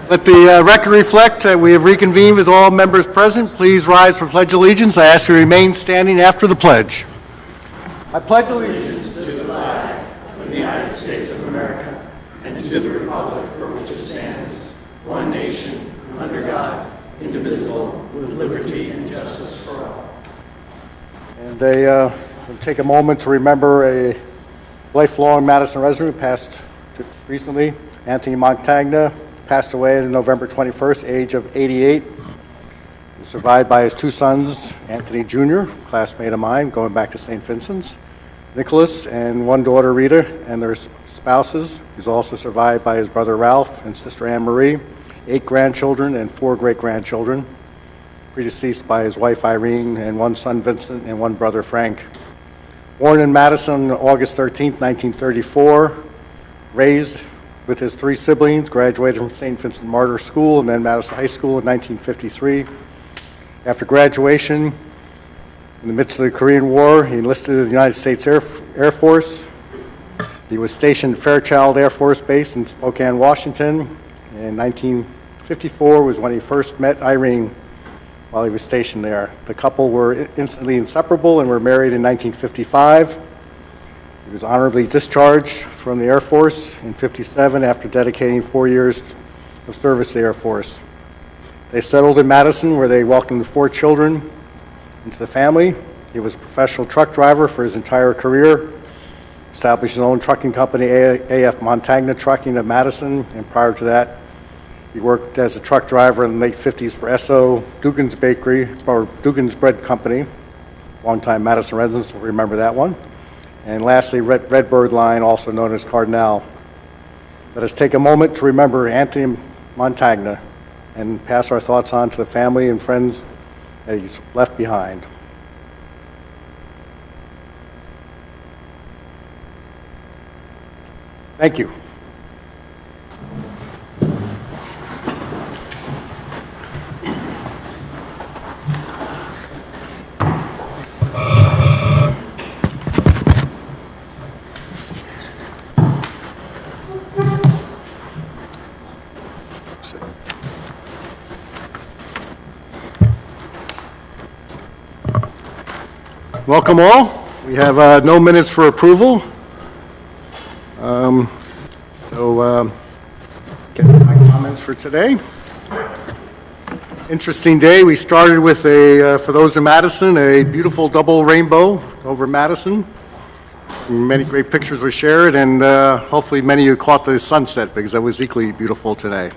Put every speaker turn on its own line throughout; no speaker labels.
Let the record reflect that we have reconvened with all members present. Please rise for Pledge of Allegiance. I ask you to remain standing after the pledge. I pledge allegiance
to the flag of the United States of America and to the republic for which it stands, one nation, under God, indivisible, with liberty and justice for all.
And they take a moment to remember a lifelong Madison resident who passed just recently, Anthony Montagna. Passed away on November 21st, age of 88. He was survived by his two sons, Anthony Jr., classmate of mine, going back to St. Vincent's, Nicholas, and one daughter, Rita, and their spouses. He's also survived by his brother Ralph and sister Anne Marie, 8 grandchildren and 4 great-grandchildren, predeceased by his wife Irene, and one son Vincent, and one brother Frank. Born in Madison August 13th, 1934, raised with his 3 siblings, graduated from St. Vincent Martyr School and then Madison High School in 1953. After graduation, in the midst of the Korean War, he enlisted in the United States Air Force. He was stationed at Fairchild Air Force Base in Spokane, Washington. In 1954 was when he first met Irene while he was stationed there. The couple were instantly inseparable and were married in 1955. He was honorably discharged from the Air Force in 1957 after dedicating 4 years of service to the Air Force. They settled in Madison, where they welcomed 4 children into the family. He was a professional truck driver for his entire career, established his own trucking company, AF Montagna Trucking of Madison, and prior to that, he worked as a truck driver in the late 50s for Esso, Dugan's Bakery, or Dugan's Bread Company. Longtime Madison residents will remember that one. And lastly, Redbird Line, also known as Cardinal. Let us take a moment to remember Anthony Montagna and pass our thoughts on to the family and friends that he's left behind. Thank you. Welcome all. We have no minutes for approval. Get my comments for today. Interesting day. We started with for those in Madison, a beautiful double rainbow over Madison. Many great pictures were shared, and hopefully many of you caught the sunset because it was equally beautiful today.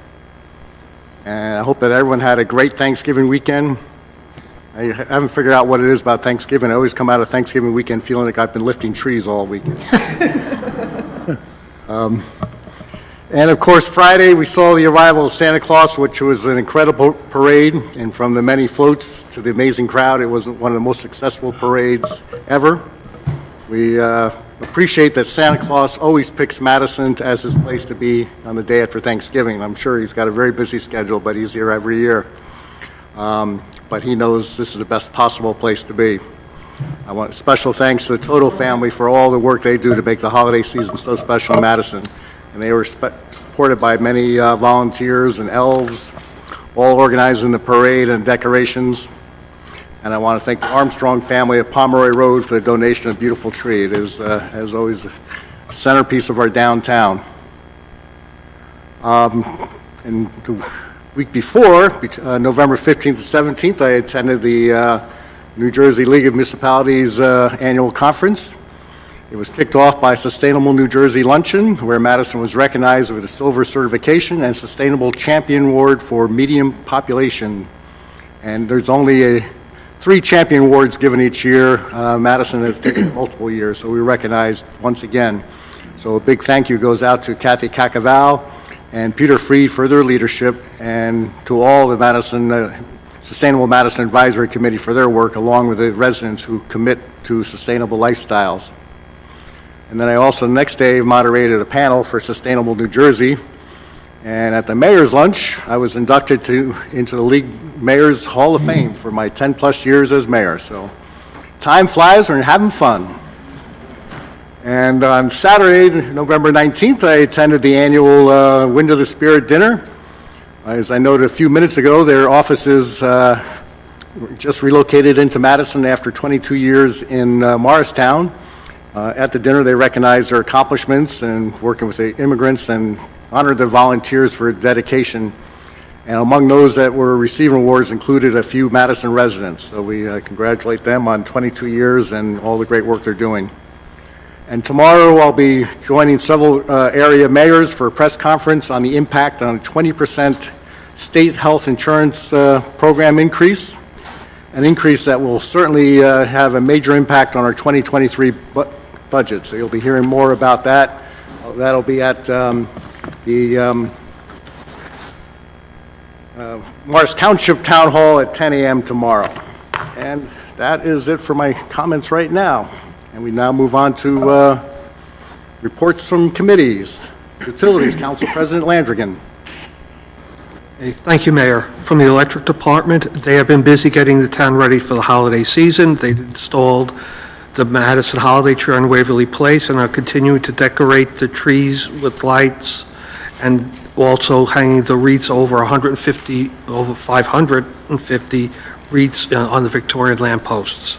And I hope that everyone had a great Thanksgiving weekend. I haven't figured out what it is about Thanksgiving. I always come out of Thanksgiving weekend feeling like I've been lifting trees all weekend. And of course, Friday we saw the arrival of Santa Claus, which was an incredible parade. And from the many floats to the amazing crowd, it was one of the most successful parades ever. We appreciate that Santa Claus always picks Madison as his place to be on the day after Thanksgiving. I'm sure he's got a very busy schedule, but he's here every year. But he knows this is the best possible place to be. I want special thanks to the Toto family for all the work they do to make the holiday season so special in Madison. And they were supported by many volunteers and elves, all organizing the parade and decorations. And I want to thank the Armstrong family of Pomeroy Road for the donation of a beautiful tree. It is, as always, a centerpiece of our downtown. And week before, November 15th and 17th, I attended the New Jersey League of Municipalities annual conference. It was kicked off by Sustainable New Jersey Luncheon, where Madison was recognized with a silver certification and Sustainable Champion Award for medium population. And there's only 3 champion awards given each year. Madison has taken multiple years, so we were recognized once again. So a big thank you goes out to Kathy Cacaval and Peter Freed for their leadership, and to all the Madison Sustainable Madison Advisory Committee for their work, along with the residents who commit to sustainable lifestyles. And then I also, the next day, moderated a panel for Sustainable New Jersey. And at the Mayor's Lunch, I was inducted into the League Mayor's Hall of Fame for my 10-plus years as mayor. So time flies, we're having fun. And on Saturday, November 19th, I attended the annual Wind of the Spirit dinner, As I noted a few minutes ago, their office is just relocated into Madison after 22 years in Morristown. At the dinner, they recognized their accomplishments and working with the immigrants and honored the volunteers for dedication. And among those that were receiving awards included a few Madison residents. So we congratulate them on 22 years and all the great work they're doing. And tomorrow I'll be joining several area mayors for a press conference on the impact on a 20% state health insurance program increase, an increase that will certainly have a major impact on our 2023 budget. So you'll be hearing more about that. That'll be at the Morris Township Town Hall at 10 a.m. tomorrow. And that is it for my comments right now. And we now move on to reports from committees. Utilities, Council President Landrigan.
Hey, thank you, Mayor. From the Electric Department, they have been busy getting the town ready for the holiday season. They installed the Madison holiday tree on Waverly Place and are continuing to decorate the trees with lights and also hanging the wreaths over 550 wreaths on the Victorian lampposts.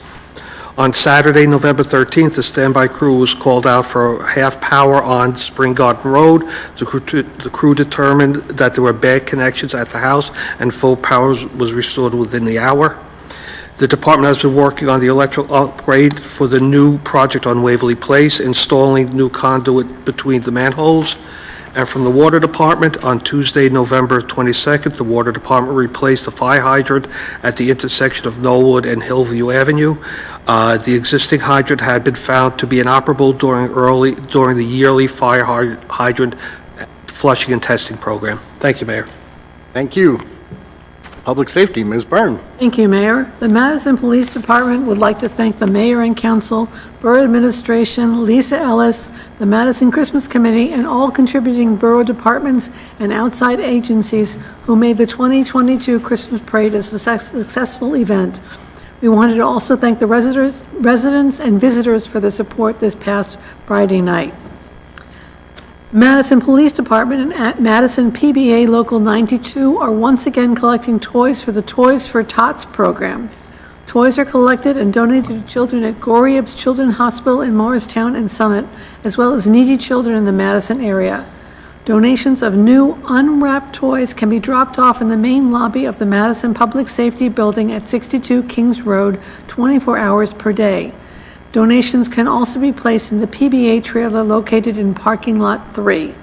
On Saturday, November 13th, the standby crew was called out for half power on Spring Garden Road. The crew determined that there were bad connections at the house and full power was restored within the hour. The department has been working on the electrical upgrade for the new project on Waverly Place, installing new conduit between the manholes. And from the Water Department, on Tuesday, November 22nd, the Water Department replaced the fire hydrant at the intersection of Knollwood and Hillview Avenue. The existing hydrant had been found to be inoperable during the yearly fire hydrant flushing and testing program. Thank you, Mayor.
Thank you. Public Safety, Ms. Byrne.
Thank you, Mayor. The Madison Police Department would like to thank the Mayor and Council, Borough Administration, Lisa Ellis, the Madison Christmas Committee, and all contributing borough departments and outside agencies who made the 2022 Christmas Parade a successful event. We wanted to also thank the residents and visitors for the support this past Friday night. Madison Police Department and Madison PBA Local 92 are once again collecting toys for the Toys for Tots program. Toys are collected and donated to children at Goriab's Children's Hospital in Morristown and Summit, as well as needy children in the Madison area. Donations of new unwrapped toys can be dropped off in the main lobby of the Madison Public Safety Building at 62 Kings Road, 24 hours per day. Donations can also be placed in the PBA trailer located in parking lot 3.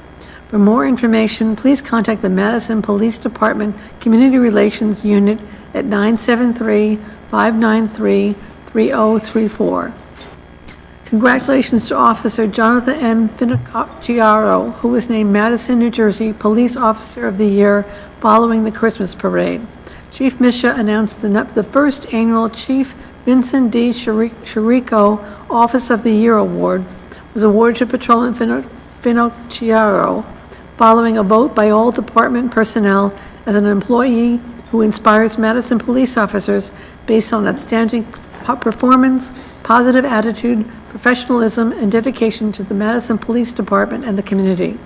For more information, please contact the Madison Police Department Community Relations Unit at 973-593-3034. Congratulations to Officer Jonathan M. Finocchiaro, who was named Madison, New Jersey Police Officer of the Year following the Christmas parade. Chief Misha announced the first annual Chief Vincent D. Chirico Office of the Year Award was awarded to Patrolman Finocchiaro following a vote by all department personnel as an employee who inspires Madison police officers based on outstanding performance, positive attitude, professionalism, and dedication to the Madison Police Department and the community.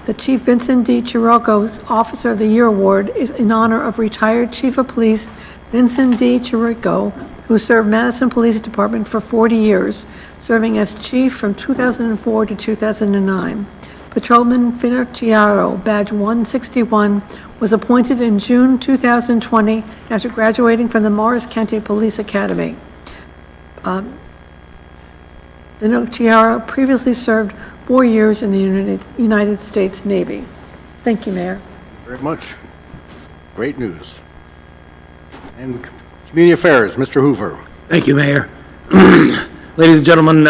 The Chief Vincent D. Chirico Officer of the Year Award is in honor of retired Chief of Police Vincent D. Chirico, who served Madison Police Department for 40 years, serving as chief from 2004 to 2009. Patrolman Finocchiaro, badge 161, was appointed in June 2020 after graduating from the Morris County Police Academy. Finocchiaro previously served 4 years in the United States Navy. Thank you, Mayor.
Very much. Great news. And Community Affairs, Mr. Hoover.
Thank you, Mayor. Ladies and gentlemen,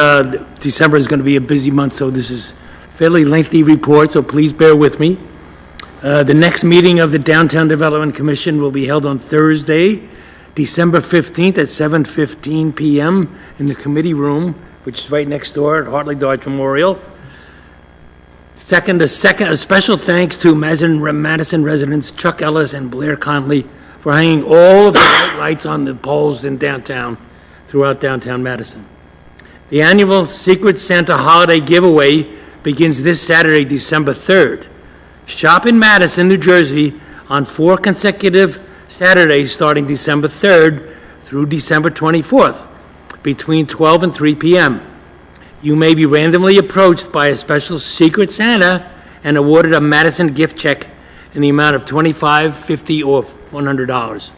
December is going to be a busy month, so this is a fairly lengthy report, so please bear with me. The next meeting of the Downtown Development Commission will be held on Thursday, December 15th at 7:15 p.m. in the committee room, which is right next door at Hartley Dodge Memorial. A special thanks to Madison residents Chuck Ellis and Blair Conley for hanging all of the white lights on the poles in throughout downtown Madison. The annual Secret Santa holiday giveaway begins this Saturday, December 3rd. Shop in Madison, New Jersey on 4 consecutive Saturdays starting December 3rd through December 24th, between 12 and 3 p.m. You may be randomly approached by a special Secret Santa and awarded a Madison gift check in the amount of $25, $50, or $100.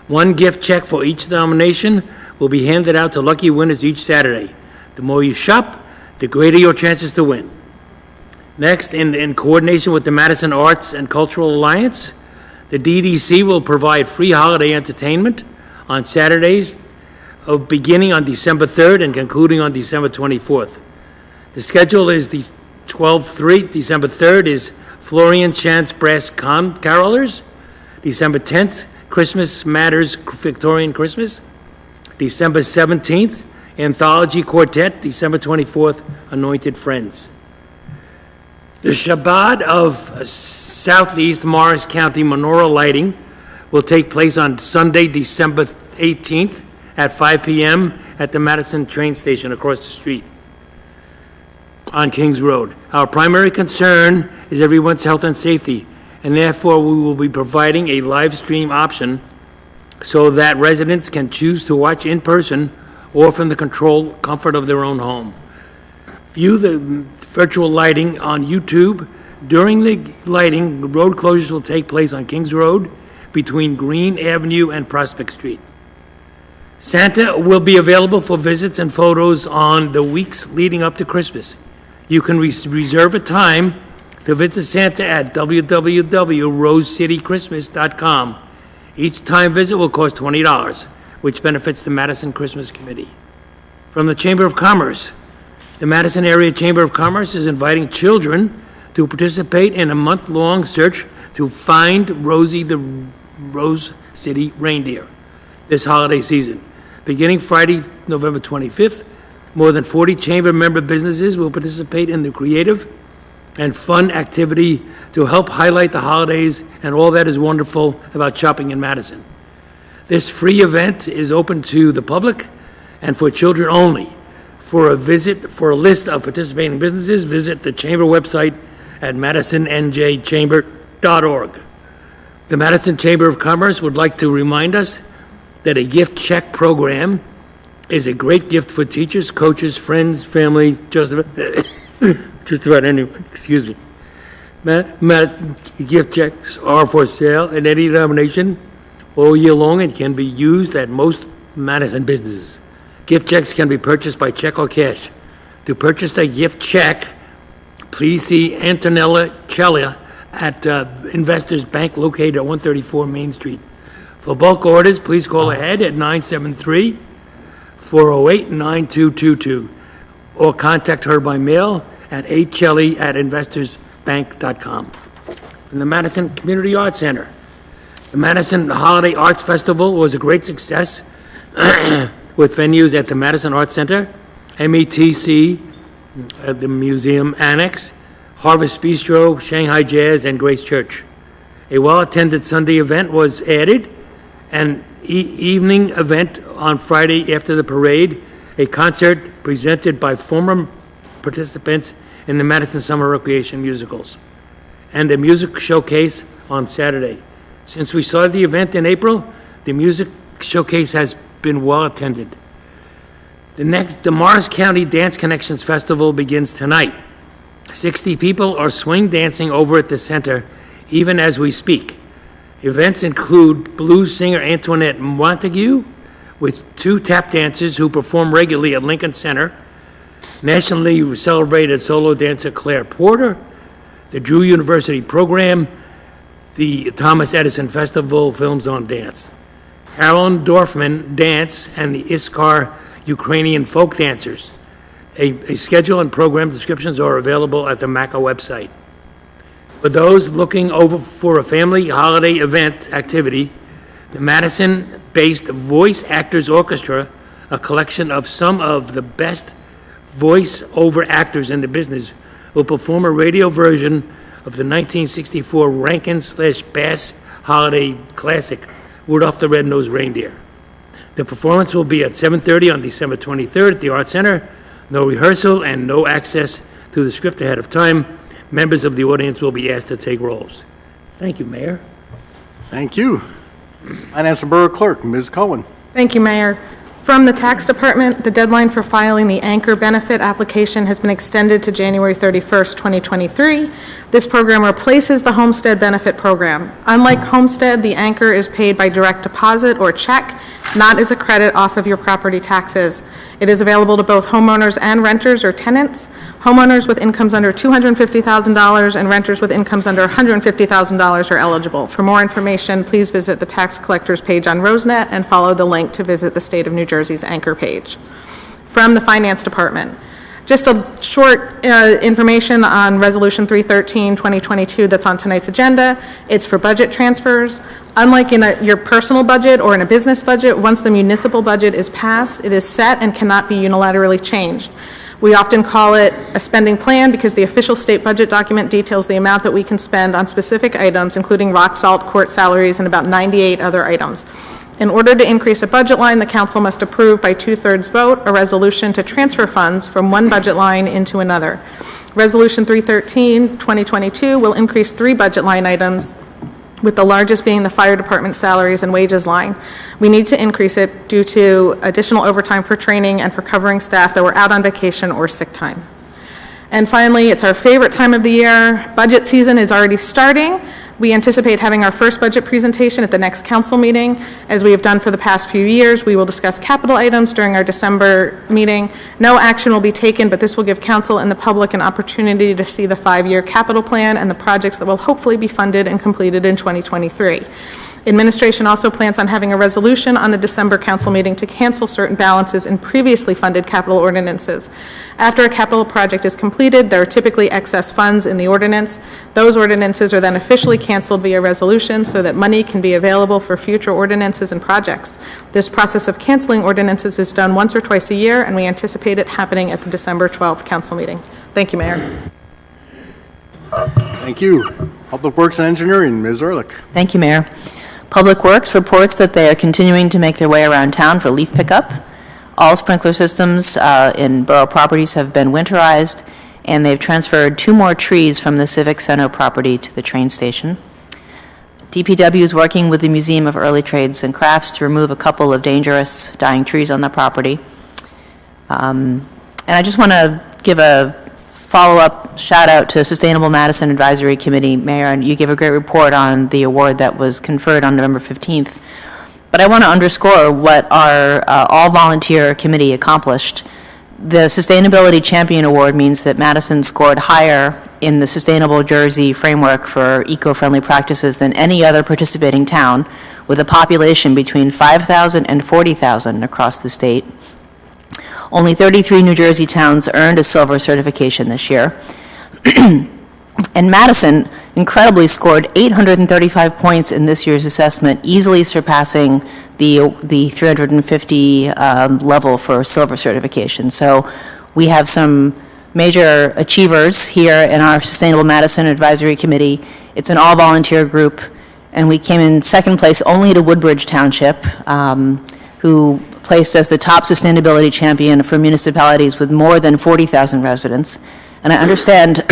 One gift check for each denomination will be handed out to lucky winners each Saturday. The more you shop, the greater your chances to win. Next, in coordination with the Madison Arts and Cultural Alliance, the DDC will provide free holiday entertainment on Saturdays, beginning on December 3rd and concluding on December 24th. The schedule is the 12/3. December 3rd is Florian Chant's Brass Carolers. December 10th, Christmas Matters Victorian Christmas. December 17th, Anthology Quartet. December 24th, Anointed Friends. The Shabbat of Southeast Morris County menorah lighting will take place on Sunday, December 18th at 5 p.m. at the Madison train station across the street on Kings Road. Our primary concern is everyone's health and safety, and therefore we will be providing a live stream option so that residents can choose to watch in person or from the controlled comfort of their own home. View the virtual lighting on YouTube. During the lighting, road closures will take place on Kings Road between Green Avenue and Prospect Street. Santa will be available for visits and photos on the weeks leading up to Christmas. You can reserve a time to visit Santa at www.rosecitychristmas.com. Each time visit will cost $20, which benefits the Madison Christmas Committee. From the Chamber of Commerce, the Madison Area Chamber of Commerce is inviting children to participate in a month-long search to find Rosie the Rose City Reindeer this holiday season. Beginning Friday, November 25th, more than 40 chamber member businesses will participate in the creative and fun activity to help highlight the holidays and all that is wonderful about shopping in Madison. This free event is open to the public and for children only. For a list of participating businesses, visit the chamber website at madisonnjchamber.org. The Madison Chamber of Commerce would like to remind us that a gift check program is a great gift for teachers, coaches, friends, families, just about anyone. Excuse me. Madison gift checks are for sale in any denomination all year long and can be used at most Madison businesses. Gift checks can be purchased by check or cash. To purchase a gift check, please see Antonella Celia at Investors Bank located at 134 Main Street. For bulk orders, please call ahead at 973-408-9222 or contact her by mail at achelly@investorsbank.com. From the Madison Community Arts Center, the Madison Holiday Arts Festival was a great success with venues at the Madison Arts Center, METC, the Museum Annex, Harvest Bistro, Shanghai Jazz, and Grace Church. A well-attended Sunday event was added, an evening event on Friday after the parade, a concert presented by former participants in the Madison Summer Recreation Musicals, and a music showcase on Saturday. Since we started the event in April, the music showcase has been well-attended. The Morris County Dance Connections Festival begins tonight. 60 people are swing dancing over at the center even as we speak. Events include blues singer Antoinette Montague with 2 tap dancers who perform regularly at Lincoln Center, nationally celebrated solo dancer Claire Porter, the Drew University program, the Thomas Edison Festival Films on Dance, Carolyn Dorfman Dance, and the Iskar Ukrainian folk dancers. A schedule and program descriptions are available at the MACA website. For those looking over for a family holiday event activity, the Madison-based Voice Actors Orchestra, a collection of some of the best voice-over actors in the business, will perform a radio version of the 1964 Rankin/Bass holiday classic, Rudolph the Red-Nosed Reindeer. The performance will be at 7:30 on December 23rd at the Arts Center. No rehearsal and no access to the script ahead of time. Members of the audience will be asked to take roles. Thank you, Mayor.
Thank you. Finance and Borough Clerk, Ms. Cohen.
Thank you, Mayor. From the Tax Department, the deadline for filing the Anchor benefit application has been extended to January 31st, 2023. This program replaces the Homestead Benefit Program. Unlike Homestead, the Anchor is paid by direct deposit or check, not as a credit off of your property taxes. It is available to both homeowners and renters or tenants. Homeowners with incomes under $250,000 and renters with incomes under $150,000 are eligible. For more information, please visit the tax collector's page on Rosenet and follow the link to visit the State of New Jersey's Anchor page. From the Finance Department, just a short information on Resolution 313, 2022 that's on tonight's agenda. It's for budget transfers. Unlike in your personal budget or in a business budget, once the municipal budget is passed, it is set and cannot be unilaterally changed. We often call it a spending plan because the official state budget document details the amount that we can spend on specific items, including rock salt, court salaries, and about 98 other items. In order to increase a budget line, the council must approve by 2/3 vote a resolution to transfer funds from one budget line into another. Resolution 313, 2022 will increase 3 budget line items, with the largest being the fire department salaries and wages line. We need to increase it due to additional overtime for training and for covering staff that were out on vacation or sick time. And finally, it's our favorite time of the year. Budget season is already starting. We anticipate having our first budget presentation at the next council meeting. As we have done for the past few years, we will discuss capital items during our December meeting. No action will be taken, but this will give council and the public an opportunity to see the 5-year capital plan and the projects that will hopefully be funded and completed in 2023. Administration also plans on having a resolution on the December council meeting to cancel certain balances in previously funded capital ordinances. After a capital project is completed, there are typically excess funds in the ordinance. Those ordinances are then officially canceled via resolution so that money can be available for future ordinances and projects. This process of canceling ordinances is done once or twice a year, and we anticipate it happening at the December 12th council meeting. Thank you, Mayor.
Thank you. Public Works and Engineering, Ms. Ehrlich.
Thank you, Mayor. Public Works reports that they are continuing to make their way around town for leaf pickup. All sprinkler systems in borough properties have been winterized, and they've transferred 2 more trees from the Civic Center property to the train station. DPW is working with the Museum of Early Trades and Crafts to remove a couple of dangerous dying trees on the property. And I just want to give a follow-up shout-out to Sustainable Madison Advisory Committee, Mayor, and you gave a great report on the award that was conferred on November 15th. But I want to underscore what our all-volunteer committee accomplished. The Sustainability Champion Award means that Madison scored higher in the Sustainable Jersey framework for eco-friendly practices than any other participating town, with a population between 5,000 and 40,000 across the state. Only 33 New Jersey towns earned a silver certification this year. And Madison incredibly scored 835 points in this year's assessment, easily surpassing the 350 level for silver certification. So we have some major achievers here in our Sustainable Madison Advisory Committee. It's an all-volunteer group, and we came in second place only to Woodbridge Township, who placed as the top sustainability champion for municipalities with more than 40,000 residents. And I understand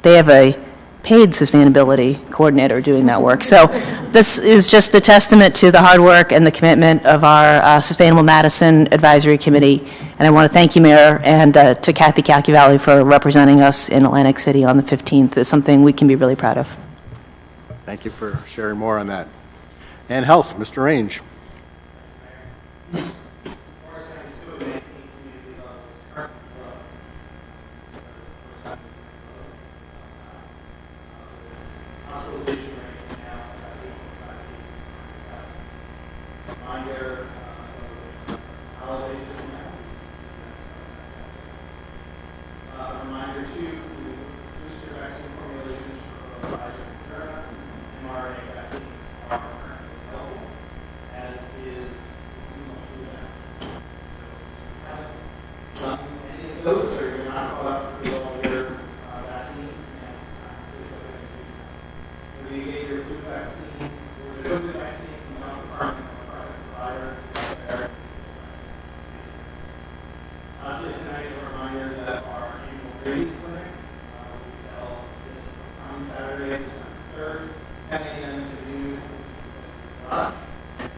they have a paid sustainability coordinator doing that work. So this is just a testament to the hard work and the commitment of our Sustainable Madison Advisory Committee. And I want to thank you, Mayor, and to Kathy Calcavalley for representing us in Atlantic City on the 15th. It's something we can be really proud of.
Thank you for sharing more on that. And Health, Mr. Range.
Saturday, December 3rd.
Having them to do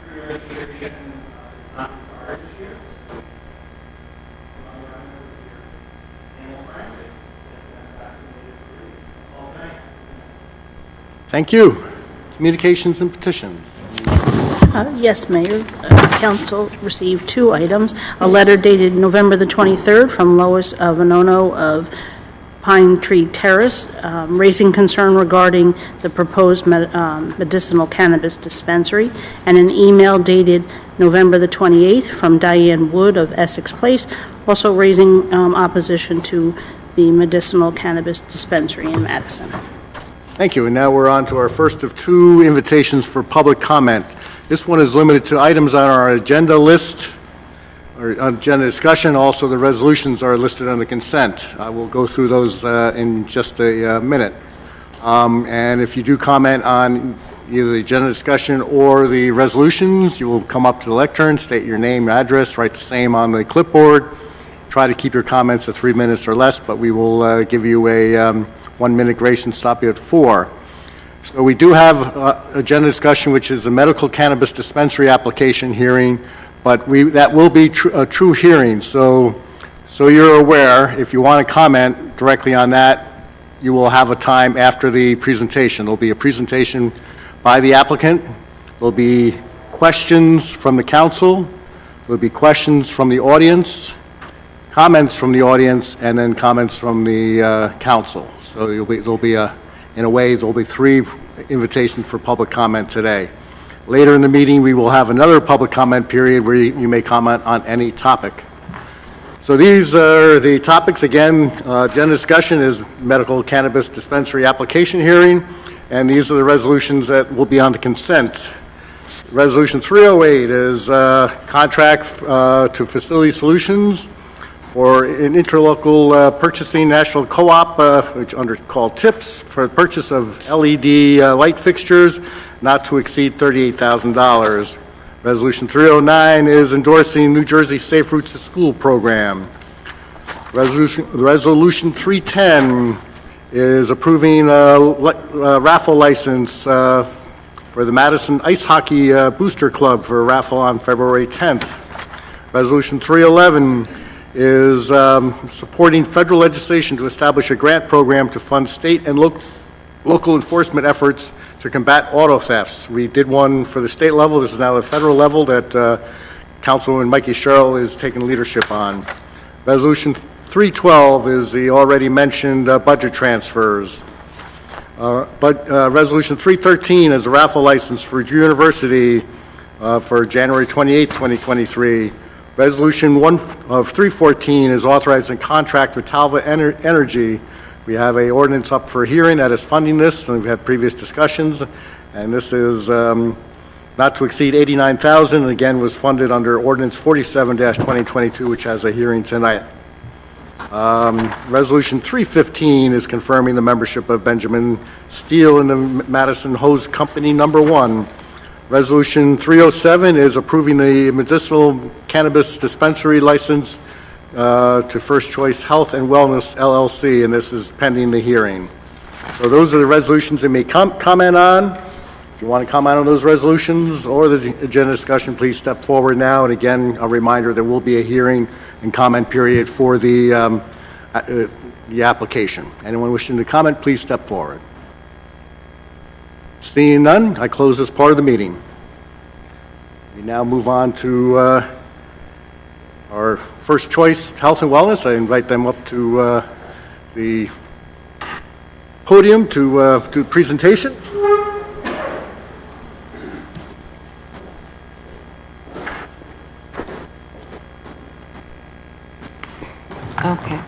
pre-registration is not required this year.
Thank you. Communications and petitions.
Yes, Mayor. Council received 2 items. A letter dated November the 23rd from Lois Vanono of Pine Tree Terrace, raising concern regarding the proposed medicinal cannabis dispensary, and an email dated November the 28th from Diane Wood of Essex Place, also raising opposition to the medicinal cannabis dispensary in Madison.
Thank you. And now we're on to our first of 2 invitations for public comment. This one is limited to items on our agenda list, or agenda discussion. Also, the resolutions are listed on the consent. I will go through those in just a minute. And if you do comment on either the agenda discussion or the resolutions, you will come up to the lectern, state your name, your address, write the same on the clipboard. Try to keep your comments to 3 minutes or less, but we will give you a 1-minute grace and stop you at 4. So we do have agenda discussion, which is the medical cannabis dispensary application hearing, but that will be a true hearing. So you're aware, if you want to comment directly on that, you will have a time after the presentation. There'll be a presentation by the applicant. There'll be questions from the council. There'll be questions from the audience, comments from the audience, and then comments from the council. So there'll be in a way, there'll be 3 invitations for public comment today. Later in the meeting, we will have another public comment period where you may comment on any topic. So these are the topics. Again, agenda discussion is medical cannabis dispensary application hearing, and these are the resolutions that will be on the consent. Resolution 308 is contract to Facility Solutions for an interlocal purchasing national co-op, which called TIPS, for the purchase of LED light fixtures not to exceed $38,000. Resolution 309 is endorsing New Jersey Safe Routes to School program. Resolution 310 is approving a raffle license for the Madison Ice Hockey Booster Club for a raffle on February 10th. Resolution 311 is supporting federal legislation to establish a grant program to fund state and local enforcement efforts to combat auto thefts. We did one for the state level. This is now the federal level that Councilwoman Mikey Sherrill is taking leadership on. Resolution 312 is the already mentioned budget transfers. Resolution 313 is a raffle license for University for January 28, 2023. Resolution 314 is authorizing contract with Talva Energy. We have an ordinance up for hearing that is funding this, and we've had previous discussions, and this is not to exceed $89,000, and again was funded under Ordinance 47-2022, which has a hearing tonight. Resolution 315 is confirming the membership of Benjamin Steele in the Madison Hose Company Number 1. Resolution 307 is approving the medicinal cannabis dispensary license to First Choice Health and Wellness LLC, and this is pending the hearing. So those are the resolutions you may comment on. If you want to comment on those resolutions or the agenda discussion, please step forward now. And again, a reminder, there will be a hearing and comment period for the application. Anyone wishing to comment, please step forward. Seeing none, I close this part of the meeting. We now move on to our First Choice Health and Wellness. I invite them up to the podium to do the presentation.
Okay.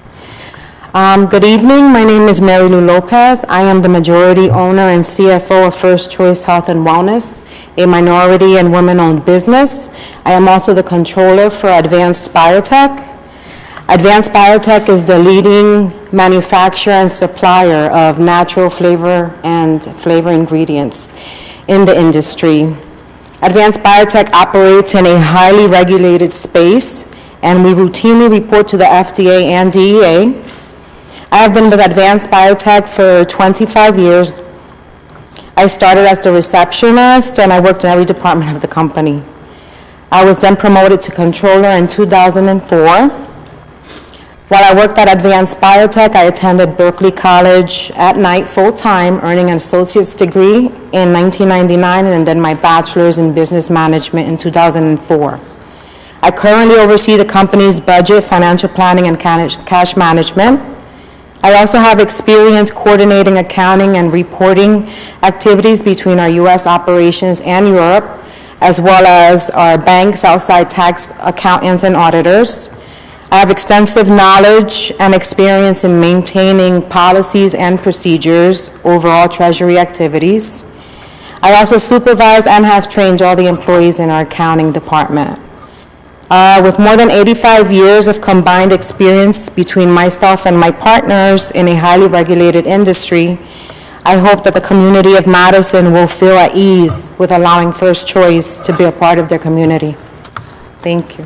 Good evening. My name is Mary Lou Lopez. I am the majority owner and CFO of First Choice Health and Wellness, a minority and women-owned business. I am also the controller for Advanced Biotech. Advanced Biotech is the leading manufacturer and supplier of natural flavor and flavor ingredients in the industry. Advanced Biotech operates in a highly regulated space, and we routinely report to the FDA and DEA. I have been with Advanced Biotech for 25 years. I started as the receptionist, and I worked in every department of the company. I was then promoted to controller in 2004. While I worked at Advanced Biotech, I attended Berkeley College at night full-time, earning an associate's degree in 1999 and then my bachelor's in business management in 2004. I currently oversee the company's budget, financial planning, and cash management. I also have experience coordinating accounting and reporting activities between our U.S. operations and Europe, as well as our banks, outside tax accountants, and auditors. I have extensive knowledge and experience in maintaining policies and procedures, overall treasury activities. I also supervise and have trained all the employees in our accounting department. With more than 85 years of combined experience between myself and my partners in a highly regulated industry, I hope that the community of Madison will feel at ease with allowing First Choice to be a part of their community. Thank you.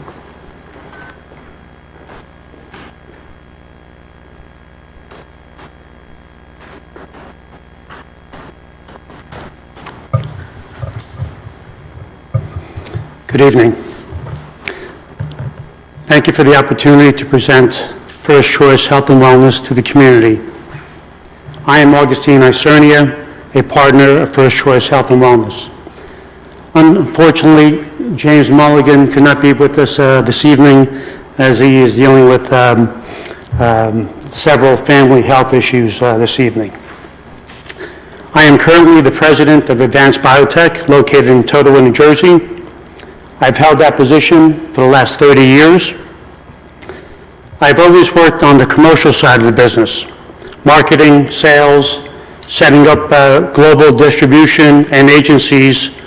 Good evening. Thank you for the opportunity to present First Choice Health and Wellness to the community. I am Augustine Isernia, a partner of First Choice Health and Wellness. Unfortunately, James Mulligan could not be with us this evening as he is dealing with several family health issues this evening. I am currently the president of Advanced Biotech, located in Totowa, New Jersey. I've held that position for the last 30 years. I've always worked on the commercial side of the business, marketing, sales, setting up global distribution and agencies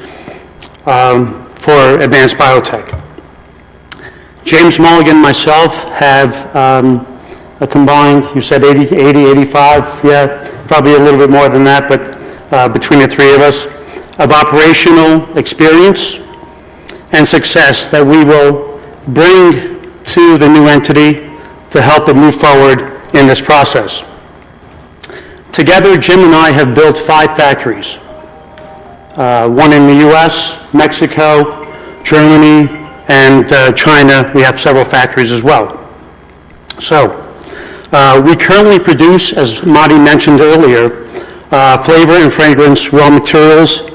for Advanced Biotech. James Mulligan and myself have a combined, you said 80, 85, yeah, probably a little bit more than that, but between the three of us, of operational experience and success that we will bring to the new entity to help it move forward in this process. Together, Jim and I have built 5 factories, one in the US, Mexico, Germany, and China. We have several factories as well. So, we currently produce, as Marty mentioned earlier, flavor and fragrance raw materials,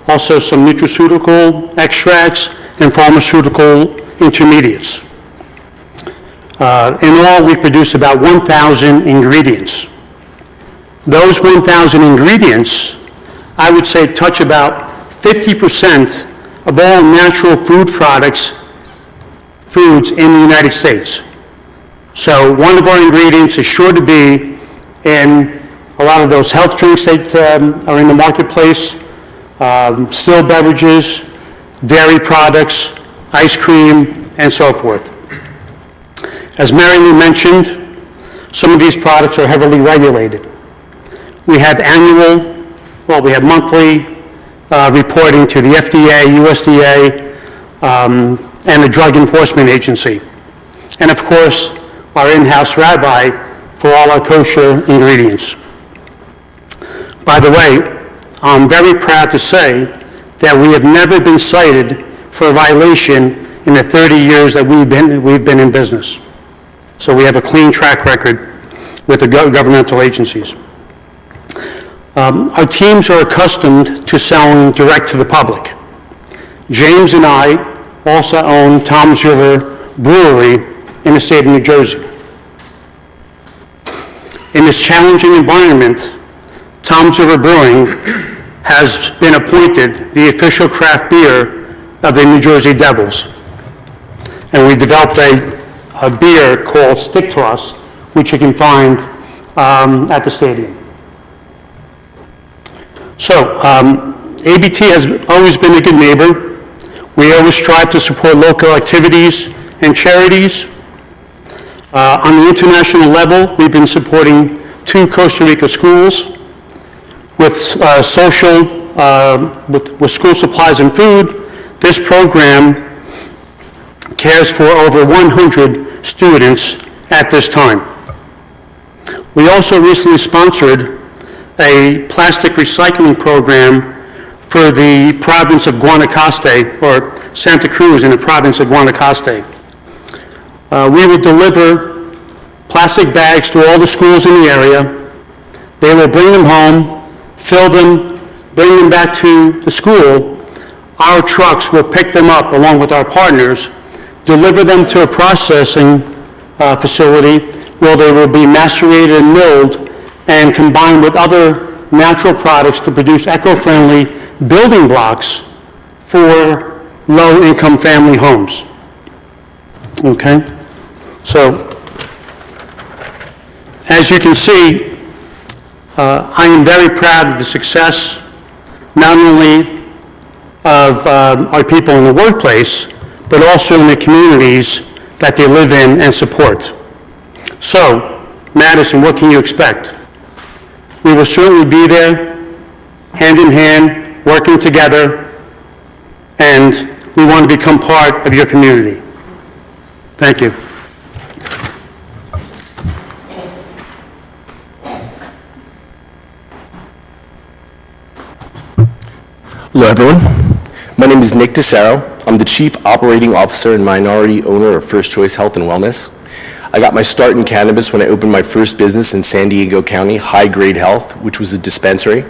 also some nutraceutical extracts, and pharmaceutical intermediates. In all, we produce about 1,000 ingredients. Those 1,000 ingredients, I would say, touch about 50% of all natural food products, foods in the United States. So one of our ingredients is sure to be in a lot of those health drinks that are in the marketplace, still beverages, dairy products, ice cream, and so forth. As Mary Lou mentioned, some of these products are heavily regulated. We have we have monthly reporting to the FDA, USDA, and the Drug Enforcement Agency. And of course, our in-house rabbi for all our kosher ingredients. By the way, I'm very proud to say that we have never been cited for a violation in the 30 years that we've been in business. So we have a clean track record with the governmental agencies. Our teams are accustomed to selling direct to the public. James and I also own Toms River Brewery in the state of New Jersey. In this challenging environment, Toms River Brewing has been appointed the official craft beer of the New Jersey Devils. And we developed a beer called Stick Toss, which you can find at the stadium. So, ABT has always been a good neighbor. We always strive to support local activities and charities. On the international level, we've been supporting 2 Costa Rica schools with with school supplies and food. This program cares for over 100 students at this time. We also recently sponsored a plastic recycling program for the province of Guanacaste, or Santa Cruz in the province of Guanacaste. We will deliver plastic bags to all the schools in the area. They will bring them home, fill them, bring them back to the school. Our trucks will pick them up along with our partners, deliver them to a processing facility where they will be macerated and milled and combined with other natural products to produce eco-friendly building blocks for low-income family homes. Okay? So, as you can see, I am very proud of the success, not only of our people in the workplace, but also in the communities that they live in and support. So, Madison, what can you expect? We will certainly be there, hand in hand, working together, and we want to become part of your community. Thank you.
Hello, everyone. My name is Nick DeSaro. I'm the Chief Operating Officer and minority owner of First Choice Health and Wellness. I got my start in cannabis when I opened my first business in San Diego County, High Grade Health, which was a dispensary.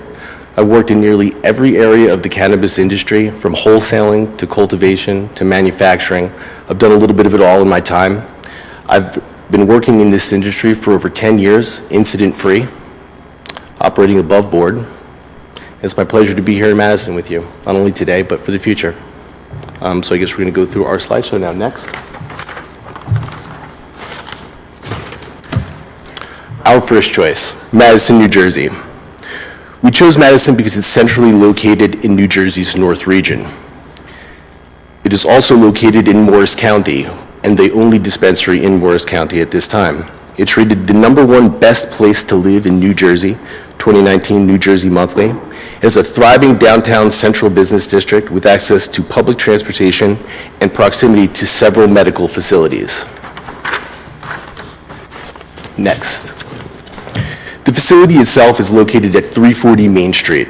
I worked in nearly every area of the cannabis industry, from wholesaling to cultivation to manufacturing. I've done a little bit of it all in my time. I've been working in this industry for over 10 years, incident-free, operating above board. It's my pleasure to be here in Madison with you, not only today, but for the future. So I guess we're going to go through our slideshow now. Next. Our first choice, Madison, New Jersey. We chose Madison because it's centrally located in New Jersey's North region. It is also located in Morris County, and the only dispensary in Morris County at this time. It's rated the #1 best place to live in New Jersey, 2019 New Jersey Monthly. It has a thriving downtown central business district with access to public transportation and proximity to several medical facilities. Next. The facility itself is located at 340 Main Street.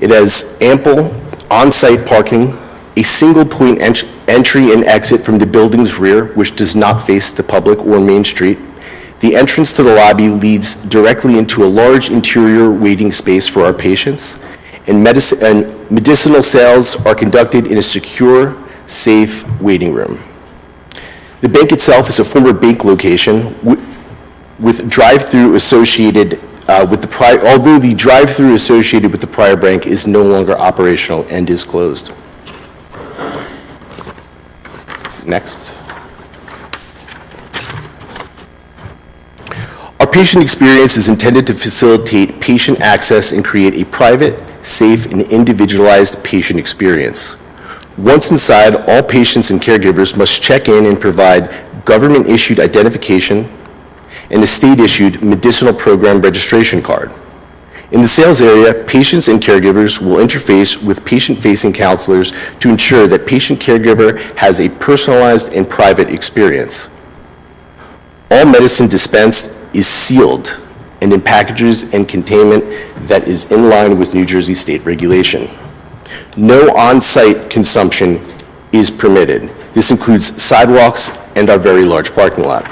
It has ample on-site parking, a single-point entry and exit from the building's rear, which does not face the public or Main Street. The entrance to the lobby leads directly into a large interior waiting space for our patients, and medicinal sales are conducted in a secure, safe waiting room. The bank itself is a former bank location with drive-through associated with the prior, although the drive-through associated with the prior bank is no longer operational and is closed. Next. Our patient experience is intended to facilitate patient access and create a private, safe, and individualized patient experience. Once inside, all patients and caregivers must check in and provide government-issued identification and a state-issued medicinal program registration card. In the sales area, patients and caregivers will interface with patient-facing counselors to ensure that patient-caregiver has a personalized and private experience. All medicine dispensed is sealed and in packages and containment that is in line with New Jersey state regulation. No on-site consumption is permitted. This includes sidewalks and our very large parking lot.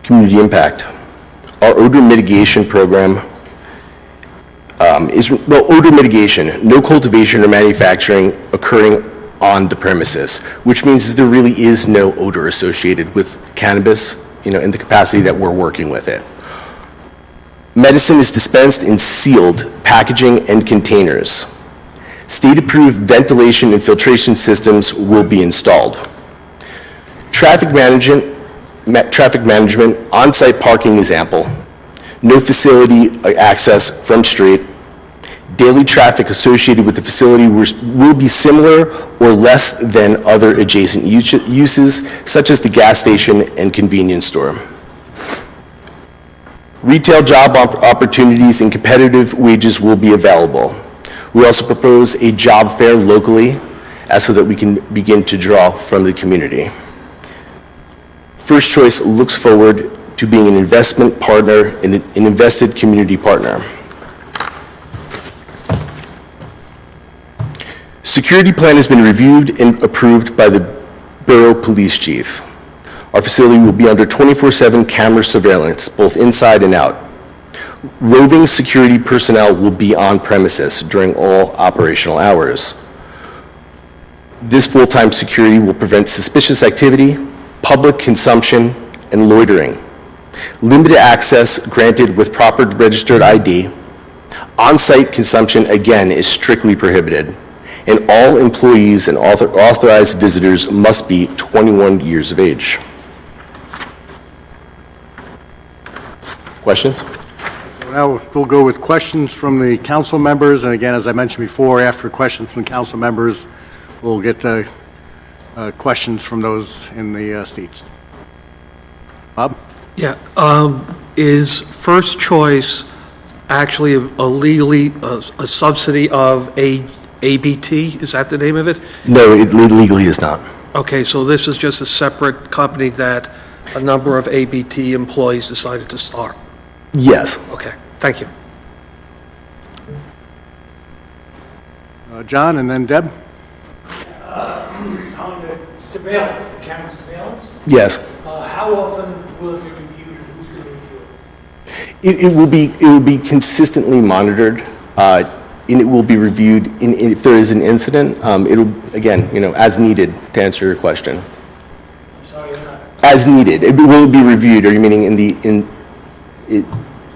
Community impact. Our odor mitigation program odor mitigation, no cultivation or manufacturing occurring on the premises, which means that there really is no odor associated with cannabis, in the capacity that we're working with it. Medicine is dispensed in sealed packaging and containers. State-approved ventilation and filtration systems will be installed. Traffic management, on-site parking is ample. No facility access from street. Daily traffic associated with the facility will be similar or less than other adjacent uses, such as the gas station and convenience store. Retail job opportunities and competitive wages will be available. We also propose a job fair locally, so that we can begin to draw from the community. First Choice looks forward to being an investment partner and an invested community partner. Security plan has been reviewed and approved by the Borough Police Chief. Our facility will be under 24/7 camera surveillance, both inside and out. Roving security personnel will be on premises during all operational hours. This full-time security will prevent suspicious activity, public consumption, and loitering. Limited access granted with proper registered ID. On-site consumption, again, is strictly prohibited. And all employees and authorized visitors must be 21 years of age. Questions?
Now, we'll go with questions from the council members, and again, as I mentioned before, after questions from the council members, we'll get questions from those in the seats. Bob?
Yeah, is First Choice actually a legally, a subsidy of ABT? Is that the name of it?
No, it legally is not.
Okay, so this is just a separate company that a number of ABT employees decided to start?
Yes.
Okay, thank you.
John, and then Deb?
On the surveillance, the camera surveillance,
Yes.
how often will it be reviewed and who's going to review it?
It will be consistently monitored, and it will be reviewed if there is an incident. It'll, again, as needed, to answer your question.
I'm sorry, I'm not.
As needed. It will be reviewed, or you meaning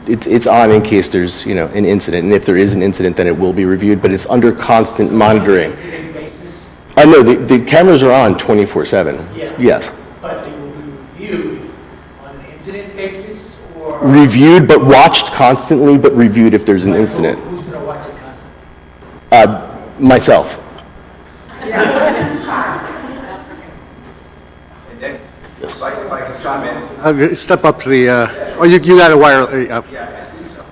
it's on in case there's, an incident. And if there is an incident, then it will be reviewed, but it's under constant monitoring.
Incident basis?
No, the cameras are on 24/7.
Yeah.
Yes.
But they will be reviewed on an incident basis or?
Reviewed, but watched constantly, but reviewed if there's an incident.
Who's going to watch it constantly?
Myself.
If I could chime in.
Step up to the, you got a wire.
Yeah, I think so.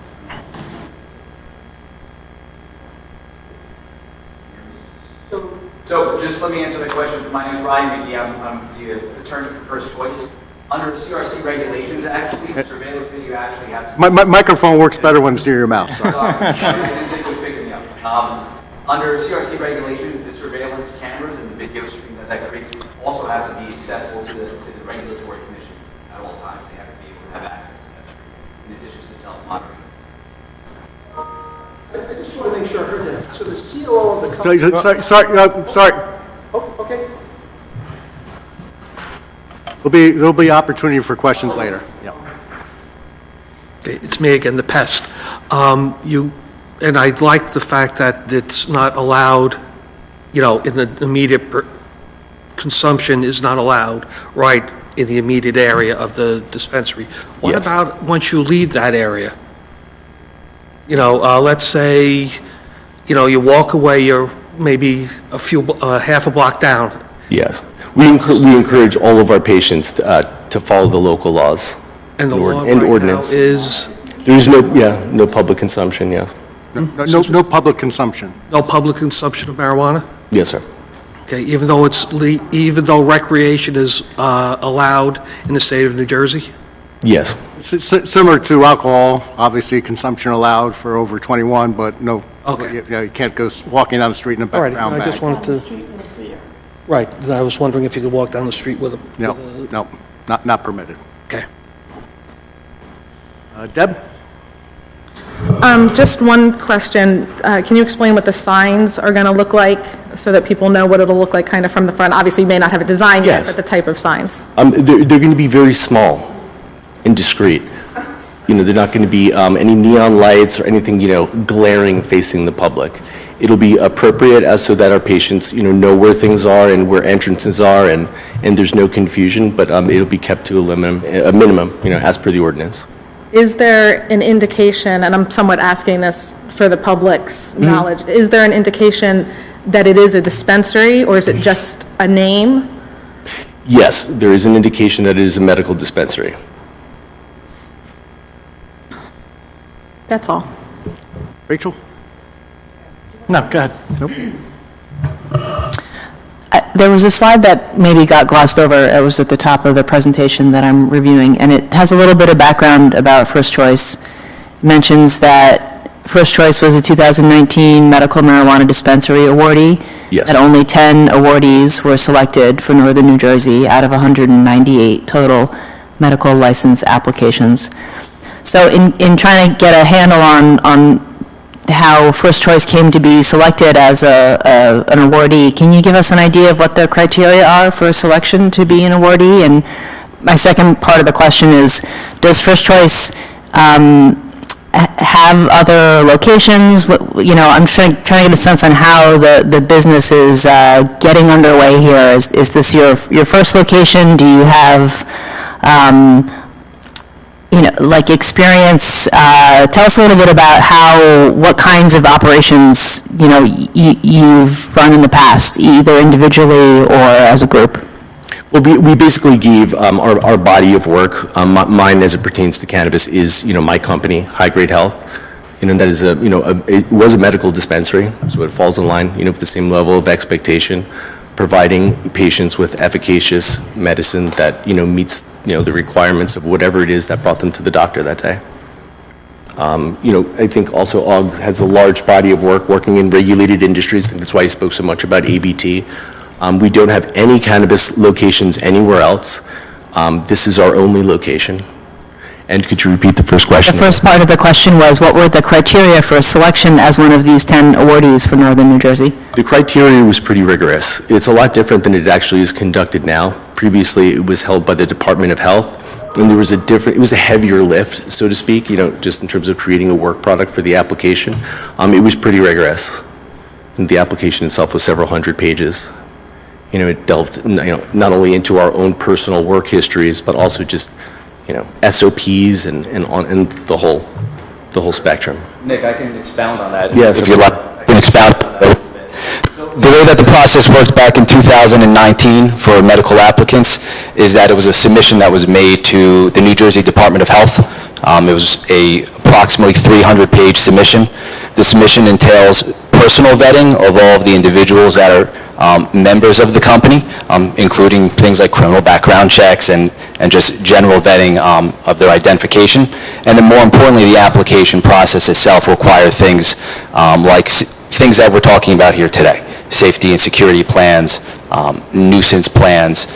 So just let me answer the question. My name is Ryan Mickey. I'm the attorney for First Choice. Under CRC regulations, actually, the surveillance video actually has to be...
My microphone works better when it's near your mouth, sorry.
Sorry, I didn't think it was picking me up. Under CRC regulations, the surveillance cameras and the video stream that creates also has to be accessible to the regulatory commission at all times. They have to be able to have access to that stream, in addition to self-monitoring.
I just want to make sure I heard that. So the COO of the company...
Sorry.
Oh, okay.
There'll be opportunity for questions later. Yeah.
Okay, it's me again, the pest. And I like the fact that it's not allowed, in the immediate consumption is not allowed right in the immediate area of the dispensary. What
Yes.
about once you leave that area? Let's say, you walk away, you're maybe half a block down.
Yes. We encourage all of our patients to follow the local laws.
And the
and
law right now
ordinance.
is
There's no public consumption, yes.
No public consumption.
no public consumption of marijuana?
Yes, sir.
Okay, even though recreation is allowed in the state of New Jersey?
Yes.
Similar to alcohol, obviously consumption allowed for over 21, but no,
Okay.
you can't go walking down the street in a
All right,
brown
I
bag.
just wanted to... Right, I was wondering if you could walk down the street with a...
No, not permitted.
Okay.
Deb?
Just one question. Can you explain what the signs are going to look like so that people know what it'll look like kind of from the front? Obviously, you may not have it designed yet,
Yes.
but the type of signs.
They're going to be very small and discreet. They're not going to be any neon lights or anything, glaring facing the public. It'll be appropriate so that our patients, know where things are and where entrances are, and there's no confusion, but it'll be kept to a minimum, as per the ordinance.
Is there an indication, and I'm somewhat asking this for the public's knowledge, is there an indication that it is a dispensary, or is it just a name?
Yes, there is an indication that it is a medical dispensary.
That's all.
Rachel? No, go ahead. Nope.
there was a slide that maybe got glossed over. It was at the top of the presentation that I'm reviewing, and it has a little bit of background about First Choice. It mentions that First Choice was a 2019 medical marijuana dispensary awardee.
Yes.
That only 10 awardees were selected for Northern New Jersey out of 198 total medical license applications. So in trying to get a handle on how First Choice came to be selected as an awardee, can you give us an idea of what the criteria are for selection to be an awardee? And my second part of the question is, does First Choice have other locations? I'm trying to get a sense on how the business is getting underway here. Is this your first location? Do you have experience? Tell us a little bit about what kinds of operations, you've run in the past, either individually or as a group.
Well, we basically gave our body of work, mine as it pertains to cannabis is, my company, High Grade Health. That is it was a medical dispensary, so it falls in line, with the same level of expectation, providing patients with efficacious medicine that, meets, the requirements of whatever it is that brought them to the doctor that day. I think also OG has a large body of work working in regulated industries. I think that's why he spoke so much about ABT. We don't have any cannabis locations anywhere else. This is our only location. And could you repeat the first question?
The first part of the question was, what were the criteria for selection as one of these 10 awardees for Northern New Jersey?
The criteria was pretty rigorous. It's a lot different than it actually is conducted now. Previously, it was held by the Department of Health, and it was a heavier lift, so to speak, just in terms of creating a work product for the application. It was pretty rigorous. And the application itself was several hundred pages. It delved, not only into our own personal work histories, but also just, SOPs and the whole spectrum.
Nick, I can expound on that.
Yes,
if you like. I can expound on that. The way that the process worked back in 2019 for medical applicants is that it was a submission that was made to the New Jersey Department of Health. It was approximately 300-page submission. The submission entails personal vetting of all of the individuals that are members of the company, including things like criminal background checks and just general vetting of their identification. And then more importantly, the application process itself require things like things that we're talking about here today: safety and security plans, nuisance plans,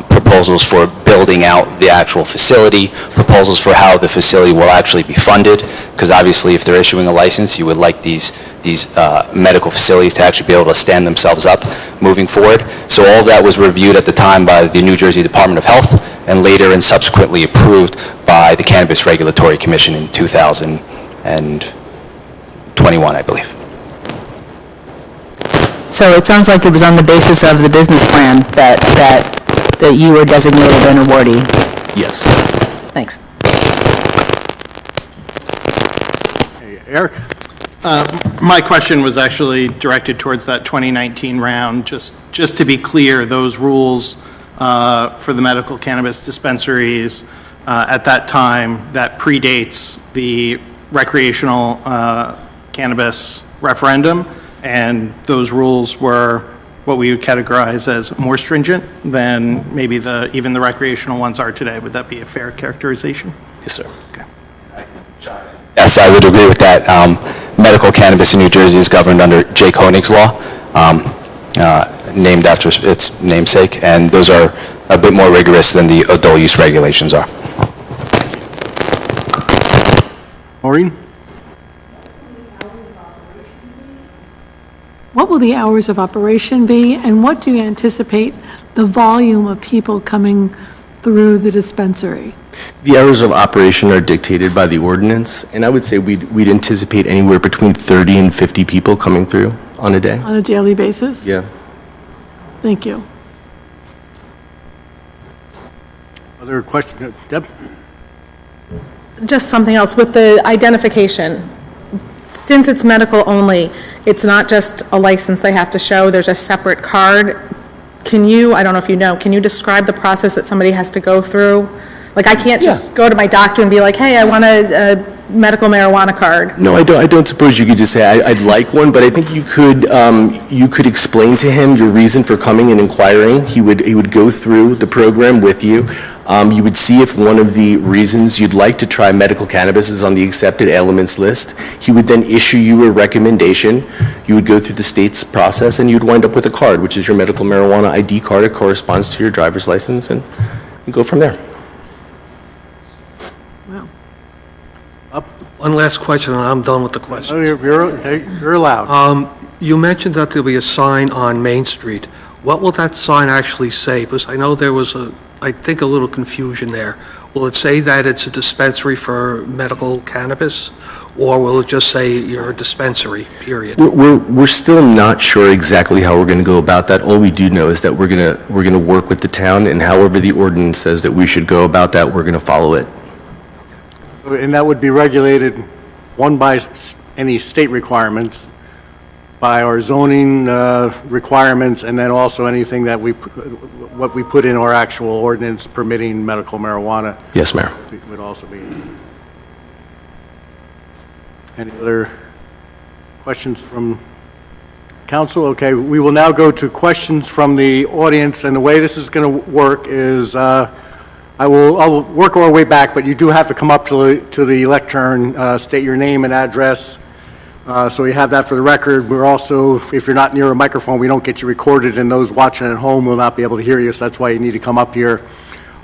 proposals for building out the actual facility, proposals for how the facility will actually be funded, because obviously if they're issuing a license, you would like these medical facilities to actually be able to stand themselves up moving forward. So all of that was reviewed at the time by the New Jersey Department of Health, and later and subsequently approved by the Cannabis Regulatory Commission in 2021, I believe.
So it sounds like it was on the basis of the business plan that you were designated an awardee.
Yes.
Thanks.
Hey, Eric?
My question was actually directed towards that 2019 round. Just to be clear, those rules for the medical cannabis dispensaries at that time, that predates the recreational cannabis referendum, and those rules were what we would categorize as more stringent than maybe even the recreational ones are today. Would that be a fair characterization?
Yes, sir.
Okay.
Yes, I would agree with that. Medical cannabis in New Jersey is governed under Jay Koenig's law, named after its namesake, and those are a bit more rigorous than the adult use regulations are.
Maureen?
What will the hours of operation be, and what do you anticipate the volume of people coming through the dispensary?
The hours of operation are dictated by the ordinance, and I would say we'd anticipate anywhere between 30 and 50 people coming through on a day.
On a daily basis?
Yeah.
Thank you.
Other questions? Deb?
Just something else with the identification. Since it's medical only, it's not just a license they have to show, there's a separate card. Can you, I don't know if you know, can you describe the process that somebody has to go through Like, I can't just go to my doctor and be like, hey, I want a medical marijuana card.
No, I don't suppose you could just say, I'd like one, but I think you could explain to him your reason for coming and inquiring. He would go through the program with you. You would see if one of the reasons you'd like to try medical cannabis is on the accepted elements list. He would then issue you a recommendation. You would go through the state's process, and you'd wind up with a card, which is your medical marijuana ID card. It corresponds to your driver's license, and you go from there.
One last question, and I'm done with the questions.
You're allowed.
You mentioned that there'll be a sign on Main Street. What will that sign actually say? Because I know there was I think a little confusion there. Will it say that it's a dispensary for medical cannabis, or will it just say you're a dispensary, period?
We're still not sure exactly how we're going to go about that. All we do know is that we're going to work with the town, and however the ordinance says that we should go about that, we're going to follow it.
And that would be regulated, one, by any state requirements, by our zoning requirements, and then also anything that what we put in our actual ordinance permitting medical marijuana.
Yes, Mayor.
Would also be. Any other questions from council? Okay, we will now go to questions from the audience, and the way this is going to work is I'll work our way back, but you do have to come up to the lectern, state your name and address, so you have that for the record. We're also, if you're not near a microphone, we don't get you recorded, and those watching at home will not be able to hear you, so that's why you need to come up here.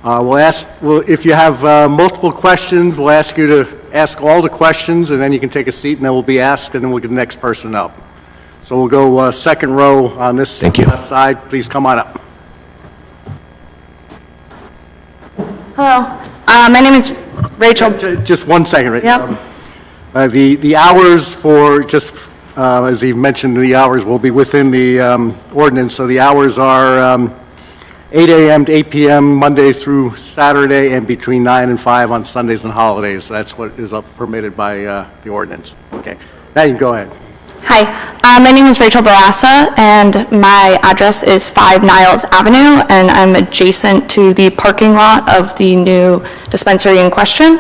If you have multiple questions, we'll ask you to ask all the questions, and then you can take a seat, and then we'll be asked, and then we'll get the next person up. So we'll go second row on this left side. Please come on up.
Hello, my name is Rachel.
Just 1 second, right?
Yep.
The hours for, just as he mentioned, the hours will be within the ordinance, so the hours are 8 a.m. to 8 p.m. Monday through Saturday, and between 9 and 5 on Sundays and holidays. That's what is permitted by the ordinance. Okay, now you can go ahead.
Hi, my name is Rachel Barassa, and my address is 5 Niles Avenue, and I'm adjacent to the parking lot of the new dispensary in question.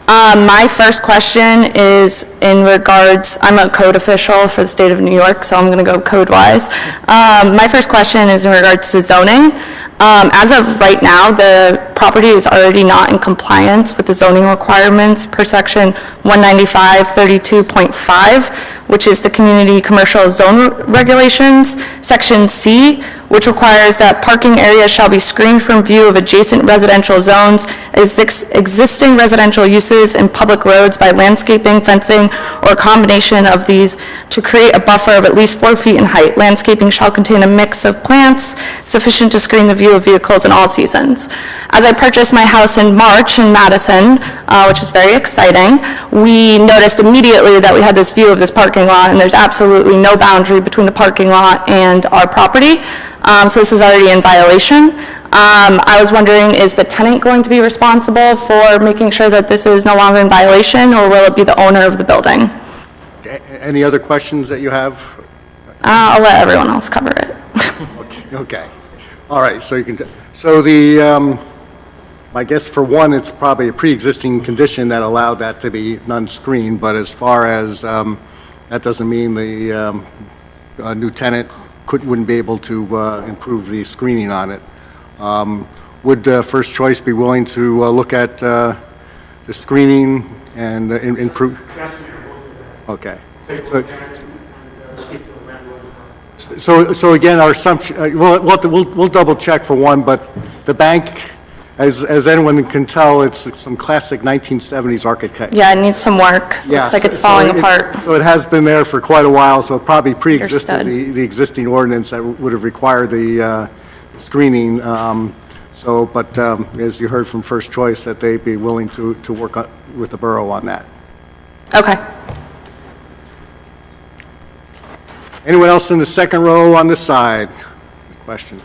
My first question is in regards, I'm a code official for the state of New York, so I'm going to go code-wise. My first question is in regards to zoning. As of right now, the property is already not in compliance with the zoning requirements per section 195-32.5, which is the community commercial zone regulations, section C, which requires that parking areas shall be screened from view of adjacent residential zones, existing residential uses, and public roads by landscaping, fencing, or a combination of these to create a buffer of at least 4 feet in height. Landscaping shall contain a mix of plants sufficient to screen the view of vehicles in all seasons. As I purchased my house in March in Madison, which is very exciting, we noticed immediately that we had this view of this parking lot, and there's absolutely no boundary between the parking lot and our property. So this is already in violation. I was wondering, is the tenant going to be responsible for making sure that this is no longer in violation, or will it be the owner of the building?
Any other questions that you have?
I'll let everyone else cover it.
Okay. All right, so you can, I guess for one, it's probably a pre-existing condition that allowed that to be non-screened, but as far as, that doesn't mean the new tenant wouldn't be able to improve the screening on it. Would First Choice be willing to look at the screening and improve? Okay. So again, our assumption, we'll double check for one, but the bank, as anyone can tell, it's some classic 1970s architecture.
Yeah, it needs some work.
Yes.
Looks like it's falling apart.
So it has been there for quite a while, so it probably pre-existed the existing ordinance that would have required the screening. But as you heard from First Choice, that they'd be willing to work with the borough on that.
Okay.
Anyone else in the second row on this side? Questions?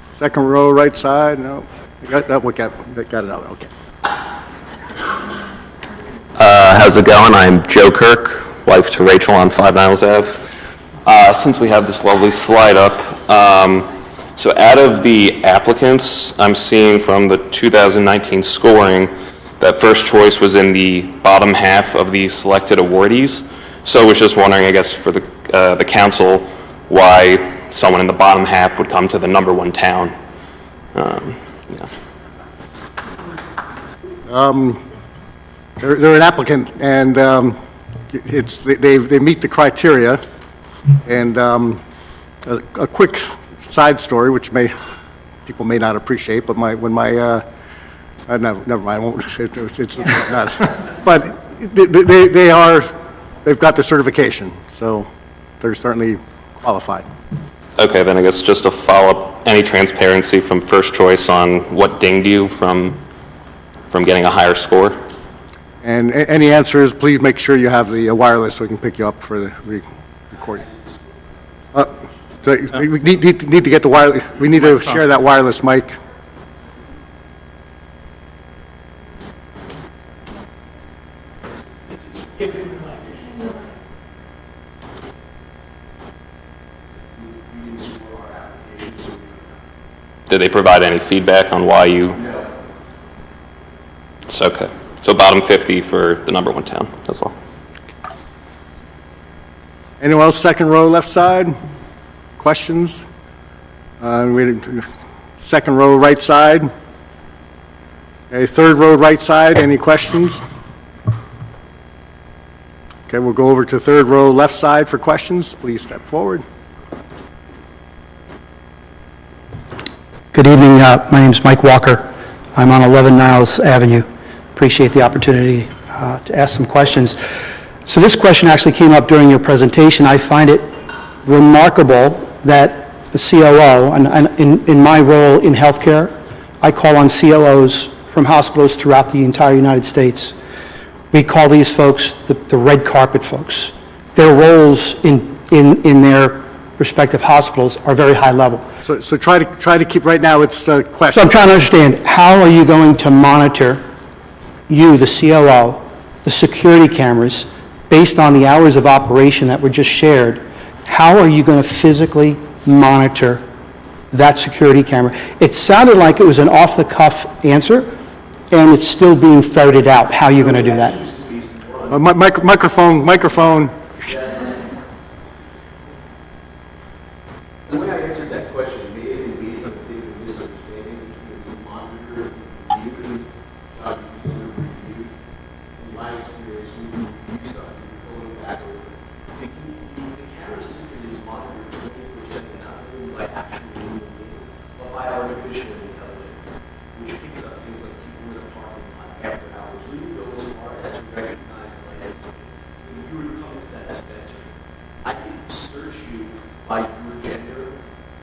Second row, right side? No? Got it out, okay.
How's it going? I'm Joe Kirk, wife to Rachel on 5 Niles Ave. Since we have this lovely slide up, So out of the applicants, I'm seeing from the 2019 scoring that First Choice was in the bottom half of the selected awardees. So I was just wondering, I guess, for the council, why someone in the bottom half would come to the number one town.
They're an applicant, and they meet the criteria. And a quick side story, which people may not appreciate, but never mind, I won't. It's not. But they've got the certification, so they're certainly qualified.
Okay, then I guess just to follow up, any transparency from First Choice on what dinged you from getting a higher score?
And any answers, please make sure you have the wireless so we can pick you up for the recording. So we need to get the wireless. We need to share that wireless mic.
Did they provide any feedback on why you? No. It's okay. So bottom 50 for the number one town, that's all.
Anyone else, second row, left side? Questions? Second row, right side? Okay, third row, right side, any questions? Okay, we'll go over to third row, left side for questions. Please step forward.
Good evening. My name is Mike Walker. I'm on 11 Niles Avenue. Appreciate the opportunity to ask some questions. So this question actually came up during your presentation. I find it remarkable that the COO, and in my role in healthcare, I call on COOs from hospitals throughout the entire United States. We call these folks the red carpet folks. Their roles in their respective hospitals are very high level.
So try to keep, right now it's a question.
So I'm trying to understand, how are you going to monitor, you, the COO, the security cameras, based on the hours of operation that were just shared? How are you going to physically monitor that security camera? It sounded like it was an off-the-cuff answer, and it's still being ferreted out. How are you going to do that?
Microphone.
The way I answered that question may have been based on a bit of a misunderstanding, which means to monitor, review, job user review. In my experience, when you review something, you're going back over. The camera system is monitored 24/7, not only by actual human beings, but by artificial intelligence, which picks up things like people in a parking lot after hours. We would go as far as to recognize license plates. When you were to come into that dispensary, I can search you by your gender,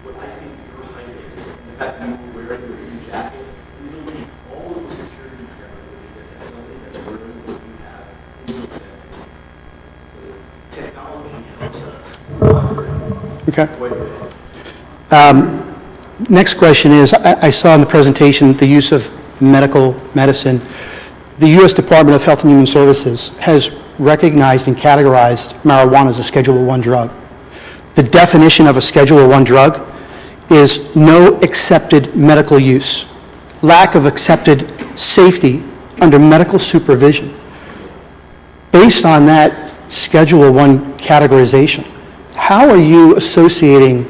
what I think your height is, and the fact that you were wearing your green jacket. We will take all of the security camera footage that has somebody that's wearing what you have, and we'll send it to you. So technology helps us.
Okay. Next question is, I saw in the presentation the use of medical medicine. The U.S. Department of Health and Human Services has recognized and categorized marijuana as a Schedule I drug. The definition of a Schedule I drug is no accepted medical use, lack of accepted safety under medical supervision. Based on that Schedule I categorization, how are you associating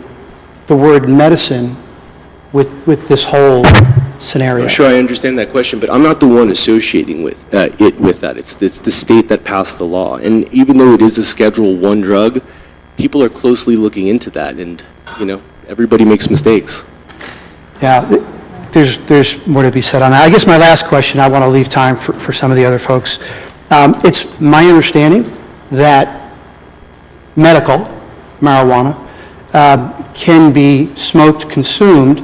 the word medicine with this whole scenario?
I'm sure I understand that question, but I'm not the one associating with that. It's the state that passed the law. And even though it is a Schedule I drug, people are closely looking into that, and, everybody makes mistakes.
Yeah, there's more to be said on that. I guess my last question, I want to leave time for some of the other folks. It's my understanding that medical marijuana can be smoked, consumed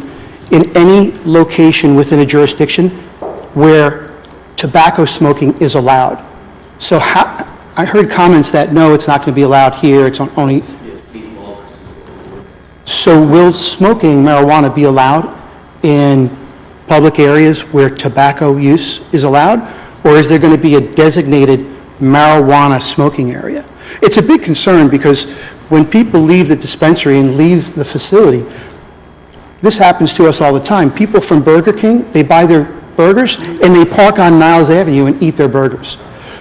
in any location within a jurisdiction where tobacco smoking is allowed. So I heard comments that, no, it's not going to be allowed here, it's only... So will smoking marijuana be allowed in public areas where tobacco use is allowed? Or is there going to be a designated marijuana smoking area? It's a big concern because when people leave the dispensary and leave the facility, This happens to us all the time. People from Burger King, they buy their burgers and they park on Niles Avenue and eat their burgers.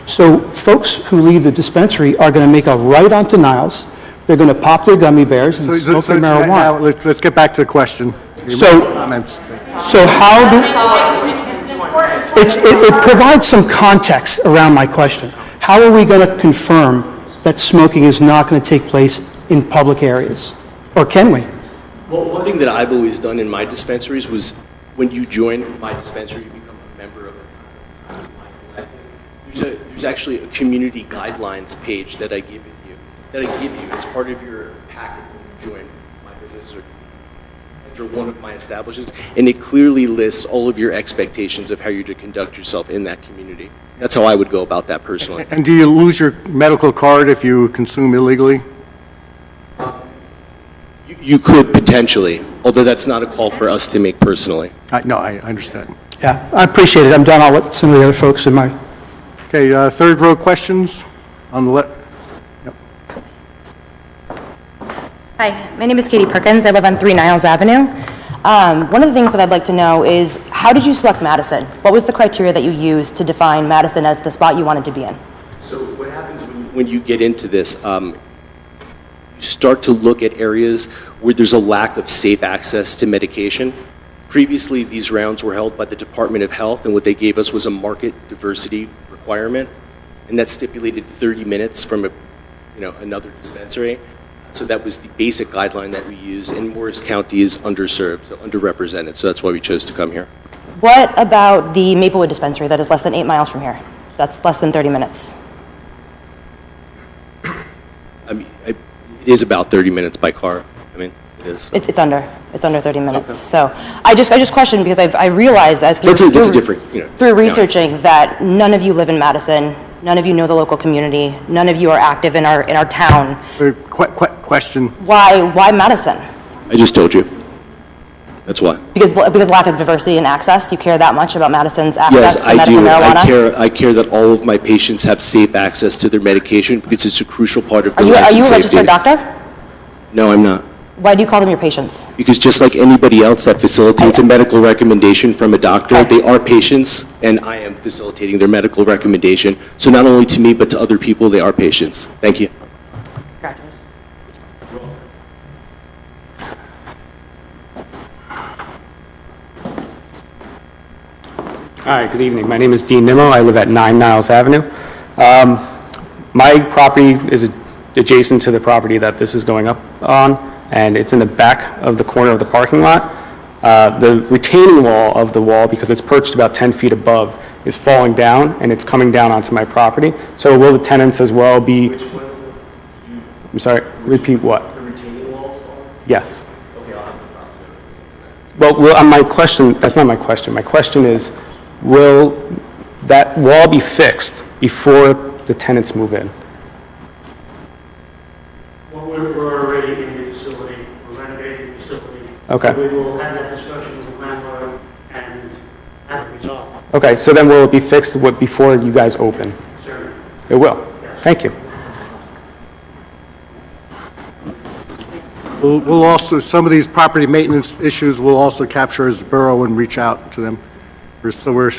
So folks who leave the dispensary are going to make a right onto Niles. They're going to pop their gummy bears and smoke their marijuana.
Now, let's get back to the question. Comments.
So how do, it provides some context around my question. How are we going to confirm that smoking is not going to take place in public areas? Or can we?
Well, one thing that I've always done in my dispensaries was when you join my dispensary, you become a member of a Times Collective. There's actually a community guidelines page that I give you. It's part of your packet when you join my business or enter one of my establishments, and it clearly lists all of your expectations of how you're to conduct yourself in that community. That's how I would go about that personally.
And do you lose your medical card if you consume illegally?
You could potentially, although that's not a call for us to make personally.
No, I understand.
Yeah, I appreciate it. I'm done. I'll let some of the other folks in my...
Okay, third row questions on the left.
Hi, my name is Katie Perkins. I live on 3 Niles Avenue. One of the things that I'd like to know is, how did you select Madison? What was the criteria that you used to define Madison as the spot you wanted to be in?
So what happens when you get into this, you start to look at areas where there's a lack of safe access to medication. Previously, these rounds were held by the Department of Health, and what they gave us was a market diversity requirement, and that stipulated 30 minutes from another dispensary. So that was the basic guideline that we use, and Morris County is underserved, so underrepresented, so that's why we chose to come here.
What about the Maplewood dispensary that is less than 8 miles from here? That's less than 30 minutes.
I mean, it is about 30 minutes by car. I mean, it is.
It's under 30 minutes. Okay. So I just questioned because I realized that through researching that none of you live in Madison, none of you know the local community, none of you are active in our town.
Question.
Why Madison?
I just told you. That's why.
Because lack of diversity and access. You care that much about Madison's access to medical marijuana?
Yes, I care that all of my patients have safe access to their medication because it's a crucial part of their life
Are
and
you a
safety.
registered doctor?
No, I'm not.
Why do you call them your patients?
Because just like anybody else that facilitates a medical recommendation from a doctor, they are patients, and I am facilitating their medical recommendation. So not only to me, but to other people, they are patients. Thank you.
Hi, good evening. My name is Dean Nimmo. I live at 9 Niles Avenue. My property is adjacent to the property that this is going up on, and it's in the back of the corner of the parking lot. The retaining wall of the wall, because it's perched about 10 feet above, is falling down, and it's coming down onto my property. So will the tenants as well be... I'm sorry, repeat what?
The retaining walls?
Yes.
Okay, I'll have to talk to
Well, my question, that's not my question. My question is, will that wall be fixed before the tenants move in?
Well, we're already in the facility, we're renovating the facility.
Okay.
We will have that discussion with the landlord and have it resolved.
Okay, so then will it be fixed before you guys open?
Sir.
It will? Thank you.
We'll also, some of these property maintenance issues we'll also capture as borough and reach out to them. So we're...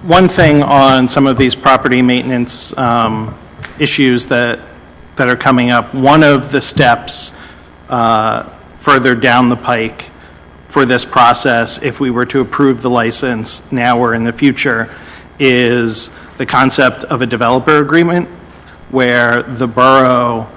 One thing on some of these property maintenance issues that are coming up, one of the steps further down the pike for this process, if we were to approve the license now or in the future, is the concept of a developer agreement where the borough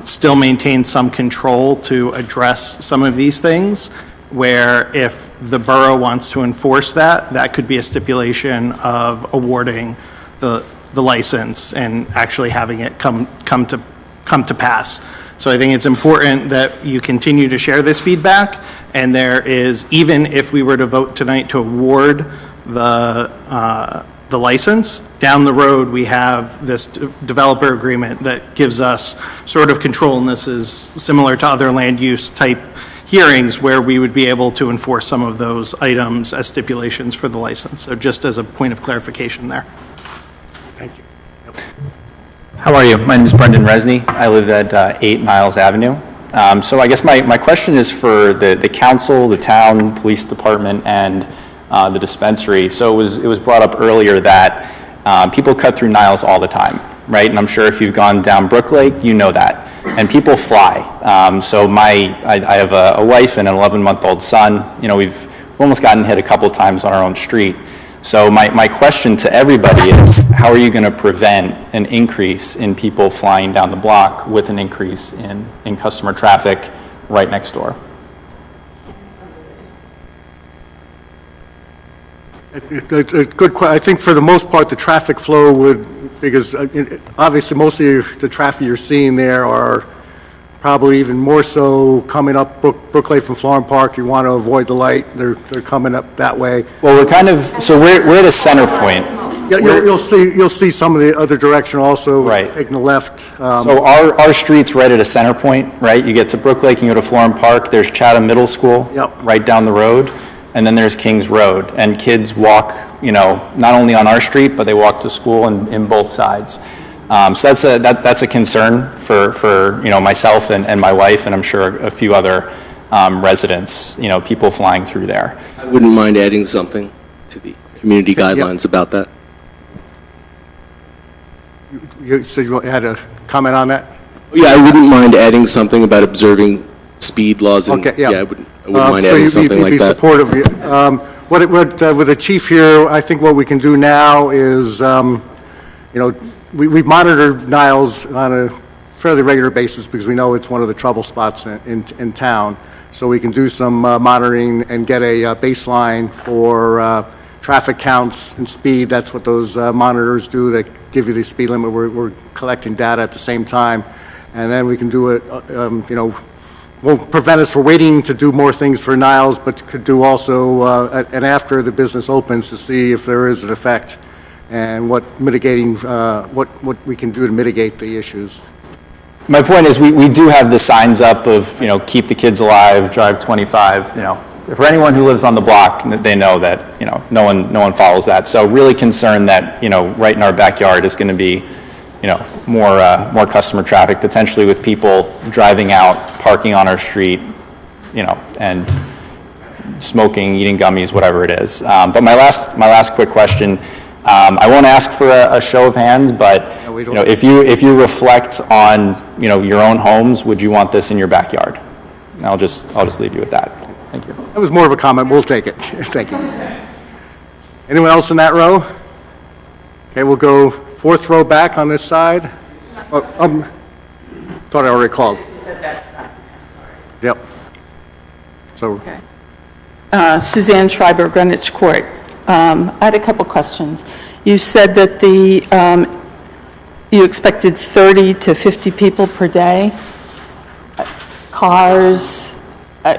still maintains some control to address some of these things, where if the borough wants to enforce that, that could be a stipulation of awarding the license and actually having it come to pass. So I think it's important that you continue to share this feedback, and there is, even if we were to vote tonight to award the license, down the road we have this developer agreement that gives us sort of control, and this is similar to other land use type hearings where we would be able to enforce some of those items as stipulations for the license. So just as a point of clarification there.
Thank you.
How are you? My name is Brendan Resney. I live at 8 Niles Avenue. So I guess my question is for the council, the town, police department, and the dispensary. So it was brought up earlier that people cut through Niles all the time, right? And I'm sure if you've gone down Brook Lake, you know that. And people fly. So I have a wife and an 11-month-old son. You know, we've almost gotten hit a couple times on our own street. So my question to everybody is, how are you going to prevent an increase in people flying down the block with an increase in customer traffic right next door?
It's a good question. I think for the most part, the traffic flow would, because obviously most of the traffic you're seeing there are probably even more so coming up Brook Lake from Florham Park. You want to avoid the light. They're coming up that way.
Well, we're at a center point.
Yeah, you'll see some of the other direction also, right, taking the left.
So our street's right at a center point, right? You get to Brook Lake, you go to Florham Park, there's Chatham Middle School, right down the road, and then there's Kings Road. And kids walk, you know, not only on our street, but they walk to school in both sides. So that's a concern for you know, myself and my wife, and I'm sure a few other residents, you know, people flying through there.
I wouldn't mind adding something to the community guidelines about that.
You said you had a comment on that?
Yeah, I wouldn't mind adding something about observing speed laws. And,
okay, yeah.
I wouldn't mind adding something like that.
So you'd be supportive. With the chief here, I think what we can do now is, you know, we've monitored Niles on a fairly regular basis because we know it's one of the trouble spots in town. So we can do some monitoring and get a baseline for traffic counts and speed. That's what those monitors do. They give you the speed limit. We're collecting data at the same time. And then we can do it, you know, won't prevent us from waiting to do more things for Niles, but could do also, and after the business opens, to see if there is an effect and what we can do to mitigate the issues.
My point is we do have the signs up of, you know, keep the kids alive, drive 25, you know. For anyone who lives on the block, they know that, you know, no one follows that. So really concerned that, you know, right in our backyard is going to be, you know, more customer traffic, potentially with people driving out, parking on our street, you know, and smoking, eating gummies, whatever it is. But my last quick question, I won't ask for a show of hands, but you know, if you reflect on, you know, your own homes, would you want this in your backyard? And I'll just leave you with that. Thank you.
That was more of a comment. We'll take it. Thank you. Anyone else in that row? Okay, we'll go fourth row back on this side. Thought I already called. Yep. So.
Suzanne Schreiber, Greenwich Court. I had a couple questions. You said that you expected 30 to 50 people per day. Cars,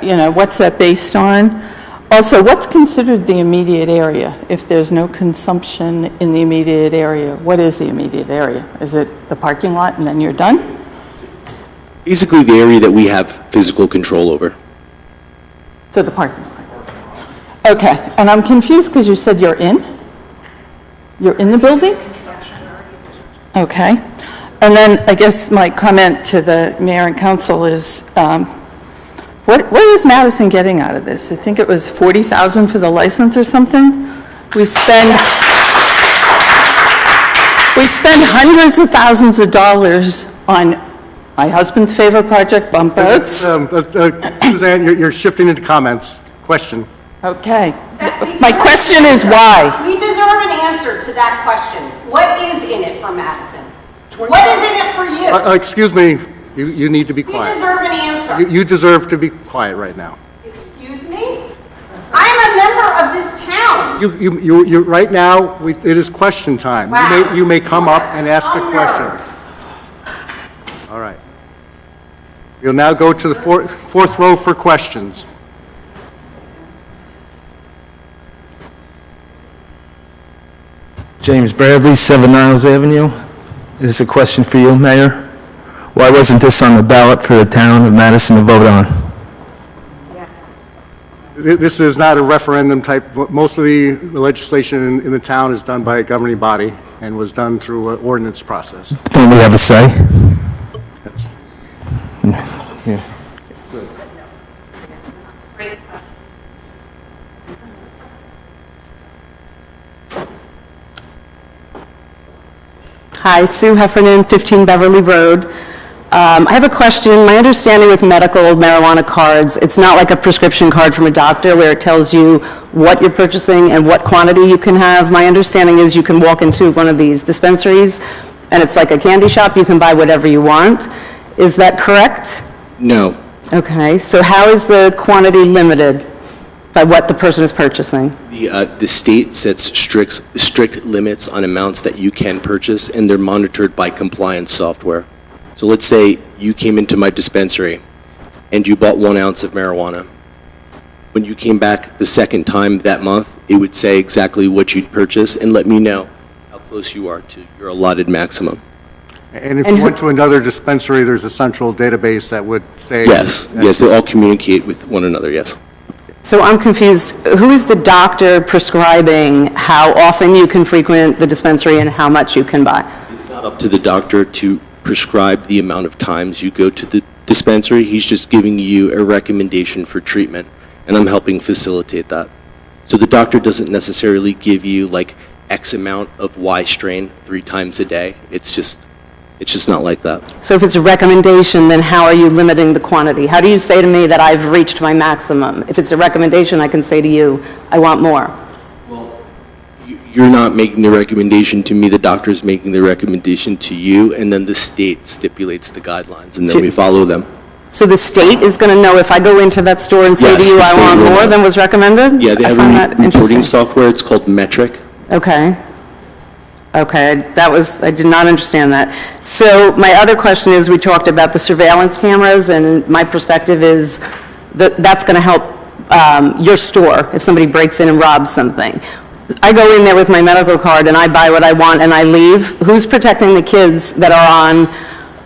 you know, what's that based on? Also, what's considered the immediate area? If there's no consumption in the immediate area, what is the immediate area? Is it the parking lot and then you're done?
Basically the area that we have physical control over.
So the parking lot. Okay, and I'm confused because you said you're in? You're in the building? Okay. And then I guess my comment to the mayor and council is, what is Madison getting out of this? I think it was $40,000 for the license or something. We spend hundreds of thousands of dollars on my husband's favorite project, bump outs.
Suzanne, you're shifting into comments. Question.
Okay. My question is why?
We deserve an answer to that question. What is in it for Madison? What is in it for you?
Excuse me. You need to be quiet.
We deserve an answer.
You deserve to be quiet right now.
Excuse me? I am a member of this town.
You right now, it is question time.
Wow.
You may come up and ask a question. All right. You'll now go to the fourth row for questions.
James Bradley, 7 Niles Avenue. This is a question for you, Mayor. Why wasn't this on the ballot for the town of Madison to vote on?
This is not a referendum type. Most of the legislation in the town is done by a governing body, and was done through an ordinance process.
Don't we have a say?
That's-
Yeah.
Hi, Sue Heffernan, 15 Beverly Road. I have a question. My understanding with medical marijuana cards, it's not like a prescription card from a doctor where it tells you what you're purchasing and what quantity you can have. My understanding is you can walk into one of these dispensaries and it's like a candy shop. You can buy whatever you want. Is that correct?
No.
Okay, so how is the quantity limited by what the person is purchasing?
The state sets strict limits on amounts that you can purchase, and they're monitored by compliance software. So let's say you came into my dispensary and you bought 1 ounce of marijuana. When you came back the second time that month, it would say exactly what you'd purchase and let me know how close you are to your allotted maximum.
And if you went to another dispensary, there's a central database that would say...
Yes, they all communicate with one another, yes.
So I'm confused. Who is the doctor prescribing how often you can frequent the dispensary and how much you can buy?
It's not up to the doctor to prescribe the amount of times you go to the dispensary. He's just giving you a recommendation for treatment, and I'm helping facilitate that. So the doctor doesn't necessarily give you like X amount of Y strain 3 times a day. It's just not like that.
So if it's a recommendation, then how are you limiting the quantity? How do you say to me that I've reached my maximum? If it's a recommendation, I can say to you, I want more.
You're not making the recommendation to me, the doctor's making the recommendation to you, and then the state stipulates the guidelines, and then we follow them.
So the state is going to know if I go into that store and say
Yes,
to you,
the
I
state
want
will
more
know.
than was recommended?
Yeah, they
I
have
find
a
that
reporting
interesting.
software, it's called Metric.
Okay. Okay, I did not understand that. So my other question is, we talked about the surveillance cameras, and my perspective is that that's going to help your store if somebody breaks in and robs something. I go in there with my medical card and I buy what I want and I leave. Who's protecting the kids that are on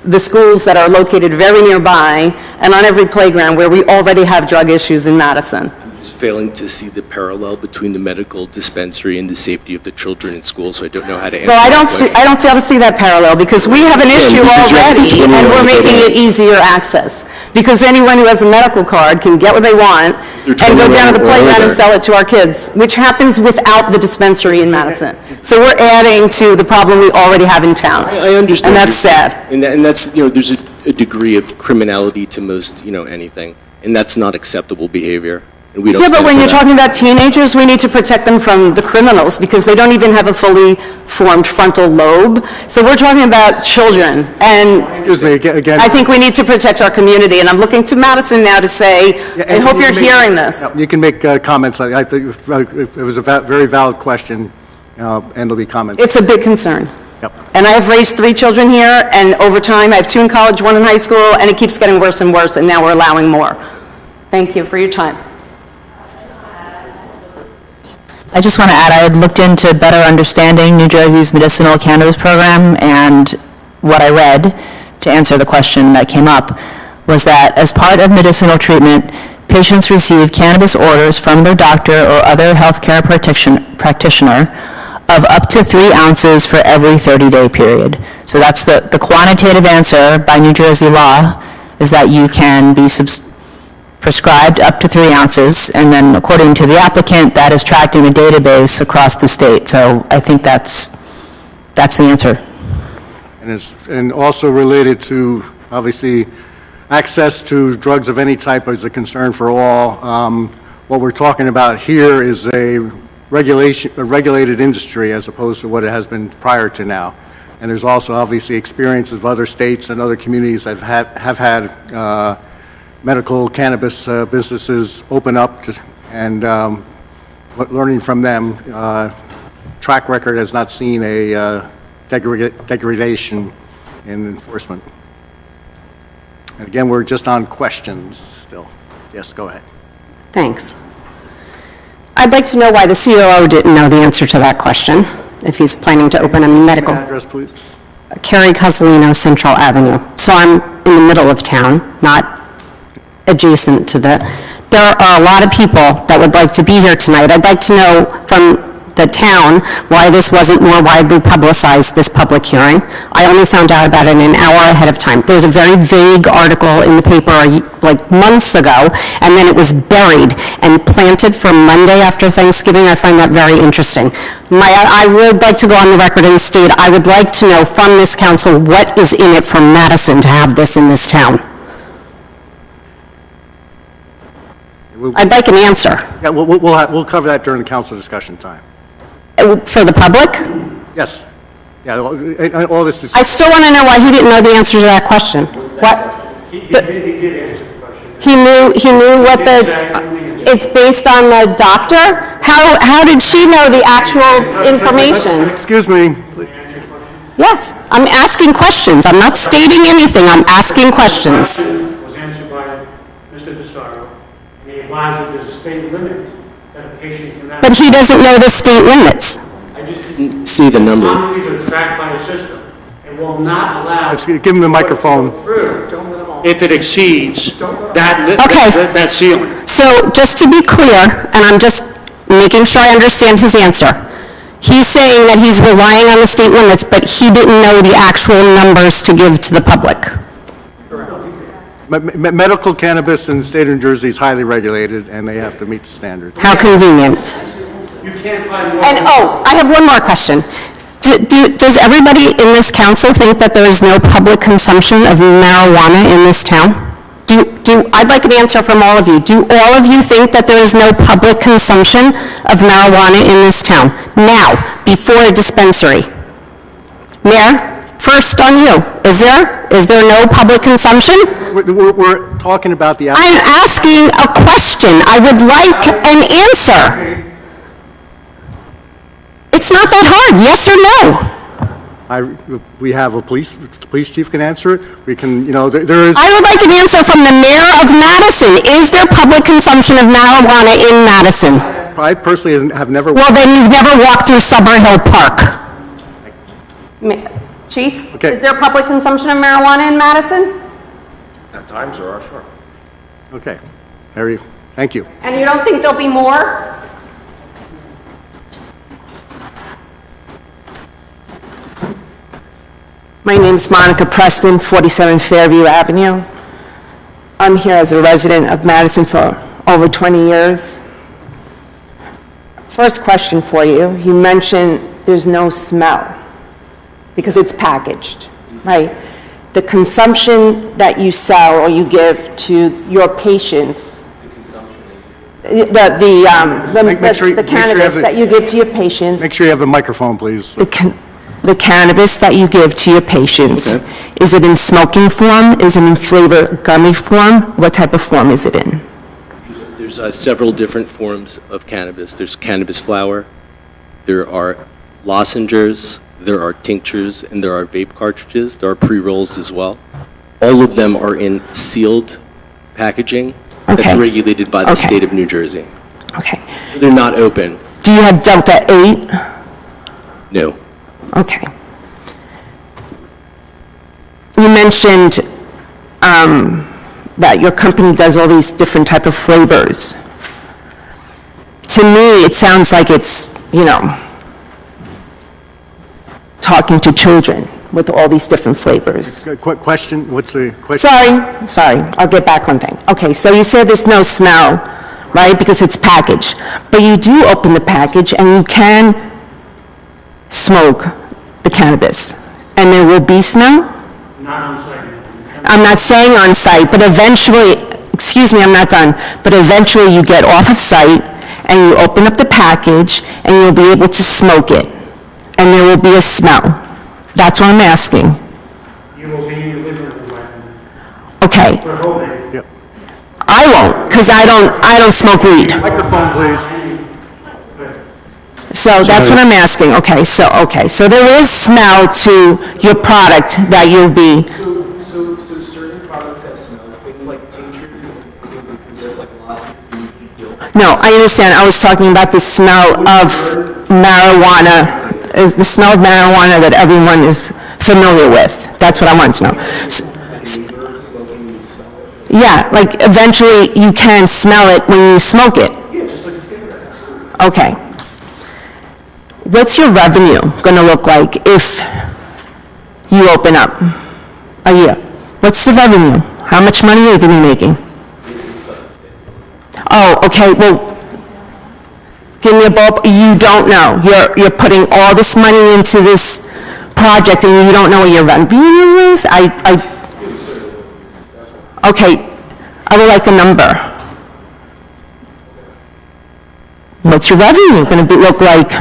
the schools that are located very nearby and on every playground where we already have drug issues in Madison?
Just failing to see the parallel between the medical dispensary and the safety of the children in school, so I don't know how to answer
Well, I don't fail to see that parallel, because we have an issue
because you have the
already,
21
and we're making it
kids.
easier access. Because anyone who has a medical card can get what they want
They're
and go
21
down to the
or
playground and
older.
sell it to our kids, which happens without the dispensary in Madison. So we're adding to the problem we already have in town.
I understand.
And that's sad.
And that's, there's a degree of criminality to most, anything, and that's not acceptable behavior, and we don't
Yeah, but
stand
when
for
you're
that.
talking about teenagers, we need to protect them from the criminals, because they don't even have a fully formed frontal lobe. So we're talking about children, and
Excuse me, again...
I think we need to protect our community, and I'm looking to Madison now to say, I hope you're hearing this.
You can make comments. I think it was a very valid question, and there'll be comments.
It's a big concern.
Yep.
And I have raised 3 children here, and over time, I have 2 in college, 1 in high school, and it keeps getting worse and worse, and now we're allowing more. Thank you for your time.
I just want to add, I had looked into better understanding New Jersey's medicinal cannabis program, and what I read, to answer the question that came up, was that as part of medicinal treatment, patients receive cannabis orders from their doctor or other healthcare practitioner of up to 3 ounces for every 30-day period. So that's the quantitative answer by New Jersey law, is that you can be prescribed up to 3 ounces, and then according to the applicant, that is tracked in a database across the state. So I think that's the answer.
And also related to, obviously, access to drugs of any type is a concern for all. What we're talking about here is a regulated industry as opposed to what it has been prior to now. And there's also obviously experience of other states and other communities that have had medical cannabis businesses open up, and learning from them, track record has not seen a degradation in enforcement. And again, we're just on questions still. Yes, go ahead.
Thanks. I'd like to know why the COO didn't know the answer to that question, if he's planning to open a medical...
Address, please.
Carrie Cosolino, Central Avenue. So I'm in the middle of town, not adjacent to the... There are a lot of people that would like to be here tonight. I'd like to know from the town why this wasn't more widely publicized, this public hearing. I only found out about it an hour ahead of time. There was a very vague article in the paper like months ago, and then it was buried and planted for Monday after Thanksgiving. I find that very interesting. I would like to go on the record and state, I would like to know from this council what is in it for Madison to have this in this town. I'd like an answer.
Yeah, we'll cover that during the council discussion time.
For the public?
Yes. Yeah, all this is...
I still want to know why he didn't know the answer to that question. What?
He did answer the question.
He knew what it's based on the doctor? How did she know the actual information?
Excuse me.
Yes, I'm asking questions. I'm not stating anything. I'm asking questions.
Was answered by Mr. DeSardo, and he advised that there's a state limit that a patient can have.
But he doesn't know the state limits.
I just
See the number.
quantities are tracked by a system and will not allow.
Let's give him the microphone.
If it exceeds that ceiling.
So just to be clear, and I'm just making sure I understand his answer, he's saying that he's relying on the state limits, but he didn't know the actual numbers to give to the public.
Medical cannabis in the state of New Jersey is highly regulated, and they have to meet the standards.
How convenient.
You can't find more.
And, I have one more question. Does everybody in this council think that there is no public consumption of marijuana in this town? I'd like an answer from all of you. Do all of you think that there is no public consumption of marijuana in this town? Now, before a dispensary. Mayor, first on you. Is there no public consumption?
We're talking about the...
I'm asking a question. I would like an answer. It's not that hard, yes or no?
We have a police chief can answer it. We can, there is...
I would like an answer from the mayor of Madison. Is there public consumption of marijuana in Madison?
I personally have never...
Well, then you've never walked through Summer Hill Park. Chief, is there public consumption of marijuana in Madison?
At times there are, sure.
Okay, thank you.
And you don't think there'll be more?
My name's Monica Preston, 47 Fairview Avenue. I'm here as a resident of Madison for over 20 years. First question for you. You mentioned there's no smell because it's packaged, right? The consumption that you sell or you give to your patients, the cannabis that you give to your patients.
Make sure you have a microphone, please.
The cannabis that you give to your patients, is it in smoking form? Is it in flavor gummy form? What type of form is it in?
There's several different forms of cannabis. There's cannabis flower, there are lozenges, there are tinctures, and there are vape cartridges. There are pre-rolls as well. All of them are in sealed packaging that's regulated by the state of New Jersey.
Okay.
They're not open.
Do you have Delta 8?
No.
Okay. You mentioned that your company does all these different type of flavors. To me, it sounds like it's, talking to children with all these different flavors.
Quick question, what's the question?
Sorry, I'll get back on thing. Okay, so you said there's no smell, right, because it's packaged. But you do open the package and you can smoke the cannabis, and there will be smell?
Not on site.
I'm not saying on site, but eventually, excuse me, I'm not done, but eventually you get off of site and you open up the package and you'll be able to smoke it, and there will be a smell. That's what I'm asking.
You will be in your living room by then.
Okay.
We're hoping.
I won't, because I don't smoke weed.
Microphone, please.
So that's what I'm asking. Okay, so there is smell to your product that you'll be.
So certain products have smells, things like tinctures and things that can just like lozenges usually don't.
No, I understand. I was talking about the smell of marijuana, the smell of marijuana that everyone is familiar with. That's what I want to know. Yeah, like eventually you can smell it when you smoke it.
Yeah, just like a cigarette.
Okay.
what's your revenue going to look like if you open up a year? What's the revenue? How much money are you going to be making? Oh, okay, well, give me a ball, you don't know. You're putting all this money into this project and you don't know what your revenue is? Okay, I would like a number. What's your revenue going to look like?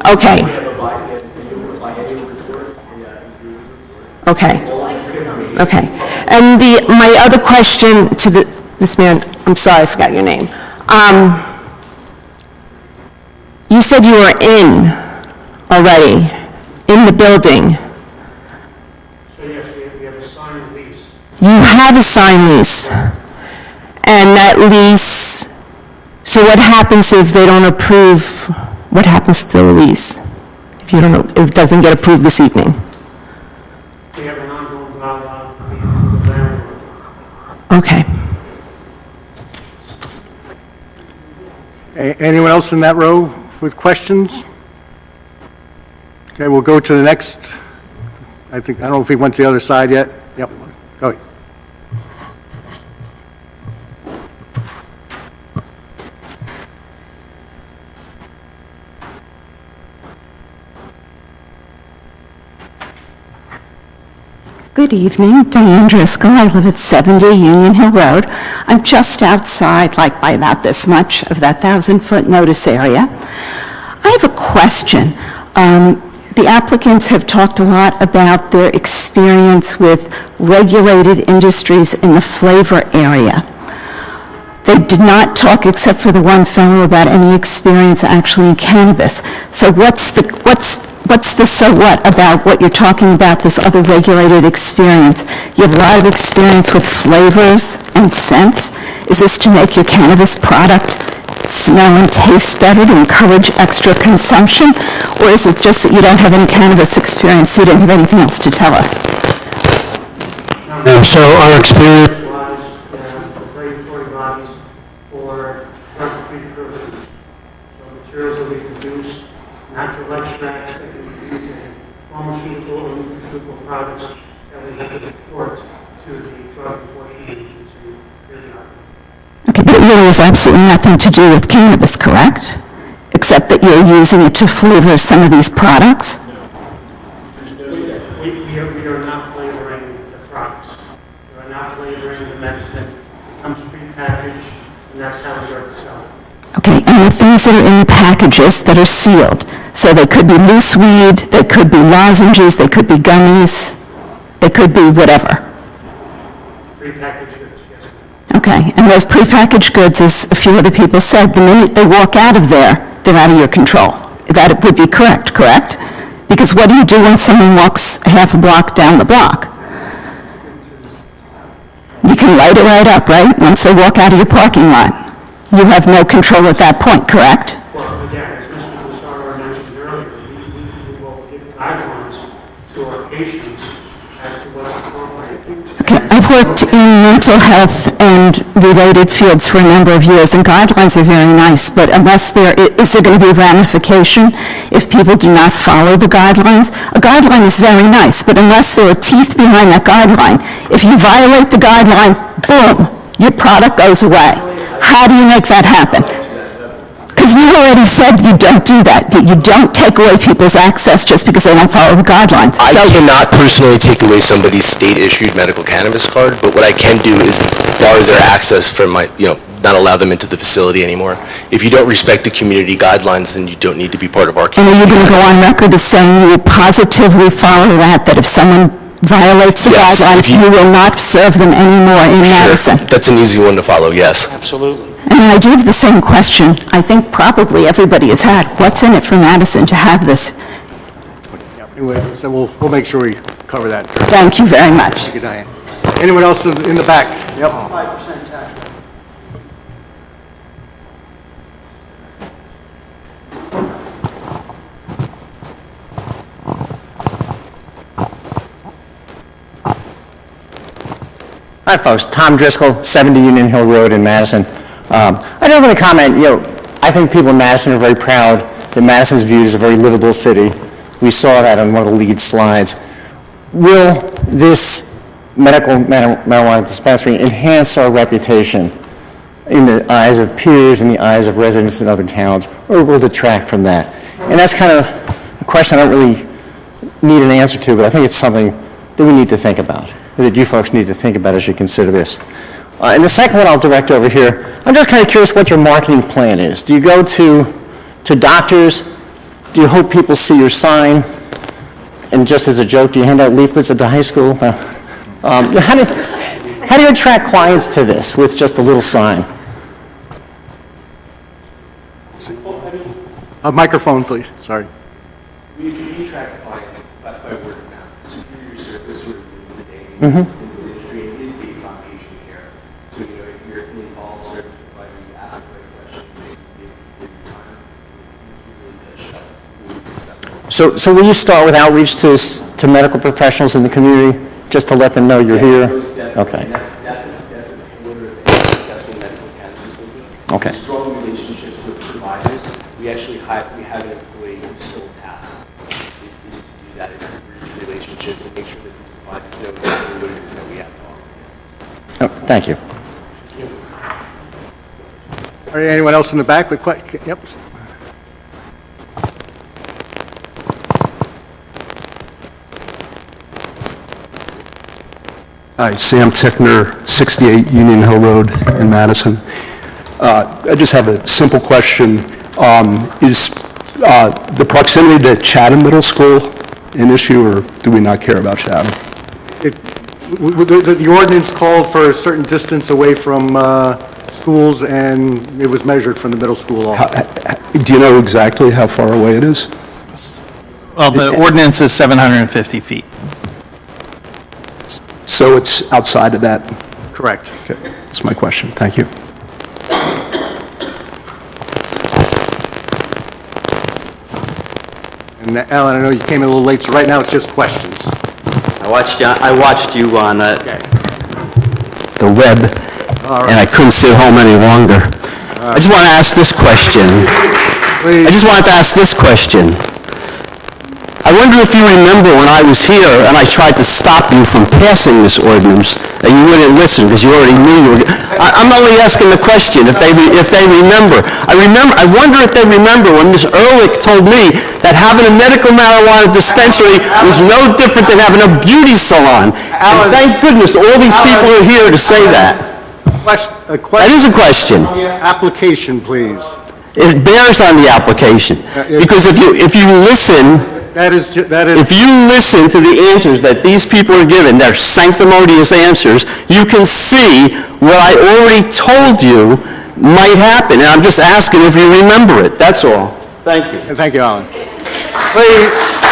Okay. Okay. Okay. And my other question to this man, I'm sorry, I forgot your name. You said you were in already, in the building.
So yes, we have a signed lease.
You have a signed lease. And that lease, so what happens if they don't approve, what happens to the lease? If you don't know, if it doesn't get approved this evening?
We have an ongoing dialogue with the landlord.
Okay.
Anyone else in that row with questions? Okay, we'll go to the next. I don't know if we went to the other side yet. Yep, go ahead.
Good evening, Diane Driscoll. I live at 70 Union Hill Road. I'm just outside, like by about this much of that 1,000-foot notice area. I have a question. The applicants have talked a lot about their experience with regulated industries in the flavor area. They did not talk, except for the one fellow, about any experience actually in cannabis. So what's the so what about what you're talking about, this other regulated experience? You have a lot of experience with flavors and scents. Is this to make your cannabis product smell and taste better, to encourage extra consumption? Or is it just that you don't have any cannabis experience, so you don't have anything else to tell us?
So our experience was the regulatory bodies for drug-free groceries. So materials that we produce, natural extracts that can be used in pharmaceutical or nutraceutical products that we have to report to the drug enforcement agency periodically.
Okay, but it really has absolutely nothing to do with cannabis, correct? Except that you're using it to flavor some of these products?
We are not flavoring the products. We are not flavoring the medicine. It comes prepackaged, and that's how we are to sell it.
Okay, and the things that are in the packages that are sealed, so they could be loose weed, they could be lozenges, they could be gummies, they could be whatever.
Prepackaged goods, yes.
Okay, and those prepackaged goods, as a few other people said, the minute they walk out of there, they're out of your control. That would be correct? Because what do you do when someone walks half a block down the block? You can light it right up, right? Once they walk out of your parking lot. You have no control at that point, correct?
Well, again, as Mr. Busaro mentioned earlier, we will give guidelines to our patients as to what's appropriate.
Okay, I've worked in mental health and related fields for a number of years, and guidelines are very nice, but unless is there going to be ramification if people do not follow the guidelines? A guideline is very nice, but unless there are teeth behind that guideline, if you violate the guideline, boom, your product goes away. How do you make that happen? Because you already said you don't do that you don't take away people's access just because they don't follow the guidelines.
I cannot personally take away somebody's state-issued medical cannabis card, but what I can do is bar their access from not allow them into the facility anymore. If you don't respect the community guidelines, then you don't need to be part of our
And
community.
are you going to go on record as saying you will positively follow that if someone violates the guidelines, you will not serve them anymore in Madison?
That's an easy one to follow, yes.
Absolutely.
I mean, I do have the same question. I think probably everybody has had. What's in it for Madison to have this?
Anyway, so we'll make sure we cover that.
Thank you very much.
Thank you, Diane. Anyone else in the back? Yep.
5% tax rate.
Hi, folks. Tom Driscoll, 70 Union Hill Road in Madison.
I don't want to comment, I think people in Madison are very proud that Madison's viewed as a very livable city. We saw that on one of the lead slides. Will this medical marijuana dispensary enhance our reputation in the eyes of peers, in the eyes of residents in other towns, or will detract from that? And that's kind of a question I don't really need an answer to, but I think it's something that we need to think about, that you folks need to think about as you consider this. And the second one I'll direct over here. I'm just kind of curious what your marketing plan is. Do you go to doctors? Do you hope people see your sign? And just as a joke, do you hand out leaflets at the high school? How do you attract clients to this with just a little sign?
A microphone, please. Sorry.
We attract clients by word of mouth. Superior service sort of wins the day in this industry, and it is based on patient care. So, if you're involved, certainly, but you ask the right questions and give the time, you really does show who is successful.
So will you start with outreach to medical professionals in the community, just to let them know you're here? Okay.
And that's a pillar of the successful medical cannabis business.
Okay.
Strong relationships with providers. We actually we have an employee whose sole task is to do that, is to bridge relationships and make sure that these providers know exactly what it is that we have to offer.
Oh, thank you.
All right, anyone else in the back? Yep.
Hi, Sam Tickner, 68 Union Hill Road in Madison. I just have a simple question. Is the proximity to Chatham Middle School an issue, or do we not care about Chatham?
The ordinance called for a certain distance away from schools, and it was measured from the middle school also.
Do you know exactly how far away it is?
Well, the ordinance is 750 feet.
So it's outside of that?
Correct.
Okay, that's my question. Thank you.
And Alan, I know you came in a little late, so right now it's just questions.
I watched you on the web, and I couldn't sit home any longer. I just want to ask this question.
Please.
I just wanted to ask this question. I wonder if you remember when I was here and I tried to stop you from passing this ordinance, and you wouldn't listen because you already knew you were. I'm only asking the question if they remember. I wonder if they remember when Ms. Ehrlich told me that having a medical marijuana dispensary was no different than having a beauty salon. And thank goodness all these people are here to say that. That is a question.
Application, please.
It bears on the application because if you listen. If you listen to the answers that these people are given, they're sanctimonious answers, you can see what I already told you might happen. And I'm just asking if you remember it. That's all. Thank you.
Thank you, Alan.